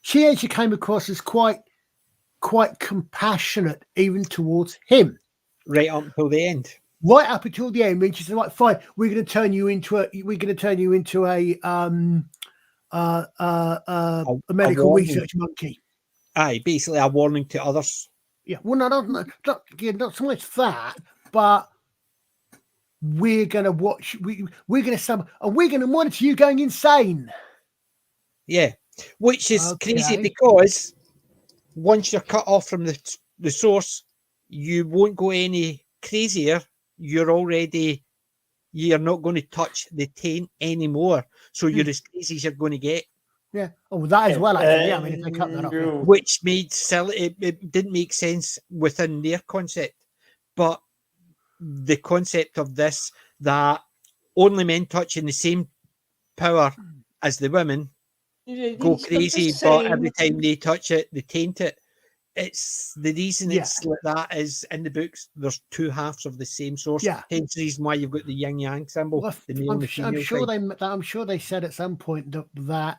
She actually came across as quite compassionate even towards him. Right up until the end. Right up until the end, when she said, "Right, fine, we're going to turn you into a medical research monkey." Aye, basically a warning to others. Yeah, well, not so much that, but we're going to watch. We're going to monitor you going insane. Yeah, which is crazy, because once you're cut off from the source, you won't go any crazier. You're not going to touch the taint anymore. So you're as crazy as you're going to get. Yeah. Oh, that as well. Actually, yeah. I mean, if they cut that off, which made it didn't make sense within their concept, but the concept of this, that only men touching the same power as the women go crazy, but every time they touch it, they taint it. It's the reason it's like that is in the books. There's two halves of the same source. Yeah. Hence the reason why you've got the yin yang symbol. Well, I'm sure they said at some point that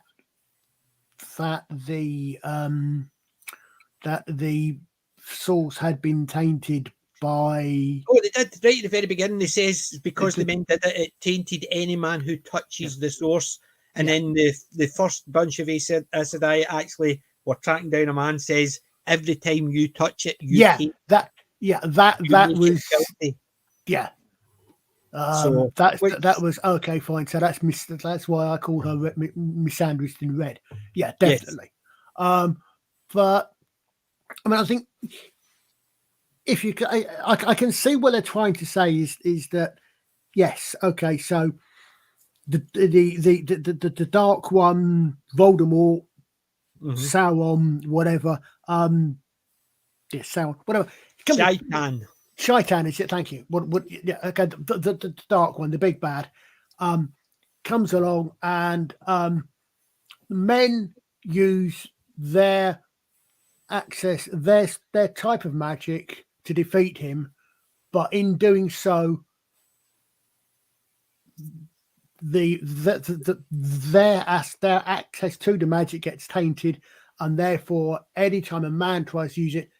the source had been tainted by. Oh, they did right at the very beginning. They says because the men did it, it tainted any man who touches the source. And then the first bunch of Aes Sedai actually were tracking down a man, says every time you touch it, you that was guilty. Yeah. So That was okay, fine. So that's why I called her Miss Andrews in red. Yeah, definitely. Yes. But I mean, I think if you, I can see what they're trying to say is that yes, okay, so the Dark One, Voldemort, Sauron, whatever, Sauron, whatever. Shaitan is it? Thank you. What? Yeah. Okay. The Dark One, the big bad, comes along, and men use their access, their type of magic to defeat him, but in doing so, their access to the magic gets tainted, and therefore, anytime a man tries to use it,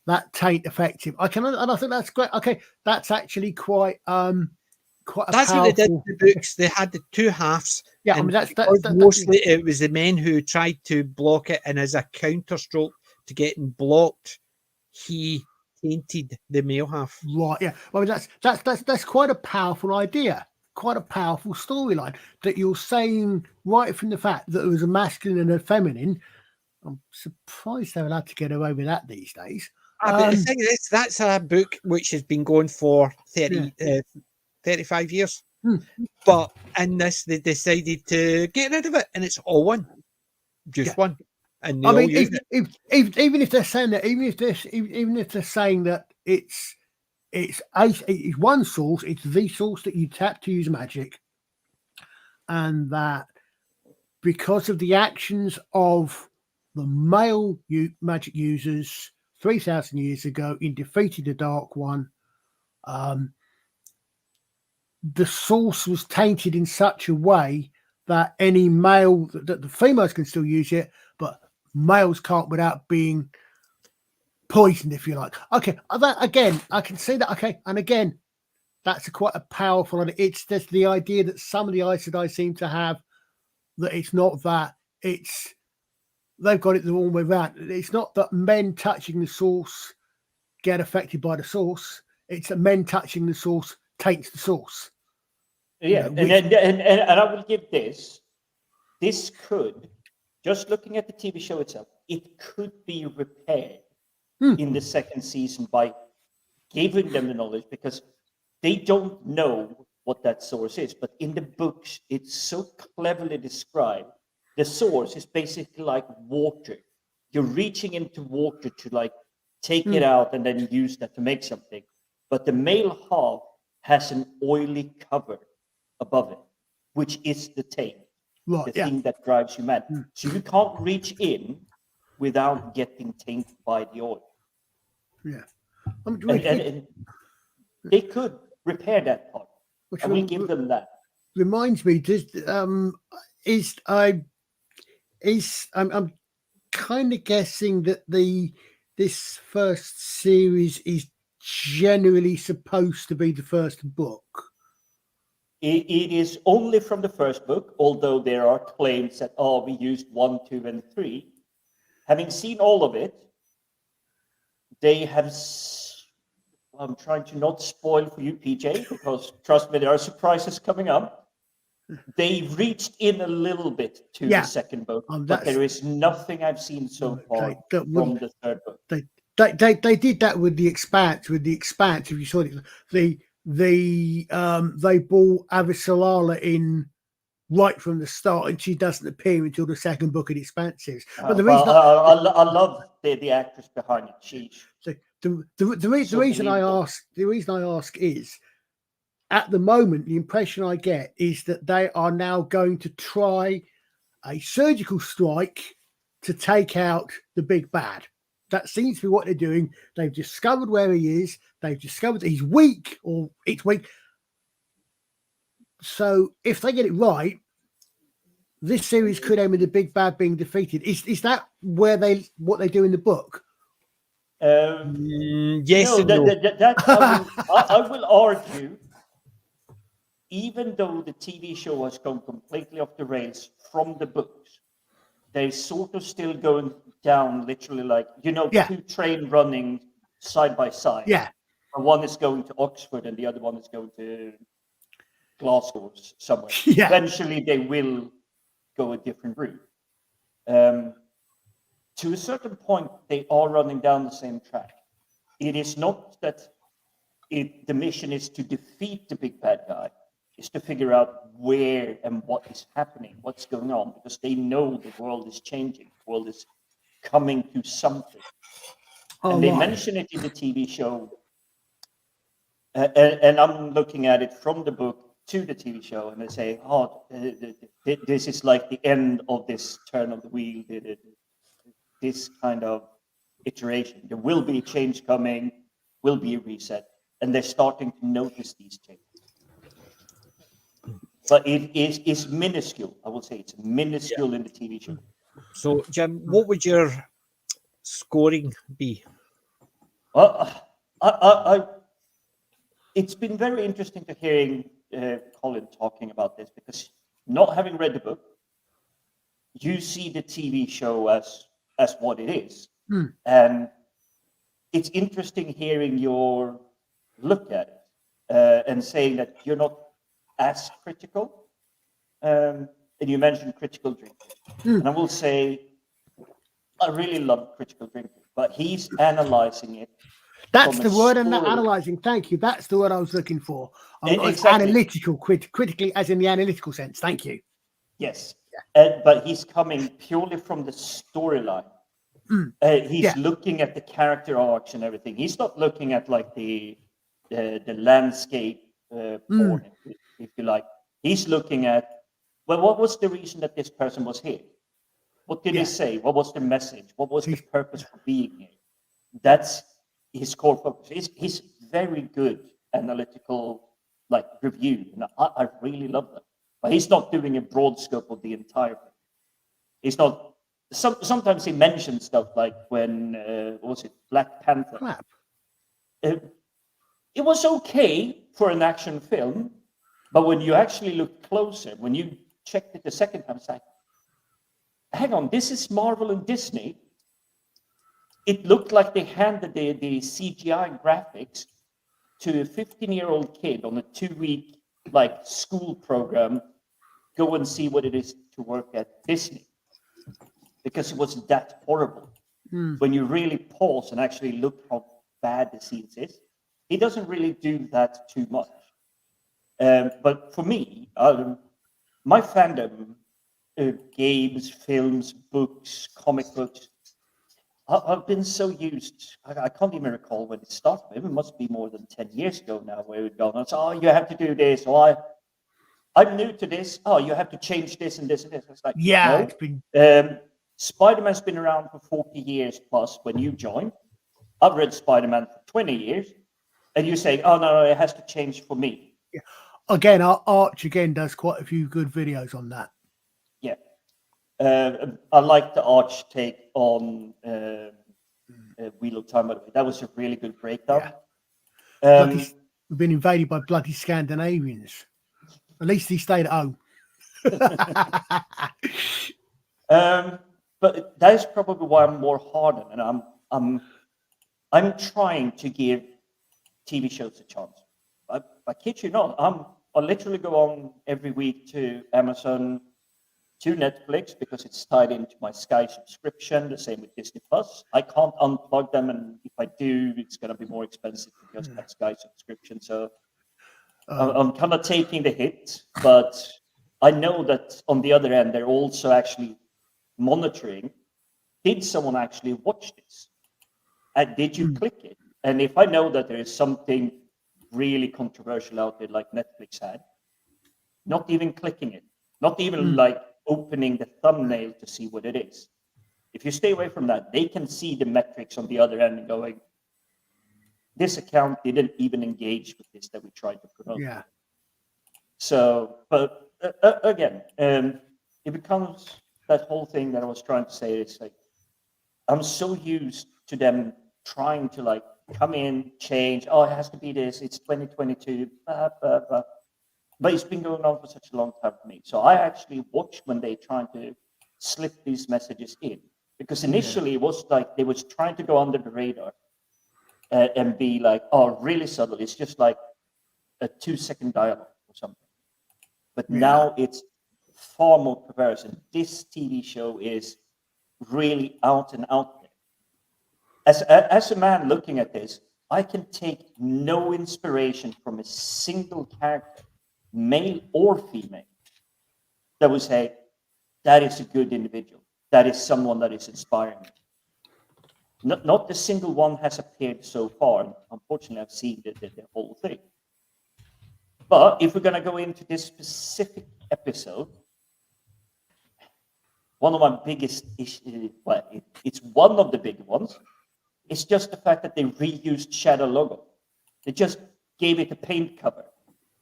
that taint affects him. I think that's great. Okay, that's actually quite that's powerful. what they did in the books. They had the two halves. Yeah, I mean that's mostly it was the men who tried to block it, and as a counter stroke to getting blocked, he tainted the male half. Right. Yeah. Well, that's quite a powerful idea. Quite a powerful storyline that you're saying right from the fact that it was a masculine and a feminine. I'm surprised they're allowed to get away with that these days. But the thing is, that's a book which has been going for 35 years. But in this, they decided to get rid of it, and it's all one, just one. And I mean, even if they're saying that, even if they're saying that it's one source, it's the source that you tap to use magic, and that because of the actions of the male magic users 3,000 years ago in defeating the Dark One, the source was tainted in such a way that any male, that the females can still use it, but males can't without being poisoned, if you like. Okay, that again, I can see that. Okay, and again, that's quite a powerful. And it's just the idea that some of the Aes Sedai seem to have that it's not that, it's they've got it the wrong way around. It's not that men touching the source get affected by the source. It's that men touching the source taints the source. Yeah, and I will give this. This could, just looking at the TV show itself, it could be repaired in the second season by giving them the knowledge, because they don't know what that source is. But in the books, it's so cleverly described. The source is basically like water. You're reaching into water to like take it out and then use that to make something. But the male half has an oily cover above it, which is the taint, the thing that drives you mad. So you can't reach in without getting tainted by the oil. Yeah. And they could repair that part. I will give them that. Reminds me, I'm kind of guessing that this first series is generally supposed to be the first book. It is only from the first book, although there are claims that we used 1, 2, and 3. Having seen all of it, they have. I'm trying to not spoil for you, PJ, because trust me, there are surprises coming up. They reached in a little bit to the second book, but there is nothing I've seen so far from the third book. They did that with the Expanse. With the Expanse, if you saw it, they brought Avisalala in right from the start, and she doesn't appear until the second book of the Expanse series. But the reason I love the actress behind it. The reason I ask is, at the moment, the impression I get is that they are now going to try a surgical strike to take out the big bad. That seems to be what they're doing. They've discovered where he is. They've discovered that he's weak, or it's weak. So if they get it right, this series could end with the big bad being defeated. Is that what they do in the book? Yes. No, I will argue. Even though the TV show has gone completely off the rails from the books, they're sort of still going down, literally like, two trains running side by side. Yeah. And one is going to Oxford and the other one is going to glass doors somewhere. Yeah. Eventually, they will go a different route. To a certain point, they are running down the same track. It is not that the mission is to defeat the big bad guy. It's to figure out where and what is happening, what's going on, because they know the world is changing. The world is coming to something. And they mention it in the TV show. And I'm looking at it from the book to the TV show, and they say, "Oh, this is like the end of this turn of the wheel. This kind of iteration. There will be a change coming. Will be a reset." And they're starting to notice these changes. But it's minuscule. I will say it's minuscule in the TV show. So, Jim, what would your scoring be? Well, it's been very interesting to hearing Colin talking about this, because not having read the book, you see the TV show as what it is. And it's interesting hearing your look at it and saying that you're not as critical. And you mentioned critical drinking. And I will say, I really love critical drinking, but he's analyzing it. That's the word, and analyzing. Thank you. That's the word I was looking for. I'm not exactly. Analytical, critically, as in the analytical sense. Thank you. Yes, but he's coming purely from the storyline. He's looking at the character arcs and everything. He's not looking at like the landscape porn, if you like. He's looking at, well, what was the reason that this person was here? What did he say? What was the message? What was the purpose for being here? That's his core focus. He's very good analytical review, and I really love that. But he's not doing a broad scope of the entire thing. He's not. Sometimes he mentions stuff like when what was it, Black Panther? Crap. It was okay for an action film, but when you actually look closer, when you checked it the second time, it's like, hang on, this is Marvel and Disney. It looked like they handed the CGI graphics to a 15-year-old kid on a 2-week school program. Go and see what it is to work at Disney, because it was that horrible. When you really pause and actually look how bad the scenes is, he doesn't really do that too much. But for me, my fandom, games, films, books, comic books, I've been so used. I can't even recall when it started. It must be more than 10 years ago now, where we've gone, oh, you have to do this. Or I'm new to this. Oh, you have to change this and this and this. It's like, no. It's been... Spider-Man's been around for 40 years plus when you joined. I've read Spider-Man for 20 years. And you say, oh, no, it has to change for me. Yeah. Again, Arch again does quite a few good videos on that. Yeah. I like the Arch take on Wheel of Time. That was a really good breakdown. Yeah. We've been invaded by bloody Scandinavians. At least he stayed at home. But that is probably why I'm more hardened, and I'm trying to give TV shows a chance. I kid you not. I literally go on every week to Amazon, to Netflix, because it's tied into my Sky subscription. The same with Disney Plus. I can't unplug them, and if I do, it's going to be more expensive because that Sky subscription. So I'm kind of taking the hit, but I know that on the other end, they're also actually monitoring. Did someone actually watch this? Did you click it? And if I know that there is something really controversial out there, like Netflix had, not even clicking it, not even opening the thumbnail to see what it is. If you stay away from that, they can see the metrics on the other end and going, this account didn't even engage with this that we tried to promote. Yeah. So, but again, it becomes that whole thing that I was trying to say. It's like, I'm so used to them trying to come in, change. Oh, it has to be this. It's 2022. Blah, blah, blah. But it's been going on for such a long time for me. So I actually watch when they're trying to slip these messages in. Because initially it was like they was trying to go under the radar and be like, oh, really subtle. It's just like a 2-second dialogue or something. but now it's far more perverse. And this TV show is really out and out there. As a man looking at this, I can take no inspiration from a single character, male or female, that would say, that is a good individual. That is someone that is inspiring me. Not a single one has appeared so far. Unfortunately, I've seen the whole thing. But if we're going to go into this specific episode, one of my biggest issues, well, it's one of the big ones, it's just the fact that they reused Shadow logo. They just gave it a paint cover.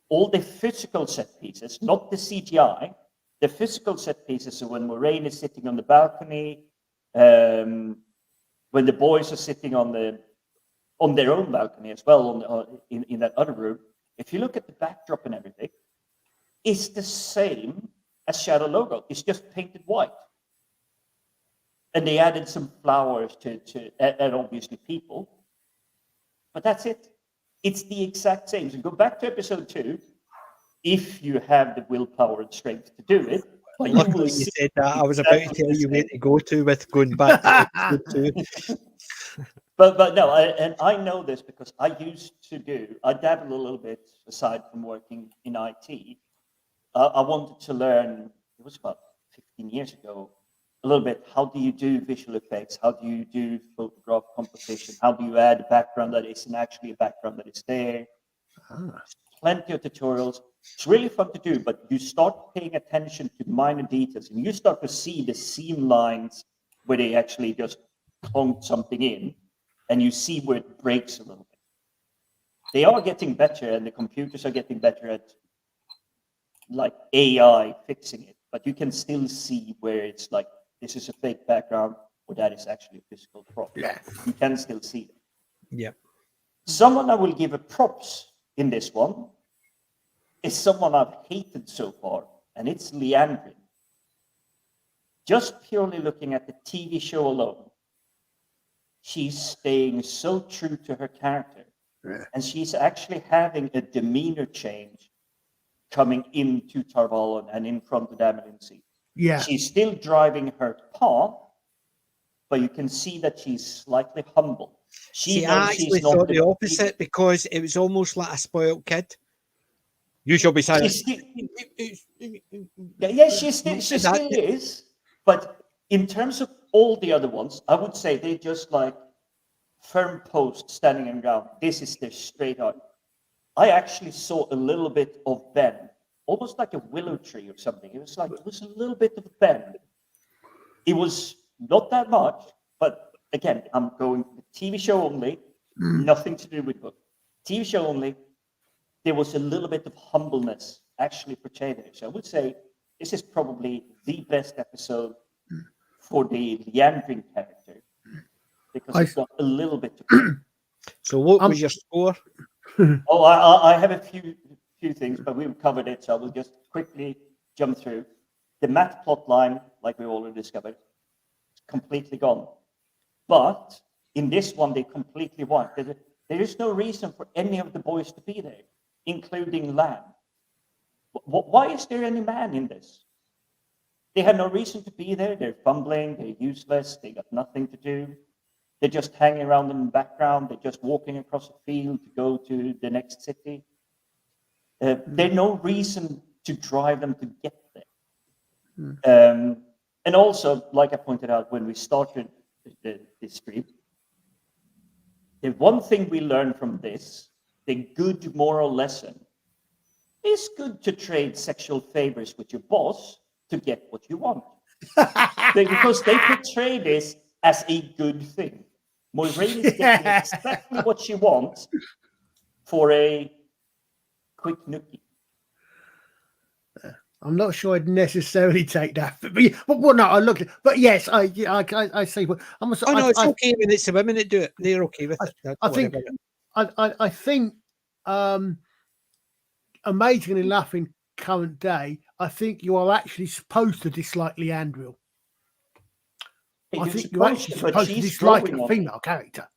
All the physical set pieces, not the CGI, the physical set pieces. So when Moraine is sitting on the balcony, when the boys are sitting on their own balcony as well, in that other room, if you look at the backdrop and everything, it's the same as Shadow logo. It's just painted white. And they added some flowers and obviously people. But that's it. It's the exact same. So go back to episode 2, if you have the willpower and strength to do it. But you Luckily, you said that. I was about to tell you where to go to with going back to episode 2. But no, I know this because I dabble a little bit aside from working in IT. I wanted to learn, it was about 15 years ago, a little bit, how do you do visual effects? How do you do photograph composition? How do you add a background that isn't actually a background that is there? Plenty of tutorials. It's really fun to do, but you start paying attention to minor details and you start to see the seam lines where they actually just clonk something in, and you see where it breaks a little bit. They are getting better, and the computers are getting better at like AI fixing it, but you can still see where it's like, this is a fake background, or that is actually a physical prop. Yeah. You can still see it. Yeah. Someone I will give a props in this one is someone I've hated so far, and it's Leandrin. Just purely looking at the TV show alone, she's staying so true to her character. Yeah. And she's actually having a demeanor change coming into Tarvalon and in front of Damelin Sea. Yeah. She's still driving her path, but you can see that she's slightly humble. See, I actually thought the opposite, because it was almost like a spoiled kid. You shall be silent. She still is. But in terms of all the other ones, I would say they just like firm post standing on ground. This is their straight art. I actually saw a little bit of bend, almost like a willow tree or something. It was a little bit of bend. It was not that much, but again, I'm going TV show only, nothing to do with book. TV show only. There was a little bit of humbleness actually portrayed there. So I would say this is probably the best episode for the Leandrin character, because it's got a little bit to So what was your score? Oh, I have a few things, but we've covered it, so I will just quickly jump through. The math plot line, like we've already discovered, is completely gone. But in this one, they completely won. There is no reason for any of the boys to be there, including Lan. Why is there any man in this? They have no reason to be there. They're fumbling. They're useless. They got nothing to do. They're just hanging around in the background. They're just walking across the field to go to the next city. There's no reason to drive them to get there. And also, like I pointed out when we started this stream, the one thing we learned from this, the good moral lesson, it's good to trade sexual favors with your boss to get what you want. Because they portray this as a good thing. Moiraine is getting exactly what she wants for a quick nookie. I'm not sure I'd necessarily take that, but well, no, I looked. But yes, I see. But It's okay when it's the women that do it. They're okay with it. I think, amazingly enough, in current day, I think you are actually supposed to dislike Leandril. I think you're actually supposed to dislike a female character.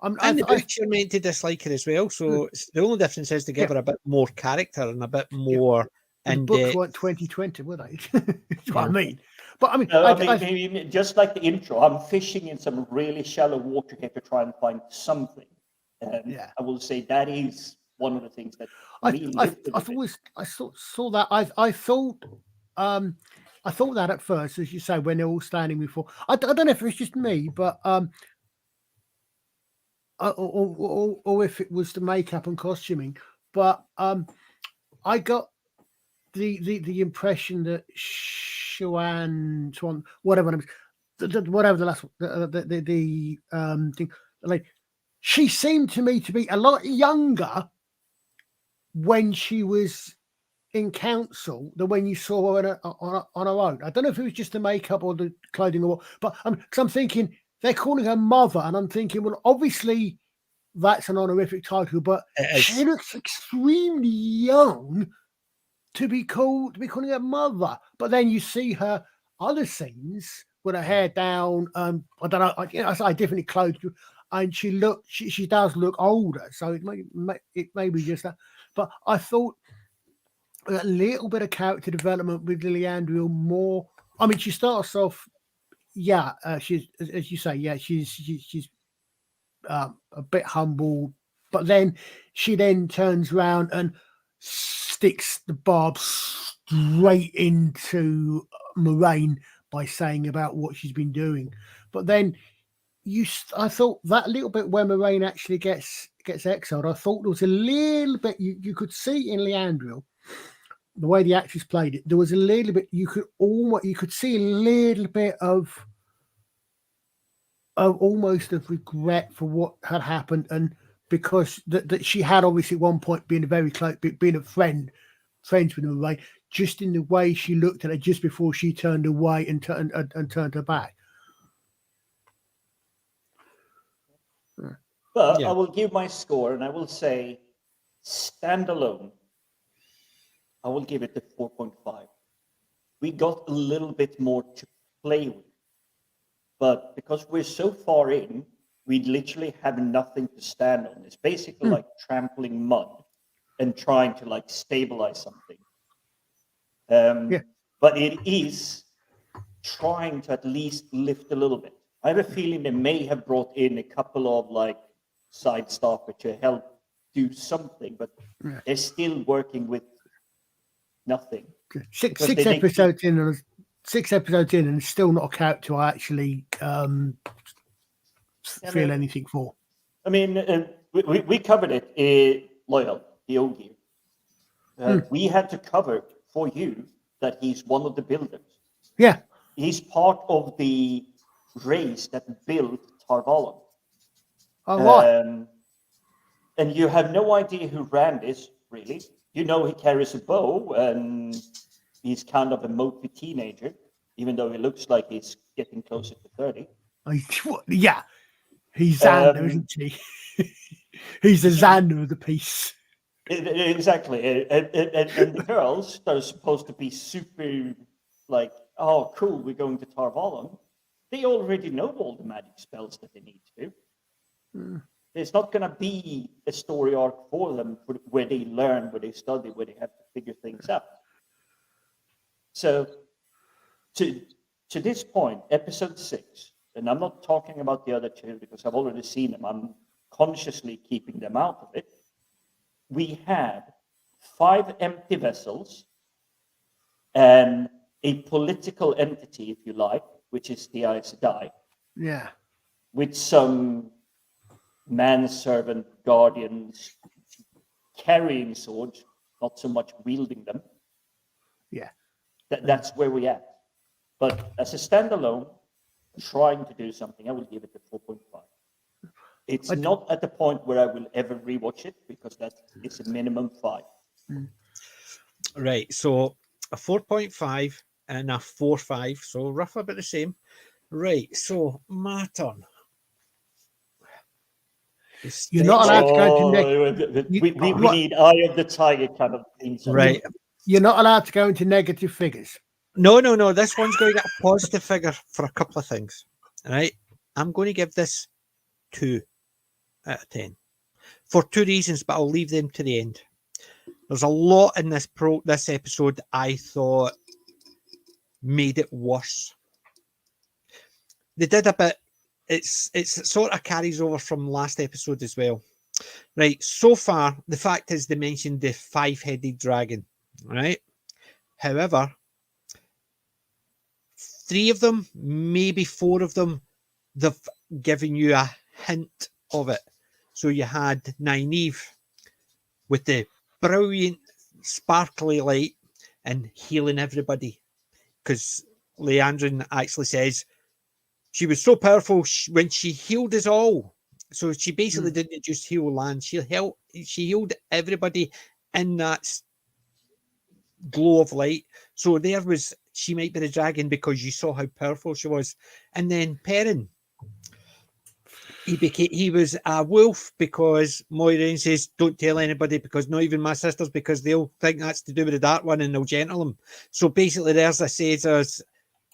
And the books you're meant to dislike her as well. So the only difference is to give her a bit more character and a bit more And books weren't 2020, were they? That's what I mean. But I mean, No, I mean, just like the intro, I'm fishing in some really shallow water here to try and find something. And Yeah. I will say that is one of the things that I saw that. I thought that at first, as you say, when they're all standing before. I don't know if it's just me, but or if it was the makeup and costuming, but I got the impression that Swan, whatever it is, whatever the last the thing, like, she seemed to me to be a lot younger when she was in council than when you saw her on her own. I don't know if it was just the makeup or the clothing or what, but because I'm thinking they're calling her mother, and I'm thinking, well, obviously that's an honorific title, but she looks extremely young to be calling her mother. But then you see her other scenes with her hair down. I don't know. I say differently clothed, and she does look older. So it may be just that. But I thought a little bit of character development with Lily Andrew more. I mean, she starts off, she's, as you say, she's a bit humble, but then she then turns around and sticks the barb straight into Moraine by saying about what she's been doing. But then I thought that little bit where Moraine actually gets exiled, I thought there was a little bit you could see in Leandril, the way the actress played it. There was a little bit you could see a little bit of almost of regret for what had happened, and because that she had obviously at one point been a very close, being a friends with Moraine, just in the way she looked at her just before she turned away and turned her back. But I will give my score, and I will say, standalone, I will give it a 4.5. We got a little bit more to play with. But because we're so far in, we literally have nothing to stand on. It's basically like trampling mud and trying to like stabilize something. But it is trying to at least lift a little bit. I have a feeling they may have brought in a couple of like side staff to help do something, but they're still working with nothing. Six episodes in, and still not a character I actually feel anything for. I mean, we covered it, Loyal, the Ogier. We had to cover for you that he's one of the builders. Yeah. He's part of the race that built Tarvalon. Oh, right. And you have no idea who Rand is, really. You know he carries a bow, and he's kind of a mopey teenager, even though he looks like he's getting closer to 30. Yeah. He's Xander, isn't he? He's the Xander of the piece. Exactly. And the girls that are supposed to be super, like, oh, cool, we're going to Tarvalon. They already know all the magic spells that they need to do. There's not going to be a story arc for them where they learn, where they study, where they have to figure things out. So, to this point, episode 6, and I'm not talking about the other two because I've already seen them. I'm consciously keeping them out of it. We had 5 empty vessels and a political entity, if you like, which is the Aes Sedai. Yeah. With some manservant guardians carrying swords, not so much wielding them. Yeah. That's where we are. But as a standalone, trying to do something, I will give it a 4.5. It's not at the point where I will ever rewatch it because that is a minimum 5. Right. So a 4.5 and a 4.5. So roughly about the same. Right. So my turn. You're not allowed to go into we need Eye of the Tiger kind of things. Right. You're not allowed to go into negative figures. No. This one's going to get a positive figure for a couple of things. All right. I'm going to give this 2 out of 10 for 2 reasons, but I'll leave them to the end. There's a lot in this episode I thought made it worse. They did a bit. It's sort of carries over from last episode as well. Right. So far, the fact is they mentioned the 5-headed dragon. Right. However, 3 of them, maybe 4 of them, they've given you a hint of it. So you had Nynaeve with the brilliant sparkly light and healing everybody, because Leandrin actually says she was so powerful when she healed us all. So she basically didn't just heal land; she healed everybody in that glow of light. So there was, she might be the dragon because you saw how powerful she was. And then Perrin, he was a wolf because Moiraine says, don't tell anybody, because not even my sisters, because they'll think that's to do with the Dark One and they'll gentle him. So basically there's a says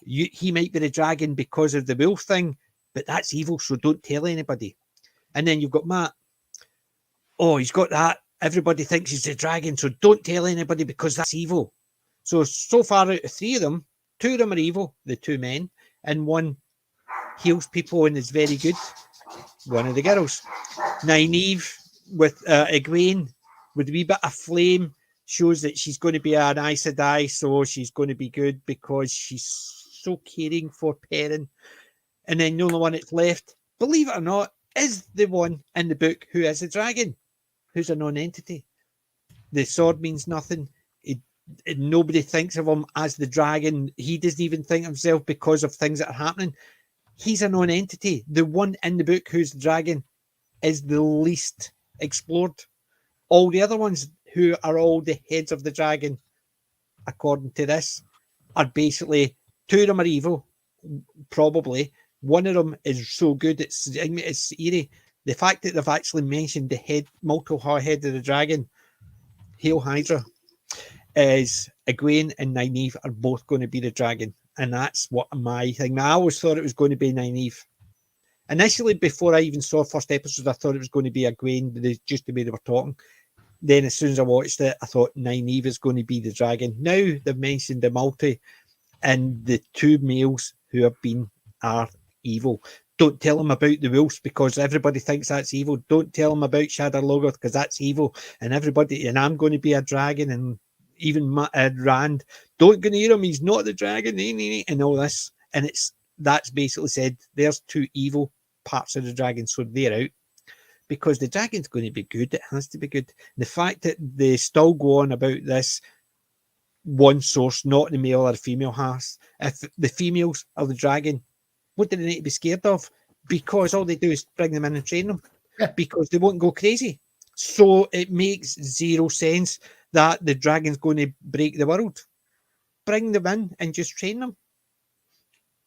he might be the dragon because of the wolf thing, but that's evil, so don't tell anybody. And then you've got Matt. Oh, he's got that. Everybody thinks he's the dragon, so don't tell anybody because that's evil. So far out of 3 of them, 2 of them are evil, the 2 men, and 1 heals people and is very good. One of the girls. Nynaeve with Egwene with a wee bit of flame shows that she's going to be an Aes Sedai, so she's going to be good because she's so caring for Perrin. And then the only one that's left, believe it or not, is the one in the book who is a dragon, who's a non-entity. The sword means nothing. Nobody thinks of him as the dragon. He doesn't even think of himself because of things that are happening. He's a non-entity. The one in the book who's the dragon is the least explored. All the other ones who are all the heads of the dragon, according to this, are basically, 2 of them are evil, probably. 1 of them is so good, it's eerie. The fact that they've actually mentioned the multiple head of the dragon, Hail Hydra, is Egwene and Nynaeve are both going to be the dragon. And that's what my thing. I always thought it was going to be Nynaeve. Initially, before I even saw first episode, I thought it was going to be Egwene, just the way they were talking. Then as soon as I watched it, I thought Nynaeve is going to be the dragon. Now they've mentioned the multi and the 2 males who are evil. Don't tell them about the wolves because everybody thinks that's evil. Don't tell them about Shadar Logoth because that's evil. And I'm going to be a dragon, and even Rand, don't go near him, he's not the dragon, and all this. And that's basically said there's 2 evil parts of the dragon, so they're out. Because the dragon's going to be good, it has to be good. The fact that they still go on about this one source, not the male or the female has. If the females are the dragon, what do they need to be scared of? Because all they do is bring them in and train them. Because they won't go crazy. So it makes 0 sense that the dragon's going to break the world. Bring them in and just train them.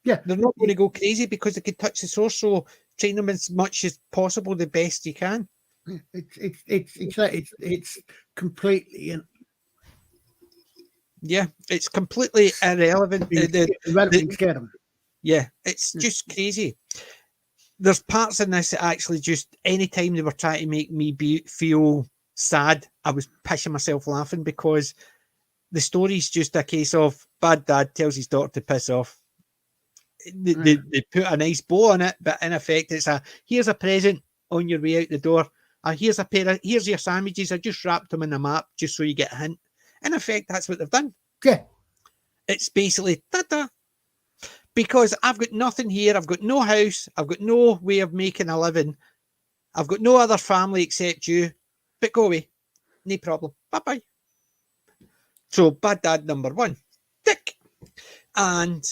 Yeah. They're not going to go crazy because they can touch the source, so train them as much as possible, the best you can. It's completely it's completely irrelevant. Irrelevant, scared them. Yeah, it's just crazy. There's parts in this that actually just, anytime they were trying to make me feel sad, I was pissing myself laughing because the story's just a case of bad dad tells his daughter to piss off. They put a nice bow on it, but in effect, it's here's a present on your way out the door. Here's your sandwiches. I just wrapped them in a map just so you get a hint. In effect, that's what they've done. Yeah. It's basically ta-ta. Because I've got nothing here. I've got no house. I've got no way of making a living. I've got no other family except you. But go away. No problem. Bye-bye. So bad dad number 1. Tick. And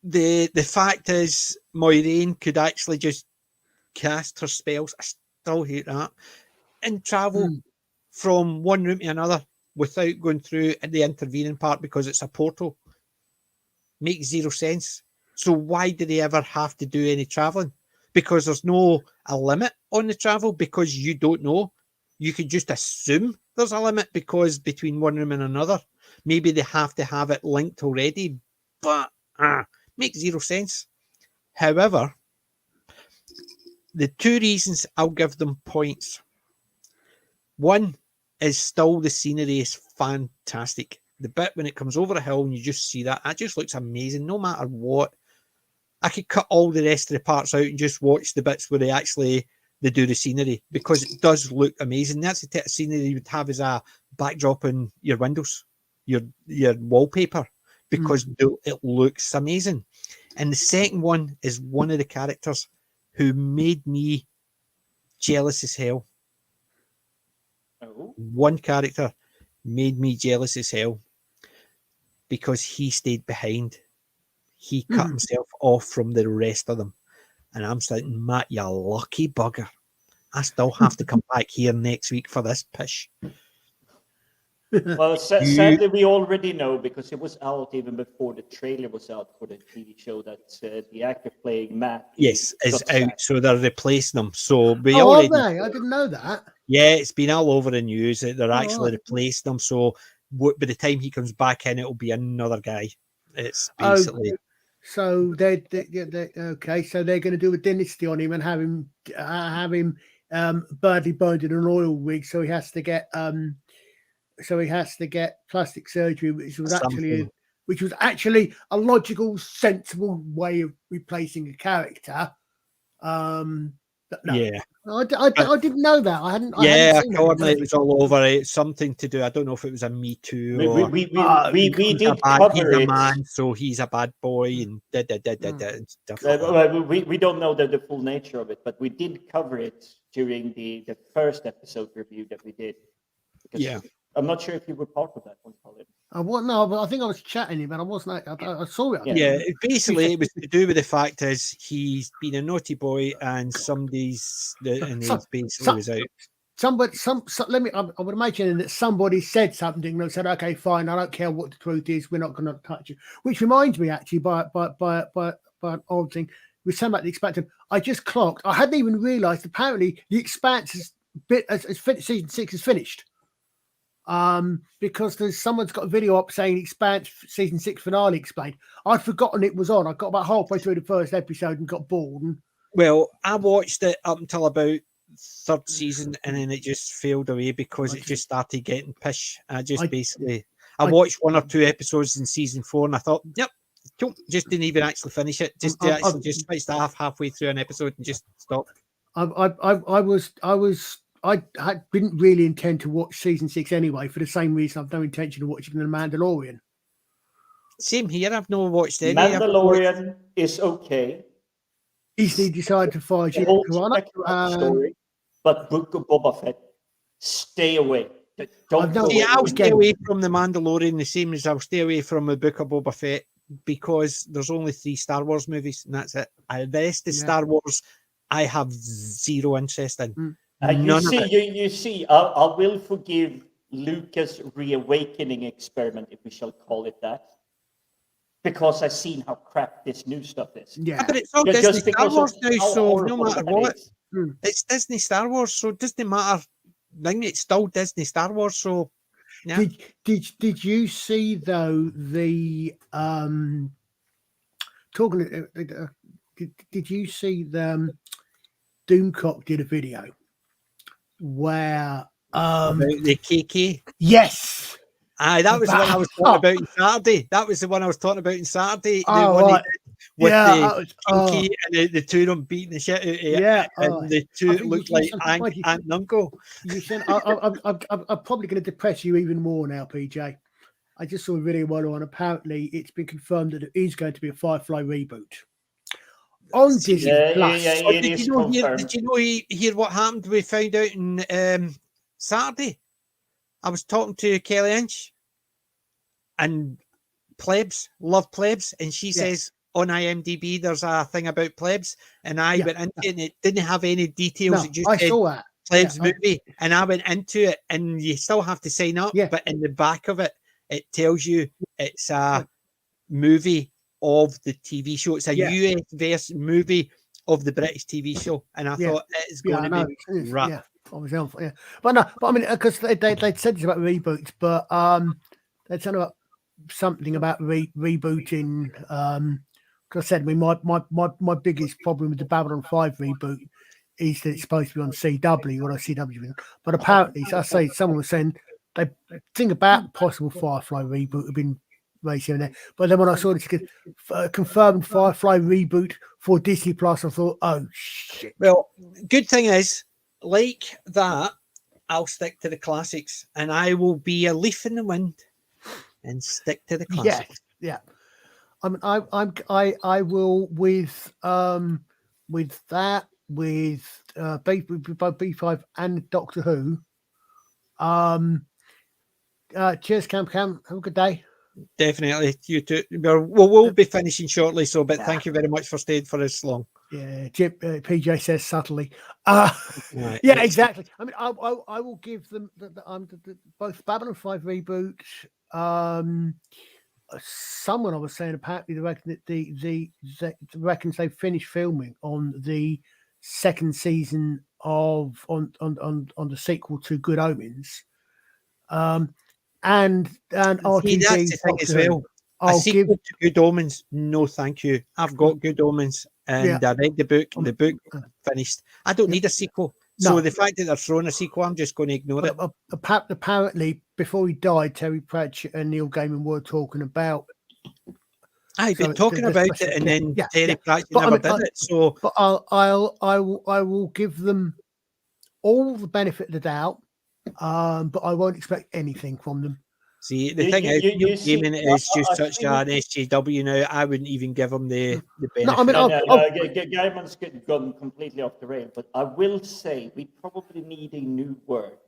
the fact is Moiraine could actually just cast her spells. I still hate that. And travel from one room to another without going through the intervening part because it's a portal. Makes 0 sense. So why do they ever have to do any traveling? Because there's no a limit on the travel because you don't know. You could just assume there's a limit because between one room and another, maybe they have to have it linked already, but makes 0 sense. However, the 2 reasons I'll give them points. 1, is still the scenery is fantastic. The bit when it comes over a hill and you just see that just looks amazing. No matter what, I could cut all the rest of the parts out and just watch the bits where they do the scenery, because it does look amazing. That's the type of scenery you would have as a backdrop in your windows, your wallpaper, because it looks amazing. And the second one is one of the characters who made me jealous as hell. Oh. One character made me jealous as hell because he stayed behind. He cut himself off from the rest of them. And I'm saying, Matt, you lucky bugger. I still have to come back here next week for this pish. Well, sadly, we already know, because it was out even before the trailer was out for the TV show, that the actor playing Matt is out, sacked. so they're replacing them. So we Oh, already. are they? I didn't know that. Yeah, it's been all over the news that they're actually right. replacing them. So by the time he comes back in, it'll be another guy. It's basically. So they're okay. So they're going to do a dynasty on him and have him badly burned in an oil rig. So he has to get plastic surgery, which was actually a logical, sensible way of replacing a character. But no. Yeah, I didn't know that. I hadn't. according it was all over. It's something to do. I don't know if it was a Me Too or We did cover he's a it. man, so he's a bad boy, and and stuff. We don't know the full nature of it, but we did cover it during the first episode review that we did. Yeah. I'm not sure if you were part of that one, Colin. No, but I think I was chatting him, but I wasn't. I saw it. Yeah, basically, it was to do with the fact is he's been a naughty boy, and he basically was out. I would imagine that somebody said something and said, "Okay, fine, I don't care what the truth is. We're not going to touch you." Which reminds me, actually, by an odd thing, we said about the Expanse. I just clocked. I hadn't even realised. Apparently, the Expanse season 6 is finished. Because someone's got a video up saying Expanse season 6 finale explained. I'd forgotten it was on. I got about halfway through the first episode and got bored. Well, I watched it up until about third season, and then it just failed away because it just started getting pish. I watched one or two episodes in season 4, and I thought, yep, just didn't even actually finish it. Just switched off halfway through an episode and just stopped. I didn't really intend to watch season 6 anyway, for the same reason I've no intention of watching The Mandalorian. Same here. I've not watched any. Mandalorian is okay. Easily decided to fire you. Story, but Book of Boba Fett, stay away. I'll stay away from The Mandalorian the same as I'll stay away from the Book of Boba Fett, because there's only 3 Star Wars movies, and that's it. The rest of Star Wars, I have zero interest in. You see, I will forgive Lucas' reawakening experiment, if we shall call it that, because I've seen how crap this new stuff is. Yeah, but it's all Disney Star Wars now, so no matter what, it's Disney Star Wars, so it doesn't matter. It's still Disney Star Wars, so yeah. Did you see though the did you see the Doomcock did a video where about the KK? Yes. That was the one I was talking about on Saturday. That was the one I was talking about on Saturday. Oh, the one right. With the Kinky and the two of them beating the shit out of it. Yeah. And the two looked like aunt and uncle. I'm probably going to depress you even more now, PJ. I just saw a video on. Apparently, it's been confirmed that it is going to be a Firefly reboot on Disney Plus. Did you hear what happened? We found out on Saturday. I was talking to Kelly Inch and Plebs, love Plebs, and she says on IMDb there's a thing about Plebs, and I went into it and it didn't have any details. It just saw that. Plebs movie, and I went into it, and you still have to sign up, but in the back of it, it tells you it's a movie of the TV show. It's a US verse movie of the British TV show, and I thought it's going to be rap. Yeah. But I mean, because they said this about reboots, but they said about something about rebooting. Because I said, I mean, my biggest problem with the Babylon 5 reboot is that it's supposed to be on CW or CW, but apparently, so I say someone was saying they think about the possible Firefly reboot have been raised here and there, but then when I saw this confirmed Firefly reboot for Disney Plus, I thought, oh shit. Well, good thing is, like that, I'll stick to the classics, and I will be a leaf in the wind and stick to the classics. Yeah. I mean, I will with that with B5 and Doctor Who. Cheers, Cam. Have a good day. Definitely, you too. We'll be finishing shortly, but thank you very much for staying for this long. Yeah, PJ says subtly. Right, yeah, exactly. I mean, I will give them both Babylon 5 reboot. Someone I was saying apparently they reckon that the reckons they finished filming on the second season of on the sequel to Good Omens. And See, that's the thing as well. A sequel to Good Omens, no thank you. I've got Good Omens and I read the book. The book finished. I don't need a sequel. So the fact that they're throwing a sequel, I'm just going to ignore it. Apparently, before he died, Terry Pratchett and Neil Gaiman were talking about. I've been talking about it, and then Terry Pratchett never did it. So, but I will give them all the benefit of the doubt, but I won't expect anything from them. See, the thing is, Gaiman is just such an SJW now. I wouldn't even give him the benefit. No, Gaiman's gone completely off the rail. But I will say we probably need a new word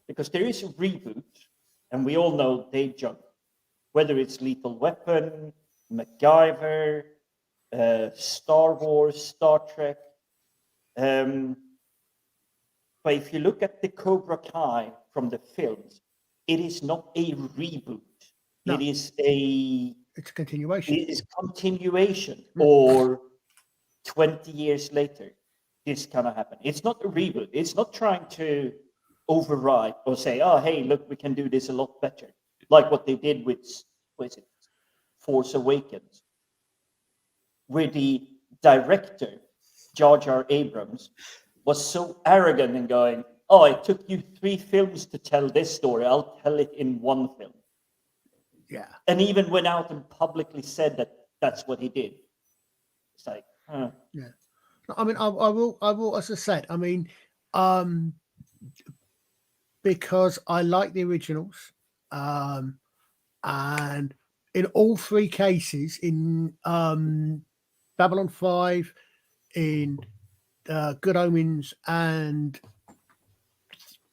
because there is a reboot, and we all know they jump. Whether it's Lethal Weapon, MacGyver, Star Wars, Star Trek. But if you look at the Cobra Kai from the films, it is not a reboot. No. It's a continuation. It is continuation, or 20 years later, this kind of happened. It's not a reboot. It's not trying to override or say, "Oh, hey, look, we can do this a lot better," like what they did with Force Awakens, where the director Jar Jar Abrams was so arrogant and going, "Oh, it took you 3 films to tell this story. I'll tell it in 1 film." Yeah. And even went out and publicly said that that's what he did. It's like, yeah. I mean, I will, as I said, I mean, because I like the originals, and in all 3 cases, in Babylon 5, in Good Omens, and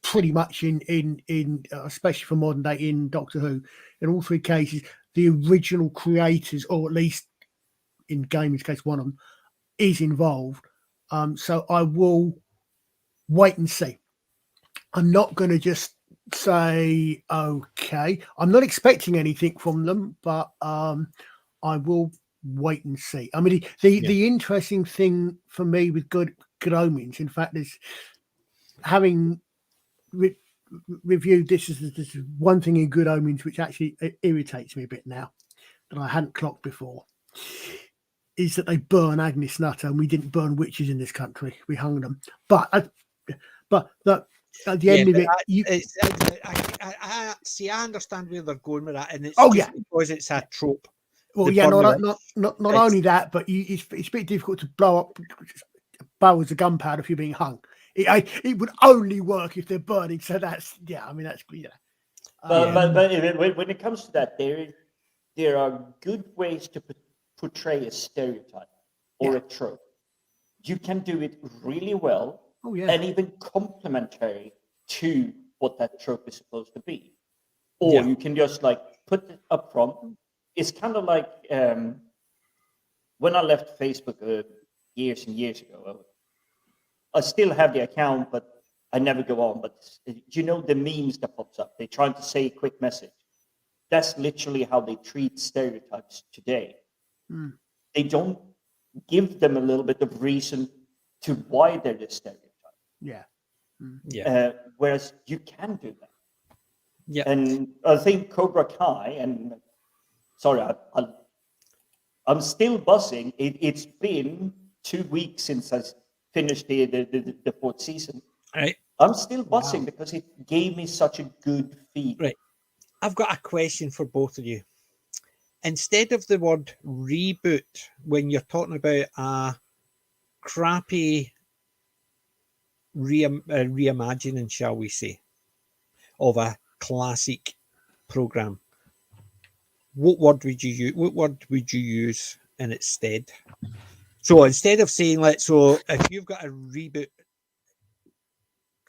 pretty much in especially for modern day in Doctor Who, in all 3 cases, the original creators, or at least in Gaiman's case, one of them, is involved. So I will wait and see. I'm not going to just say, okay. I'm not expecting anything from them, but I will wait and see. I mean, the interesting thing for me with Good Omens, in fact, is having reviewed this is one thing in Good Omens which actually irritates me a bit now that I hadn't clocked before, is that they burn Agnes Nutter, and we didn't burn witches in this country. We hung them. But at the end of it, I see. I understand where they're going with that, and it's because it's a trope. Well, not only that, but it's a bit difficult to blow up barrels of gunpowder if you're being hung. It would only work if they're burning. So that's I mean that's clear. But when it comes to that, there are good ways to portray a stereotype or a trope. You can do it really well, and even complementary to what that trope is supposed to be. Or you can just like put it up front. It's kind of like when I left Facebook years and years ago. I still have the account, but I never go on. But you know the memes that pops up. They're trying to say a quick message. That's literally how they treat stereotypes today. Mm. They don't give them a little bit of reason to why they're the stereotype. Yeah. Mm. Whereas you can do that. Yeah. And I think Cobra Kai, and sorry, I'm still buzzing. It's been 2 weeks since finish the fourth season. Right. I'm still buzzing because it gave me such a good feed. Right. I've got a question for both of you. Instead of the word reboot, when you're talking about a crappy reimagining, shall we say, of a classic program, what word would you use? What word would you use in its stead? So instead of saying if you've got a reboot,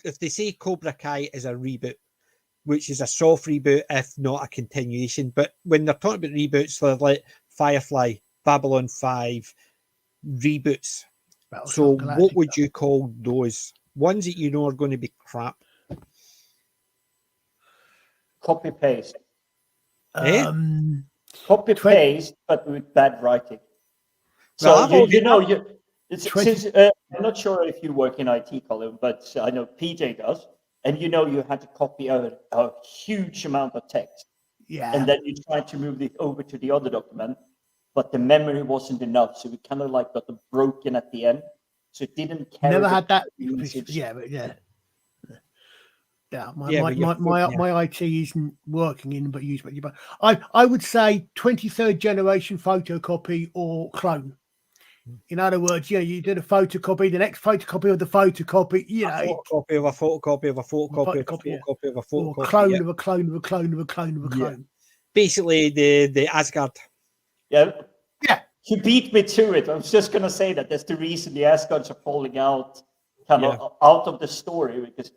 if they say Cobra Kai is a reboot, which is a soft reboot, if not a continuation, but when they're talking about reboots, they're like Firefly, Babylon 5, reboots. So what would you call those? Ones that you know are going to be crap. Copy paste. Eh? Copy paste, but with bad writing. So well, I'm not sure if you work in IT, Colin, but I know PJ does, and you had to copy a huge amount of text. Yeah. And then you tried to move it over to the other document, but the memory wasn't enough, so we kind of got them broken at the end, so it didn't carry. Never had that. Message. Yeah, but yeah. Yeah, my IT isn't working in, but use. But I would say 23rd generation photocopy or clone. In other words, you did a photocopy, the next photocopy of the photocopy, photocopy of a photocopy of a photocopy of a photocopy of a photocopy, or a clone of a clone of a clone of a clone of a clone. Basically, the Asgard. Yeah. You beat me to it. I was just going to say that's the reason the Asgards are falling out, out of the story, because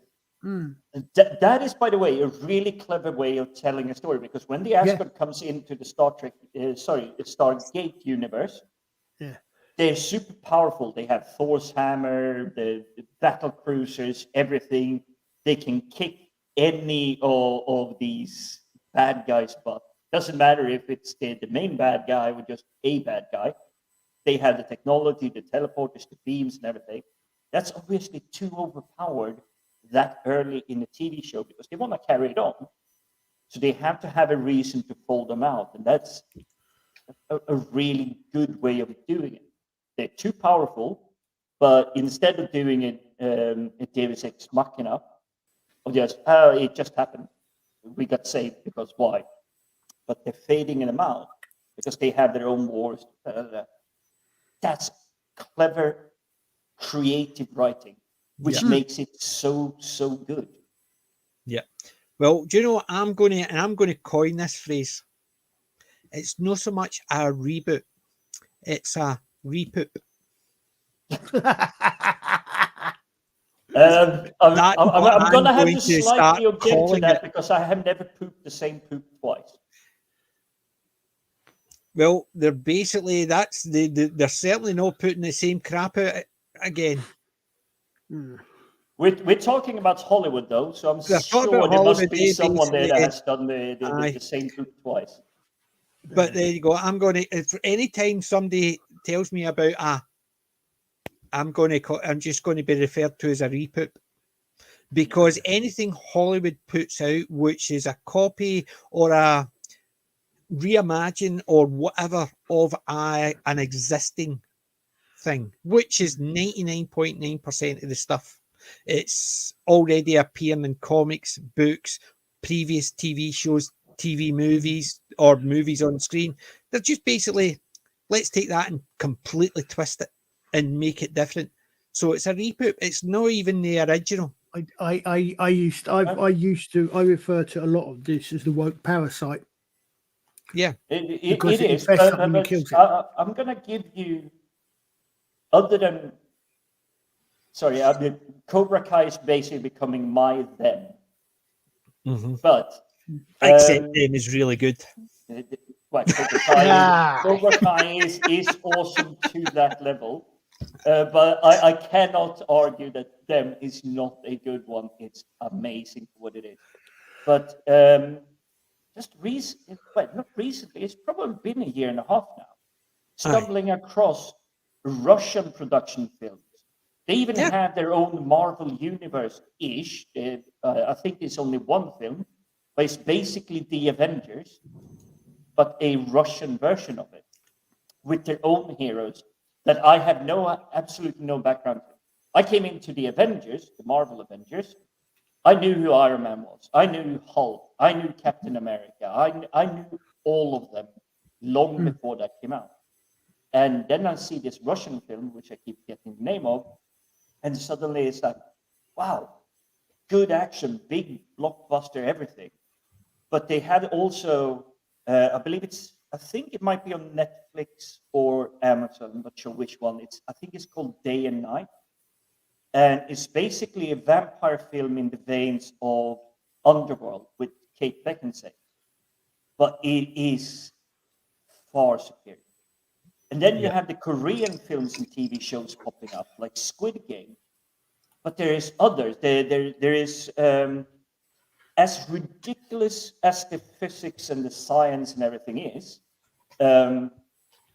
that is, by the way, a really clever way of telling a story. Because when the Asgard comes into the Stargate universe, they're super powerful. They have Thor's hammer, the battle cruisers, everything. They can kick any of these bad guys' butt. Doesn't matter if it's the main bad guy or just a bad guy. They have the technology, the teleporters, the beams, and everything. That's obviously too overpowered that early in the TV show because they want to carry it on. So they have to have a reason to fold them out. And that's a really good way of doing it. They're too powerful, but instead of doing it Deus Ex Machina, or just, it just happened. We got saved because why? But they're fading them out because they have their own wars. That's clever, creative writing, which makes it so good. Yeah. Well, do you know what I'm going to coin this phrase? It's not so much a reboot; it's a repoop. I'm going to have to slightly object to that because I have never pooped the same poop twice. Well, they're basically they're certainly not putting the same crap out again. We're talking about Hollywood though, so I'm sure there must be someone there that has done the same poop twice. But there you go. I'm any time somebody tells me about I'm just going to be referred to as a repoop, because anything Hollywood puts out, which is a copy or a reimagine or whatever of an existing thing, which is 99.9% of the stuff. It's already appearing in comics, books, previous TV shows, TV movies, or movies on screen. They're just basically, let's take that and completely twist it and make it different. So it's a reboot. It's not even the original. I refer to a lot of this as the woke parasite. Yeah, it is. But I'm going to give you, other than, Cobra Kai is basically becoming my them. Mm-hmm. But except them is really good. Cobra Kai is awesome to that level. But I cannot argue that them is not a good one. It's amazing for what it is. But not recently, it's probably been a year and a half now, stumbling across Russian production films. They even have their own Marvel Universe-ish. I think it's only one film, but it's basically the Avengers, but a Russian version of it with their own heroes that I have absolutely no background to. I came into the Avengers, the Marvel Avengers. I knew who Iron Man was. I knew Hulk. I knew Captain America. I knew all of them long before that came out. And then I see this Russian film, which I keep getting the name of, and suddenly it's like, wow, good action, big blockbuster, everything. But they had also, I think it might be on Netflix or Amazon. I'm not sure which one. I think it's called Day and Night. And it's basically a vampire film in the veins of Underworld with Kate Beckinsale. But it is far superior. And then you have the Korean films and TV shows popping up, like Squid Game. But there is others. There is, as ridiculous as the physics and the science and everything is, the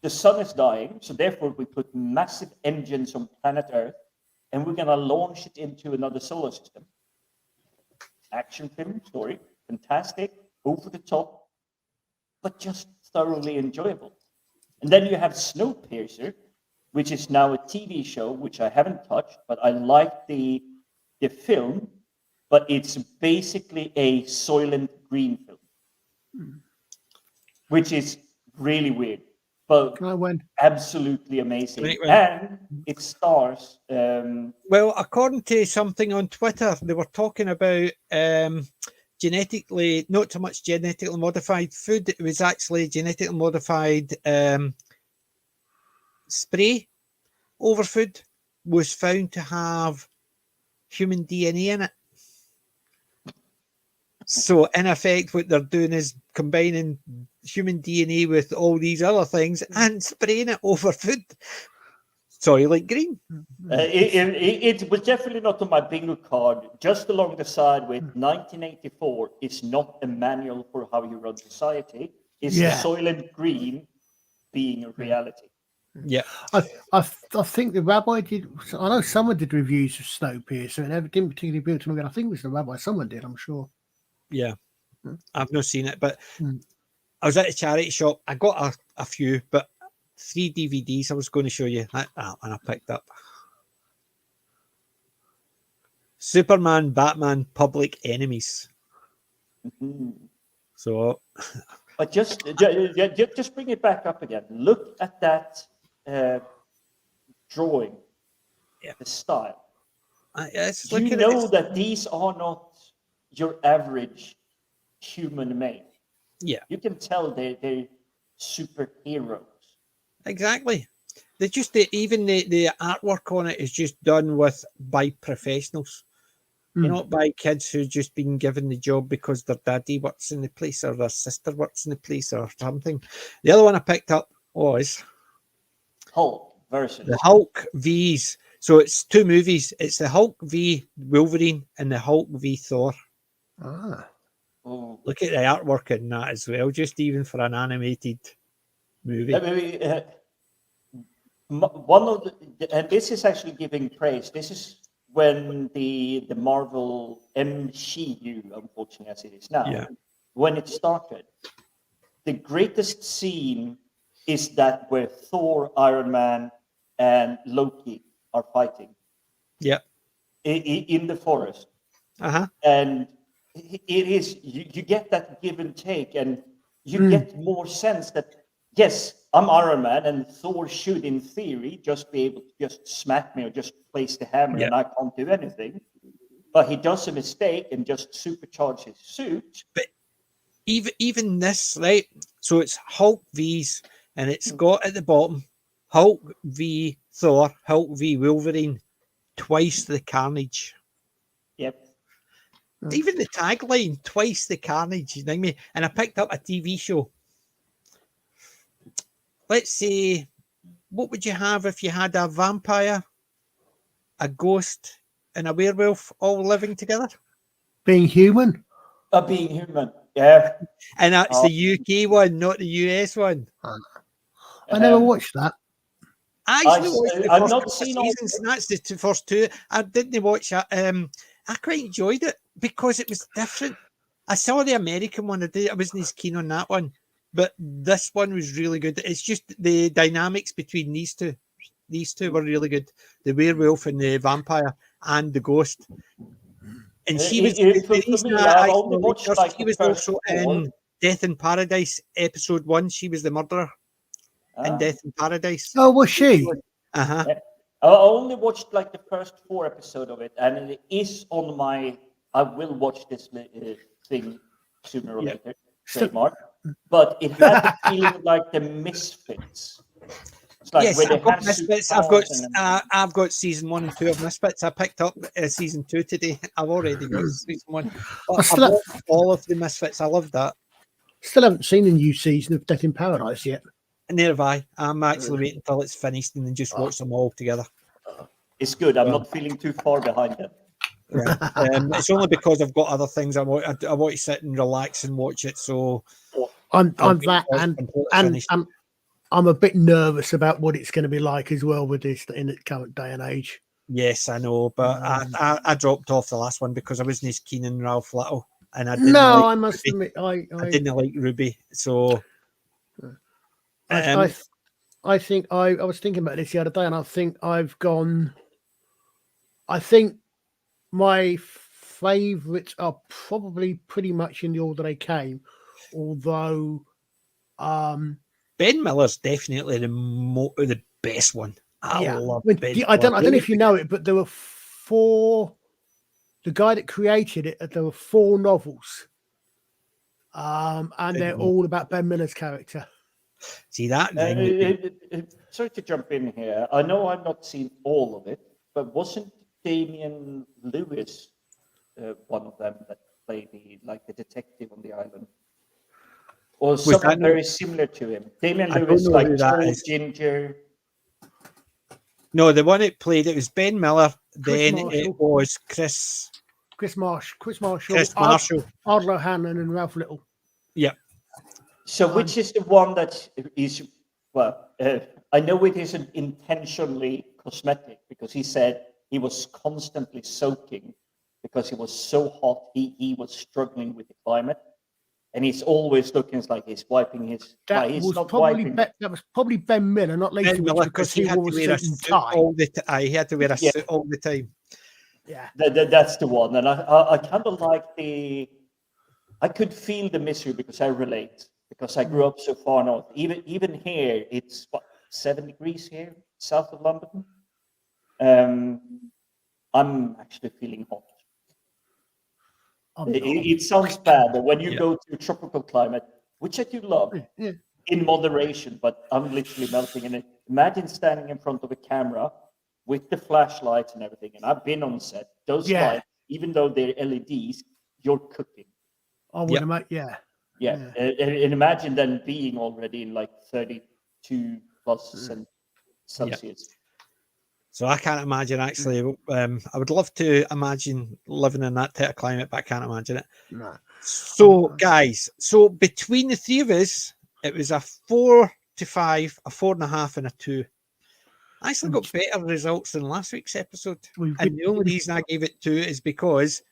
sun is dying. So therefore, we put massive engines on planet Earth, and we're going to launch it into another solar system. Action film story, fantastic, over the top, but just thoroughly enjoyable. And then you have Snowpiercer, which is now a TV show, which I haven't touched, but I like the film, but it's basically a Soylent Green film, which is really weird, but absolutely amazing. Right. And it stars... well, according to something on Twitter, they were talking about genetically, not so much genetically modified food, it was actually genetically modified spray over food was found to have human DNA in it. So in effect, what they're doing is combining human DNA with all these other things and spraying it over food. Soylent Green. It was definitely not on my bingo card. Just along the side with 1984 is not a manual for how you run society. It's the Soylent Green being a reality. Yeah, I think the rabbi did. I know someone did reviews of Snowpiercer, and it didn't particularly appeal to me. I think it was the rabbi. Someone did, I'm sure. Yeah, I've not seen it, but I was at a charity shop. I got a few, but 3 DVDs I was going to show you, and I picked up Superman, Batman, Public Enemies. Mm-hmm. So, but just bring it back up again. Look at that drawing, the style. You know that these are not your average human made. Yeah, you can tell they're superheroes. Exactly. They just even the artwork on it is just done by professionals. Not by kids who've just been given the job because their daddy works in the place or their sister works in the place or something. The other one I picked up was Hulk version. The Hulk V's. So it's 2 movies. It's the Hulk v Wolverine and the Hulk v Thor. Look at the artwork in that as well, just even for an animated movie. One of and this is actually giving praise. This is when the Marvel MCU, unfortunately as it is now, when it started. The greatest scene is that where Thor, Iron Man, and Loki are fighting. Yeah. In the forest. And it is, you get that give and take, and you get more sense that, yes, I'm Iron Man, and Thor should, in theory, just be able to just smack me or just place the hammer, and I can't do anything. But he does a mistake and just supercharge his suit. But even this, right? So it's Hulk V's, and it's got at the bottom Hulk v Thor, Hulk v Wolverine, twice the carnage. Yep. Even the tagline, twice the carnage. You know what I mean? And I picked up a TV show. Let's say, what would you have if you had a vampire, a ghost, and a werewolf all living together? Being human? Being human, yeah. And that's the UK one, not the US one. I never watched that. I actually watched the first couple of seasons, and that's the first 2. I didn't watch that. I quite enjoyed it because it was different. I saw the American one. I wasn't as keen on that one. But this one was really good. It's just the dynamics between these 2. These two were really good. The werewolf and the vampire and the ghost. And she was for me, I've only watched like she the was first also 4. in Death in Paradise episode 1. She was the murderer in Death in Paradise. Oh, was she? Uh-huh. I only watched like the first 4 episodes of it, and it is on my. I will watch this thing sooner or later. Trademark, but it had the feeling like the Misfits. It's like Yes, where they I've got have Misfits. I've got season 1 and 2 of Misfits. I picked up season 2 today. I've already got season 1. But I've watched all of the Misfits. I love that. Still haven't seen a new season of Death in Paradise yet. Neither have I. I'm actually waiting until it's finished and then just watch them all together. It's good. I'm not feeling too far behind them. Right. It's only because I've got other things I want to sit and relax and watch it. So I'm that, and I'm a bit nervous about what it's going to be like as well with this in the current day and age. Yes, I know, but I dropped off the last one because I wasn't as keen on Ralph Little, and I didn't. I must admit, I didn't like Ruby. So I think I was thinking about this the other day, and I think I've gone. I think my favourites are probably pretty much in the order they came, although Ben Miller's definitely the best one. I love Ben. I don't know if you know it, but there were 4. The guy that created it, there were 4 novels, and they're all about Ben Miller's character. See that? Sorry to jump in here. I know I've not seen all of it, but wasn't Damian Lewis one of them that played the detective on the island? Or someone very similar to him? Damian Lewis, like tall, ginger. No, the one it played, it was Ben Miller. Then it was Chris Marshall, Ardlo Hanlon, and Ralph Little. Yeah. So which is the one that is, I know it isn't intentionally cosmetic, because he said he was constantly soaking because he was so hot, he was struggling with the climate. And he's always looking like he's wiping his. That was probably Ben Miller, not Lacey, because he wore a suit and tie. He had to wear a suit all the time. Yeah, that's the one. And I kind of like I could feel the misery because I relate, because I grew up so far north. Even here, it's 7 degrees here, south of London. I'm actually feeling hot. It sounds bad, but when you go to a tropical climate, which I do love, in moderation, but I'm literally melting in it. Imagine standing in front of a camera with the flashlights and everything. And I've been on set. Those lights, even though they're LEDs, you're cooking. I would imagine, And imagine then being already in like 32 plus Celsius. So I can't imagine actually. I would love to imagine living in that type of climate, but I can't imagine it. No. So guys, between the 3 of us, it was a 4 to 5, a 4.5, and a 2. I actually got better results than last week's episode. And the only reason I gave it 2 is because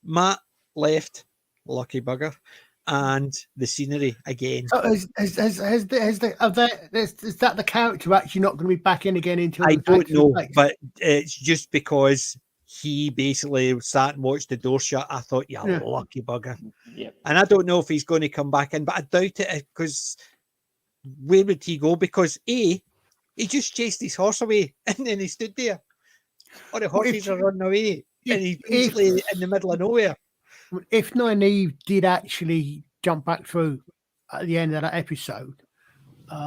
Matt left, lucky bugger, and the scenery again. So is that the character actually not going to be back in again until I don't know, but it's just because he basically sat and watched the door shut. I thought, lucky bugger. Yeah. And I don't know if he's going to come back in, but I doubt it, because where would he go? Because he just chased his horse away and then he stood there. Or the horses are running away and he's basically in the middle of nowhere. If Nynaeve did actually jump back through at the end of that episode,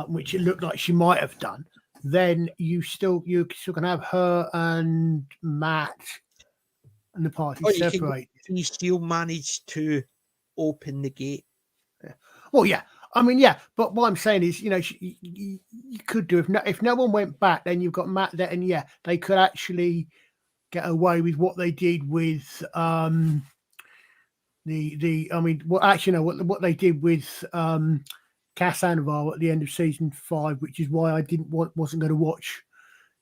which it looked like she might have done, then you still can have her and Matt and the party separate. He still managed to open the gate. Yeah. Well, yeah. I mean, yeah. But what I'm saying is, you could do if no one went back, then you've got Matt there, and they could actually get away with what they did with what they did with Cass Anvar at the end of season 5, which is why I wasn't going to watch,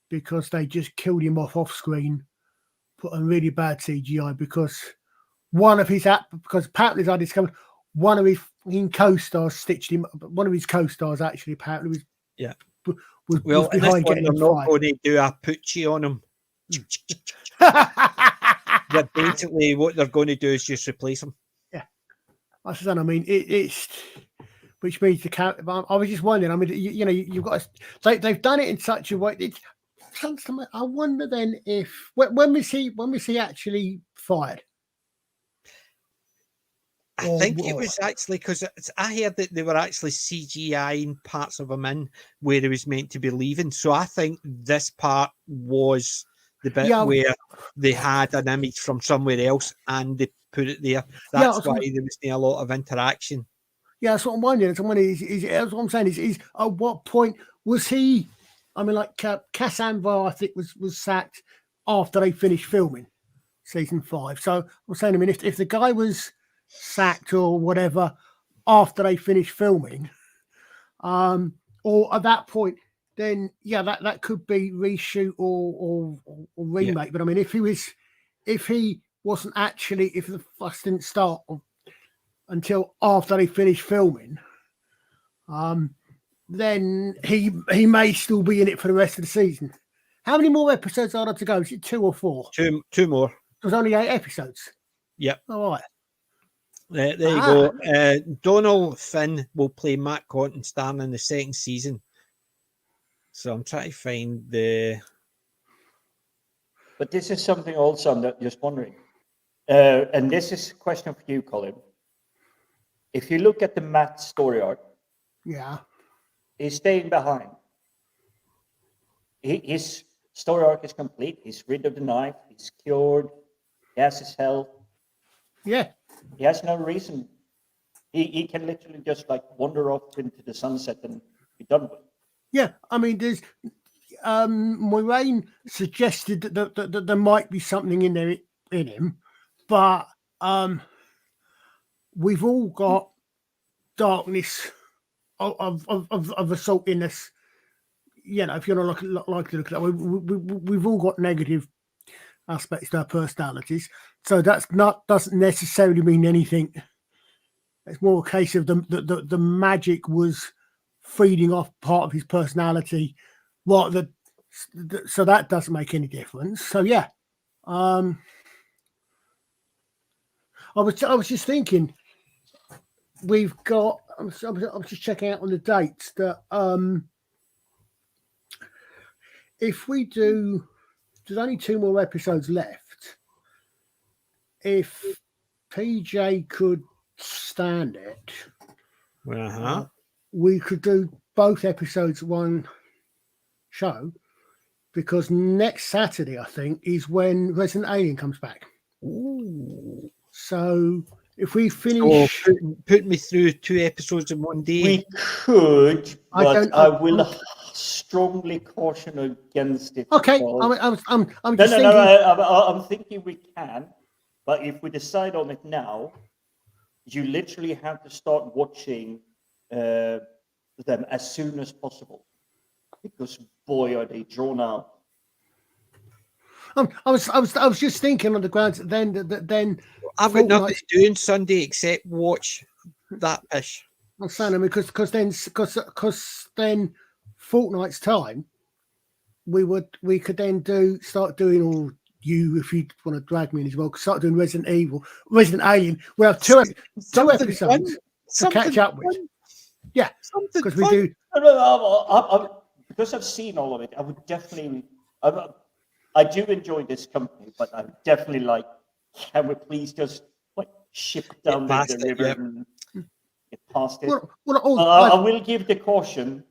because they just killed him off screen, put on really bad CGI, because apparently, as I discovered, one of his co-stars stitched him. One of his co-stars actually apparently Well, in this behind one, getting they're him not fired. going to do a poochie on him. But basically, what they're going to do is just replace him. Yeah, I said, I mean, it's which means the character. I was just wondering. I mean, you've got they've done it in such a way. It's I wonder then if when was he actually fired? I think it was actually because I heard that they were actually CGIing parts of him in where he was meant to be leaving. So I think this part was the bit where they had an image from somewhere else and they put it there. That's why there was a lot of interaction. Yeah, that's what I'm wondering. That's what I'm saying. Is at what point was he? I mean, like Cassanvar, I think was sacked after they finished filming season 5. So I'm saying, I mean, if the guy was sacked or whatever after they finished filming, or at that point, then that could be reshoot or remake. Yeah. But I mean, if he wasn't actually, if the fuss didn't start until after they finished filming, then he may still be in it for the rest of the season. How many more episodes are there to go? Is it 2 or 4? Two more. There's only 8 episodes. Yep. All right. There you go. Donald Finn will play Matt Cotton starting in the 2nd season. So I'm trying to find the. But this is something also I'm just wondering. And this is a question for you, Colin. If you look at the Matt story arc, he's staying behind. His story arc is complete. He's rid of the knife. He's cured. He has his health. Yeah. He has no reason. He can literally just like wander off into the sunset and be done with. Yeah, I mean, there's Moiraine suggested that there might be something in there in him, but we've all got darkness of assault in us. You know, if you're not like to look at that, we've all got negative aspects to our personalities. So doesn't necessarily mean anything. It's more a case of the magic was feeding off part of his personality. So that doesn't make any difference. So yeah, I was just thinking, we've got. I was just checking out on the dates that if we do, there's only 2 more episodes left. If PJ could stand it, we could do both episodes one show, because next Saturday, I think, is when Resident Alien comes back. Ooh. So if we finish... put me through 2 episodes in one day. We could, but I will strongly caution against it. Okay, I'm thinking we can, but if we decide on it now, you literally have to start watching them as soon as possible, because boy, are they drawn out. I was just thinking on the grounds that then I've got nothing to do on Sunday except watch that ish. I'm saying, because then fortnight's time we could then start doing, or you, if you want to drag me in as well, start doing Resident Alien. We have two episodes to catch up with. Yeah, because we do. Because I've seen all of it, I would definitely. I do enjoy this company, but I definitely like. Can we please just ship down the river and get past it? I will give the caution.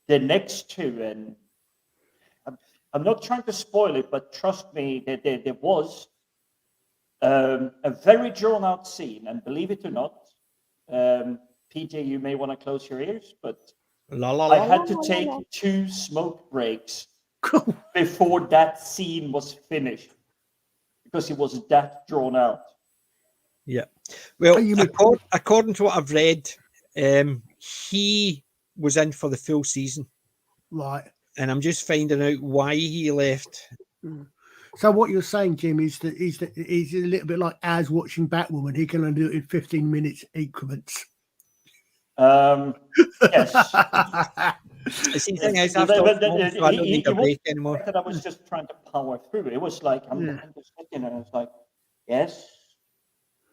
The next 2, and I'm not trying to spoil it, but trust me, there was a very drawn out scene, and believe it or not, PJ, you may want to close your ears, but I had to take 2 smoke breaks before that scene was finished, because it was that drawn out. Yeah. Well, according to what I've read, he was in for the full season. Right. And I'm just finding out why he left. So what you're saying, Jim, is that he's a little bit like as watching Batwoman. He can only do it in 15 minutes increments. Yes. See, the thing is, So I've stopped smoking, so I don't need a break anymore. that I was just trying to power through. It was like I'm just sitting and it's like, yes,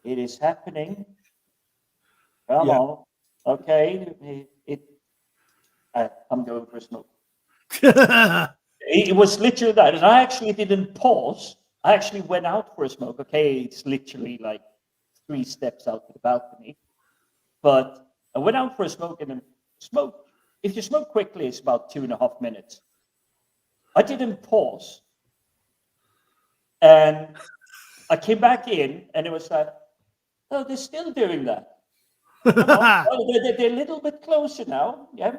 it is happening. Come on, okay. I'm going for a smoke. It was literally that, and I actually didn't pause. I actually went out for a smoke. Okay, it's literally like 3 steps out to the balcony, but I went out for a smoke and then smoke. If you smoke quickly, it's about 2.5 minutes. I didn't pause, and I came back in, and it was like, oh, they're still doing that. Oh, they're a little bit closer now. Yeah,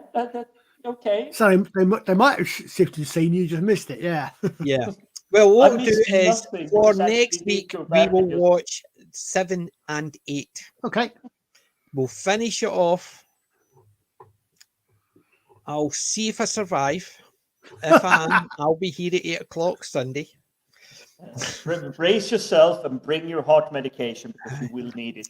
okay. So they might have shifted the scene. You just missed it. Yeah. Yeah. Well, what we'll do is nothing, for because I next actually week did go we back will and just- watch 7 and 8. Okay. We'll finish it off. I'll see if I survive. If I am, I'll be here at 8 o'clock Sunday. Brace yourself and bring your heart medication because you will need it.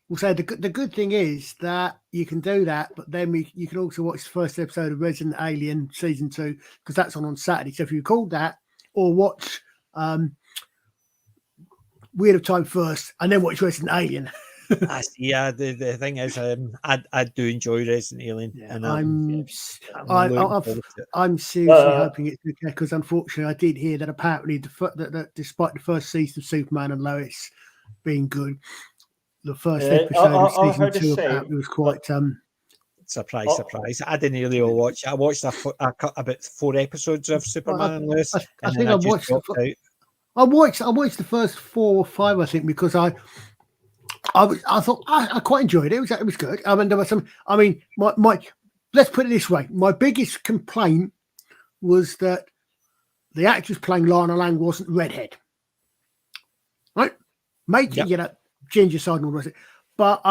We'll say the good thing is that you can do that, but then you can also watch the first episode of Resident Alien season 2 because that's on Saturday. So if you call that or watch Wheel of Time first and then watch Resident Alien. Yeah, the thing is, I do enjoy Resident Alien, and I'm seriously hoping it's okay because unfortunately I did hear that apparently that despite the first season of Superman and Lois being good, the first episode of season 2 apparently was quite surprise. I didn't really watch. I watched about 4 episodes of Superman and Lois. I think I watched the first 4 or 5, I think, because I thought I quite enjoyed it. It was good. I mean, there was some. I mean, my let's put it this way: my biggest complaint was that the actress playing Lana Lang wasn't redhead, right? Ginger side and all the rest of it. But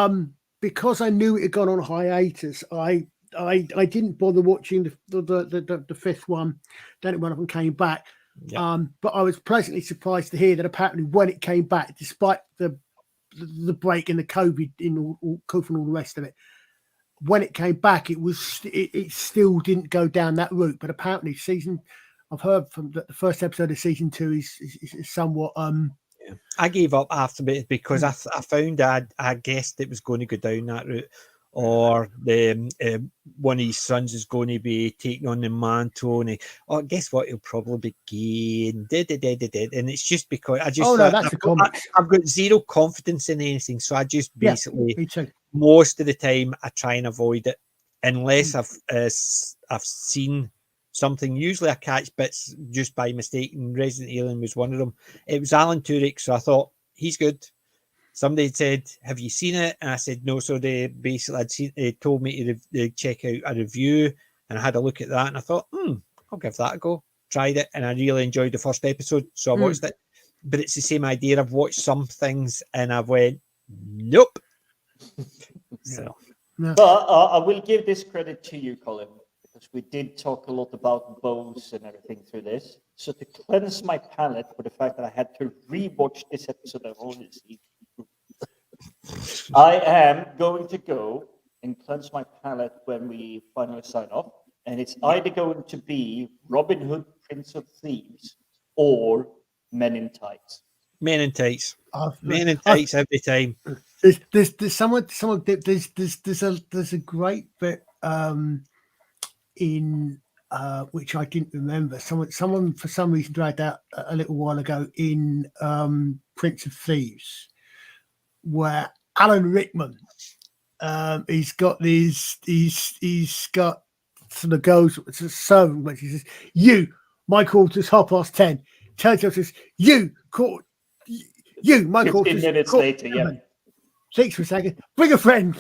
because I knew it had gone on hiatus, I didn't bother watching the 5th one. Then one of them came back. But I was pleasantly surprised to hear that apparently when it came back, despite the break and the COVID in all and all the rest of it, when it came back, it still didn't go down that route. But apparently, I've heard from the first episode of season 2 is somewhat. I gave up after it because I found I guessed it was going to go down that route, or one of his sons is going to be taking on the mantle, and guess what? He'll probably be gay, and and it's just because I just that's the comics. I've got zero confidence in anything, so I just basically me too. most of the time I try and avoid it unless I've seen something. Usually I catch bits just by mistake, and Resident Alien was one of them. It was Alan Tudyk, so I thought he's good. Somebody had said, "Have you seen it?" And I said no. So they told me to check out a review, and I had a look at that, and I thought, I'll give that a go. Tried it, and I really enjoyed the first episode, so I watched it. But it's the same idea. I've watched some things, and I've went, nope. So, but I will give this credit to you, Colin, because we did talk a lot about bows and everything through this. So to cleanse my palate for the fact that I had to rewatch this episode I've already seen, I am going to go and cleanse my palate when we finally sign off. And it's either going to be Robin Hood, Prince of Thieves, or Men in Tights. Men in Tights. Men in Tights every time. There's a great bit in which I didn't remember. Someone for some reason dragged out a little while ago in Prince of Thieves, where Alan Rickman he's got sort of goes to the servant, which he says, my quarter's 10:30. Turns up says, my quarter's 15 minutes later, Thanks for a second. Bring a friend.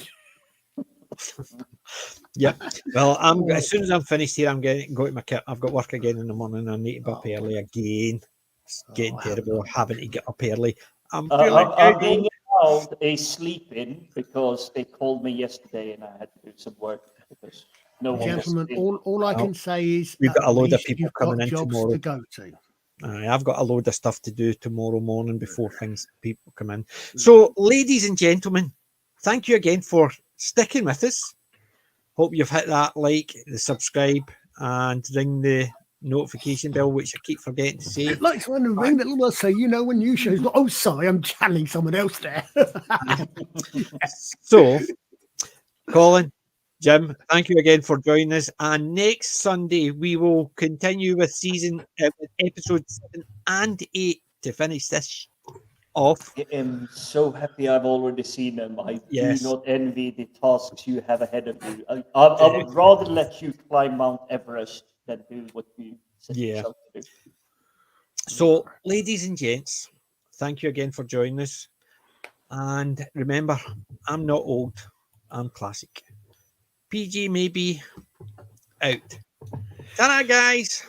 Yeah. Well, as soon as I'm finished here, I'm going to my kit. I've got work again in the morning. I need to be up early again. It's getting terrible having to get up early. I'm being allowed a sleep in because they called me yesterday and I had to do some work because no one. Gentlemen, all I can say is we've got a load of people coming in tomorrow to go to. I've got a load of stuff to do tomorrow morning before people come in. So, ladies and gentlemen, thank you again for sticking with us. Hope you've hit that like, the subscribe, and ring the notification bell, which I keep forgetting to say. Like one to ring that little so you know when new shows. Oh, sorry, I'm channeling someone else there. So, Colin, Jim, thank you again for joining us. And next Sunday, we will continue with with episode 7 and 8 to finish this off. I am so happy I've already seen them. I Yes. do not envy the tasks you have ahead of you. I would rather let you climb Mount Everest than do what you set yourself to do. So, ladies and gents, thank you again for joining us. And remember, I'm not old, I'm classic. PG may be out. Ta-ra, guys.